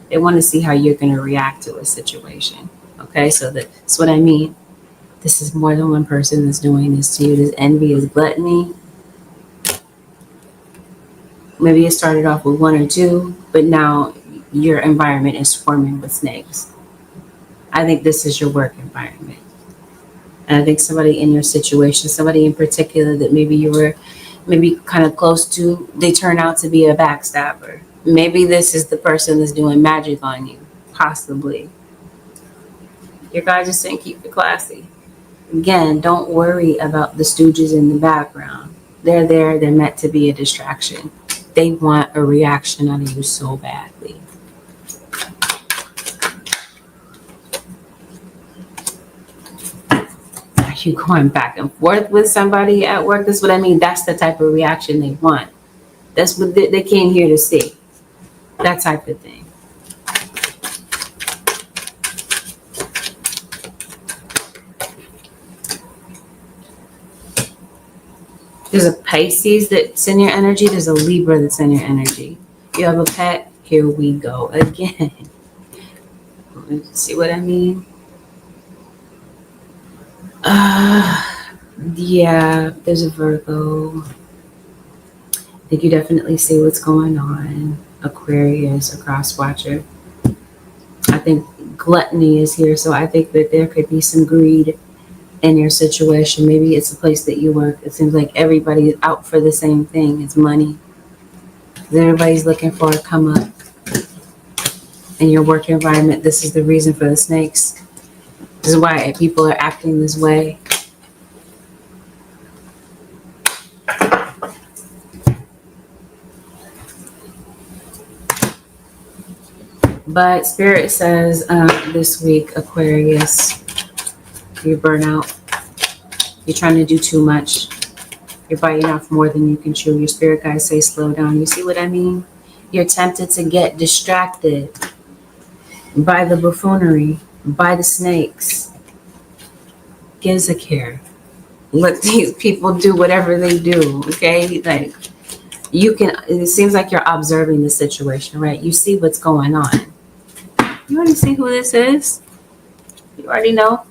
They want to see how you're going to react to a situation. Okay, so that's what I mean. This is more than one person that's doing this to you. This envy is gluttony. Maybe it started off with one or two, but now your environment is swarming with snakes. I think this is your work environment. And I think somebody in your situation, somebody in particular that maybe you were kind of close to, they turn out to be a backstabber. Maybe this is the person that's doing magic on you, possibly. Your guys just saying keep it classy. Again, don't worry about the stooges in the background. They're there, they're meant to be a distraction. They want a reaction out of you so badly. You going back and forth with somebody at work? That's what I mean. That's the type of reaction they want. That's what they came here to see. That type of thing. There's a Pisces that's in your energy. There's a Libra that's in your energy. You have a pet. Here we go again. See what I mean? Yeah, there's a Virgo. I think you definitely see what's going on. Aquarius, a cross watcher. I think gluttony is here, so I think that there could be some greed in your situation. Maybe it's a place that you work. It seems like everybody is out for the same thing. It's money. Everybody's looking for a come up. In your work environment, this is the reason for the snakes. This is why people are acting this way. But Spirit says this week, Aquarius, you burn out. You're trying to do too much. You're biting off more than you can chew. Your spirit guides say slow down. You see what I mean? You're tempted to get distracted by the buffoonery, by the snakes. Gives a care. let these people do whatever they do, okay? Like, it seems like you're observing the situation, right? You see what's going on. You already see who this is? You already know?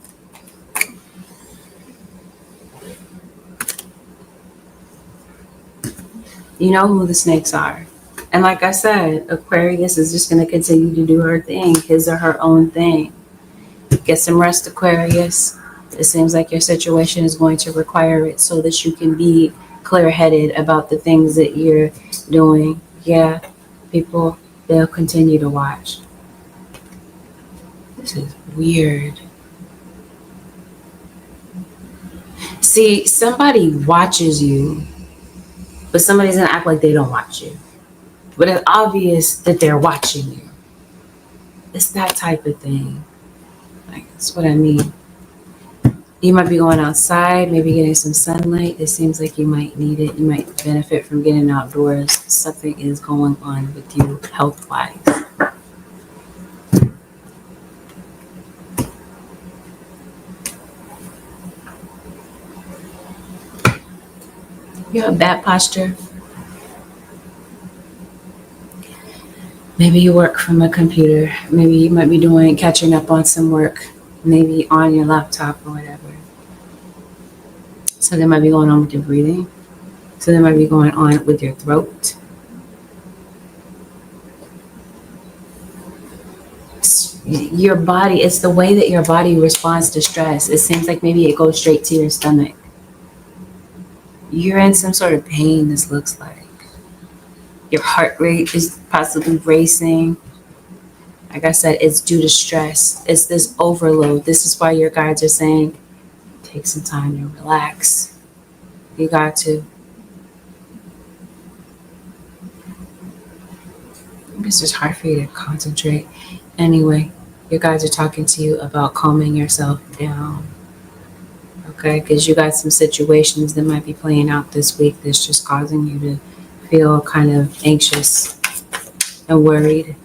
You know who the snakes are. And like I said, Aquarius is just going to continue to do her thing, his or her own thing. Get some rest, Aquarius. It seems like your situation is going to require it so that you can be clear-headed about the things that you're doing. Yeah, people, they'll continue to watch. This is weird. See, somebody watches you, but somebody's going to act like they don't watch you. But it's obvious that they're watching you. It's that type of thing. Like, that's what I mean. You might be going outside, maybe getting some sunlight. It seems like you might need it. You might benefit from getting outdoors. Something is going on with you health-wise. You have bad posture. Maybe you work from a computer. Maybe you might be catching up on some work. Maybe on your laptop or whatever. So there might be going on with your breathing. So there might be going on with your throat. Your body, it's the way that your body responds to stress. It seems like maybe it goes straight to your stomach. You're in some sort of pain, this looks like. Your heart rate is possibly racing. Like I said, it's due to stress. It's this overload. This is why your guides are saying, take some time to relax. You got to. It's just hard for you to concentrate. Anyway, your guides are talking to you about calming yourself down. Okay, because you got some situations that might be playing out this week that's just causing you to feel kind of anxious and worried.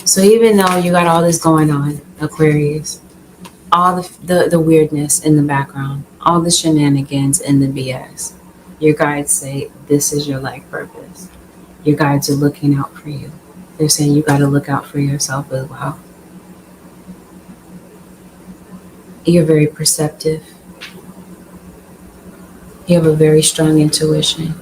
So even though you got all this going on, Aquarius, all the weirdness in the background, all the shenanigans and the BS, your guides say this is your life purpose. Your guides are looking out for you. They're saying you got to look out for yourself as well. You're very perceptive. You have a very strong intuition.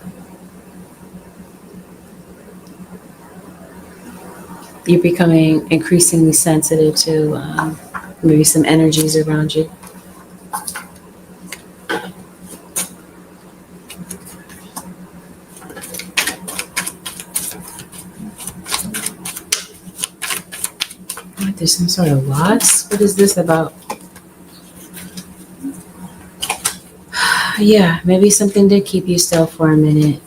You're becoming increasingly sensitive to maybe some energies around you. What, there's some sort of loss? What is this about? Yeah, maybe something did keep you still for a minute.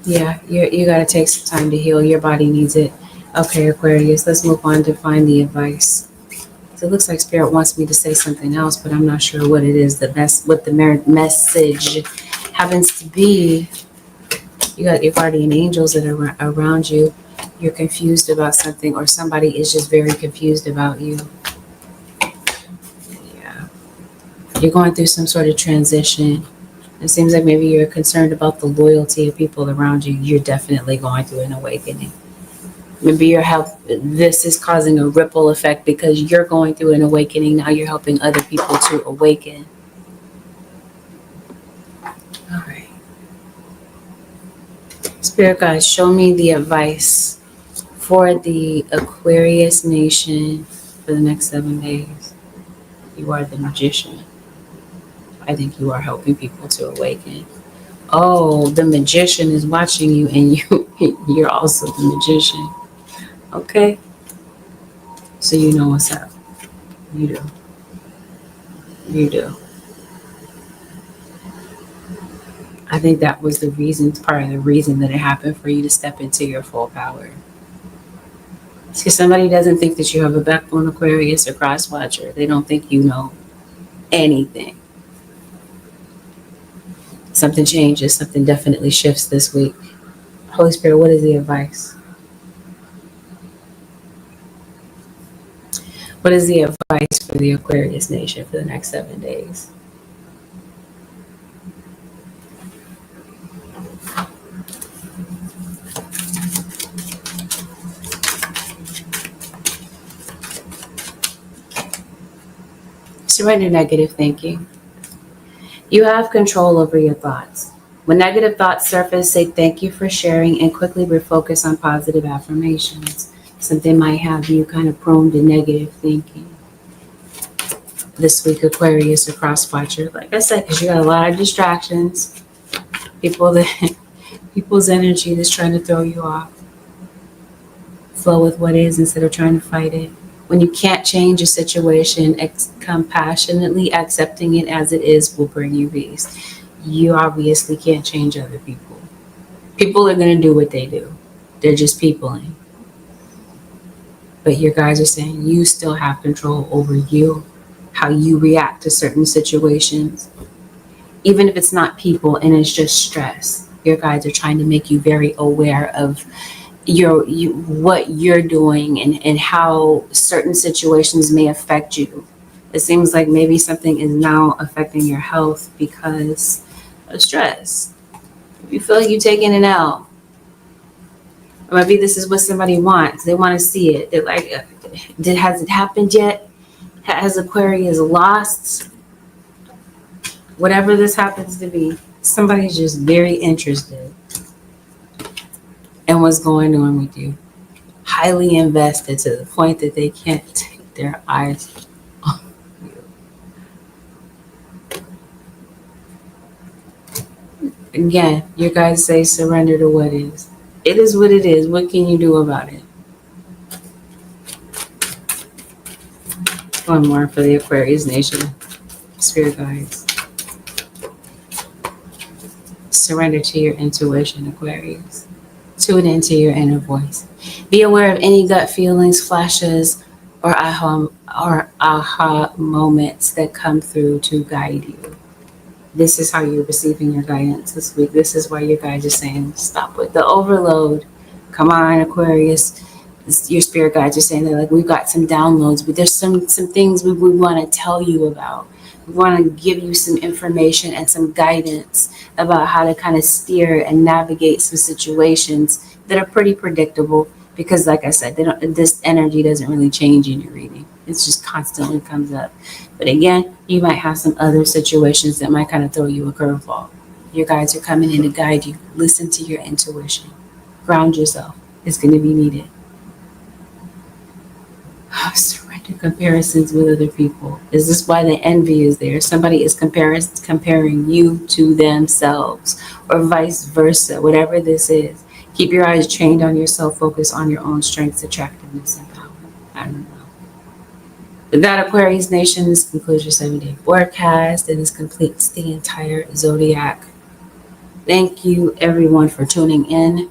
Yeah, you got to take some time to heal. Your body needs it. Okay, Aquarius, let's move on to find the advice. So it looks like Spirit wants me to say something else, but I'm not sure what it is. What the message happens to be. You got your guardian angels that are around you. You're confused about something, or somebody is just very confused about you. Yeah. You're going through some sort of transition. It seems like maybe you're concerned about the loyalty of people around you. You're definitely going through an awakening. Maybe your health, this is causing a ripple effect because you're going through an awakening. Now you're helping other people to awaken. All right. Spirit guides, show me the advice for the Aquarius nation for the next 7 days. You are the magician. I think you are helping people to awaken. Oh, the magician is watching you, and you're also the magician. Okay? So you know what's up. You do. You do. I think that was part of the reason that it happened for you to step into your full power. It's because somebody doesn't think that you have a backbone, Aquarius, or cross watcher. They don't think you know anything. Something changes. Something definitely shifts this week. Holy Spirit, what is the advice? What is the advice for the Aquarius nation for the next 7 days? Surrender negative thinking. You have control over your thoughts. When negative thoughts surface, say thank you for sharing and quickly refocus on positive affirmations. Something might have you kind of prone to negative thinking. This week, Aquarius, a cross-watcher, like I said, because you got a lot of distractions. People's energy that's trying to throw you off. Flow with what is instead of trying to fight it. When you can't change a situation, compassionately accepting it as it is will bring you peace. You obviously can't change other people. People are going to do what they do. They're just peopling. But your guys are saying you still have control over you, how you react to certain situations. Even if it's not people and it's just stress, your guys are trying to make you very aware of what you're doing and how certain situations may affect you. It seems like maybe something is now affecting your health because of stress. If you feel like you're taking an L, or maybe this is what somebody wants. They want to see it. They're like, has it happened yet? Has Aquarius lost? Whatever this happens to be, somebody's just very interested in what's going on with you. Highly invested to the point that they can't take their eyes off you. Again, your guys say surrender to what is. It is what it is. What can you do about it? One more for the Aquarius nation. Spirit guides. Surrender to your intuition, Aquarius. Tune into your inner voice. Be aware of any gut feelings, flashes, or aha moments that come through to guide you. This is how you're receiving your guidance this week. This is why your guides are saying, stop with the overload. Come on, Aquarius. Your spirit guides are saying, they're like, we've got some downloads, but there's some things we want to tell you about. We want to give you some information and some guidance about how to kind of steer and navigate some situations that are pretty predictable because, like I said, this energy doesn't really change in your reading. It just constantly comes up. But again, you might have some other situations that might kind of throw you a curveball. Your guides are coming in to guide you. Listen to your intuition. Ground yourself. It's going to be needed. Surrender comparisons with other people. Is this why the envy is there? Somebody is comparing you to themselves or vice versa, whatever this is. Keep your eyes trained on yourself. Focus on your own strengths, attractiveness, and power. I don't know. With that, Aquarius Nation, this concludes your 7-day forecast and this completes the entire zodiac. Thank you, everyone, for tuning in.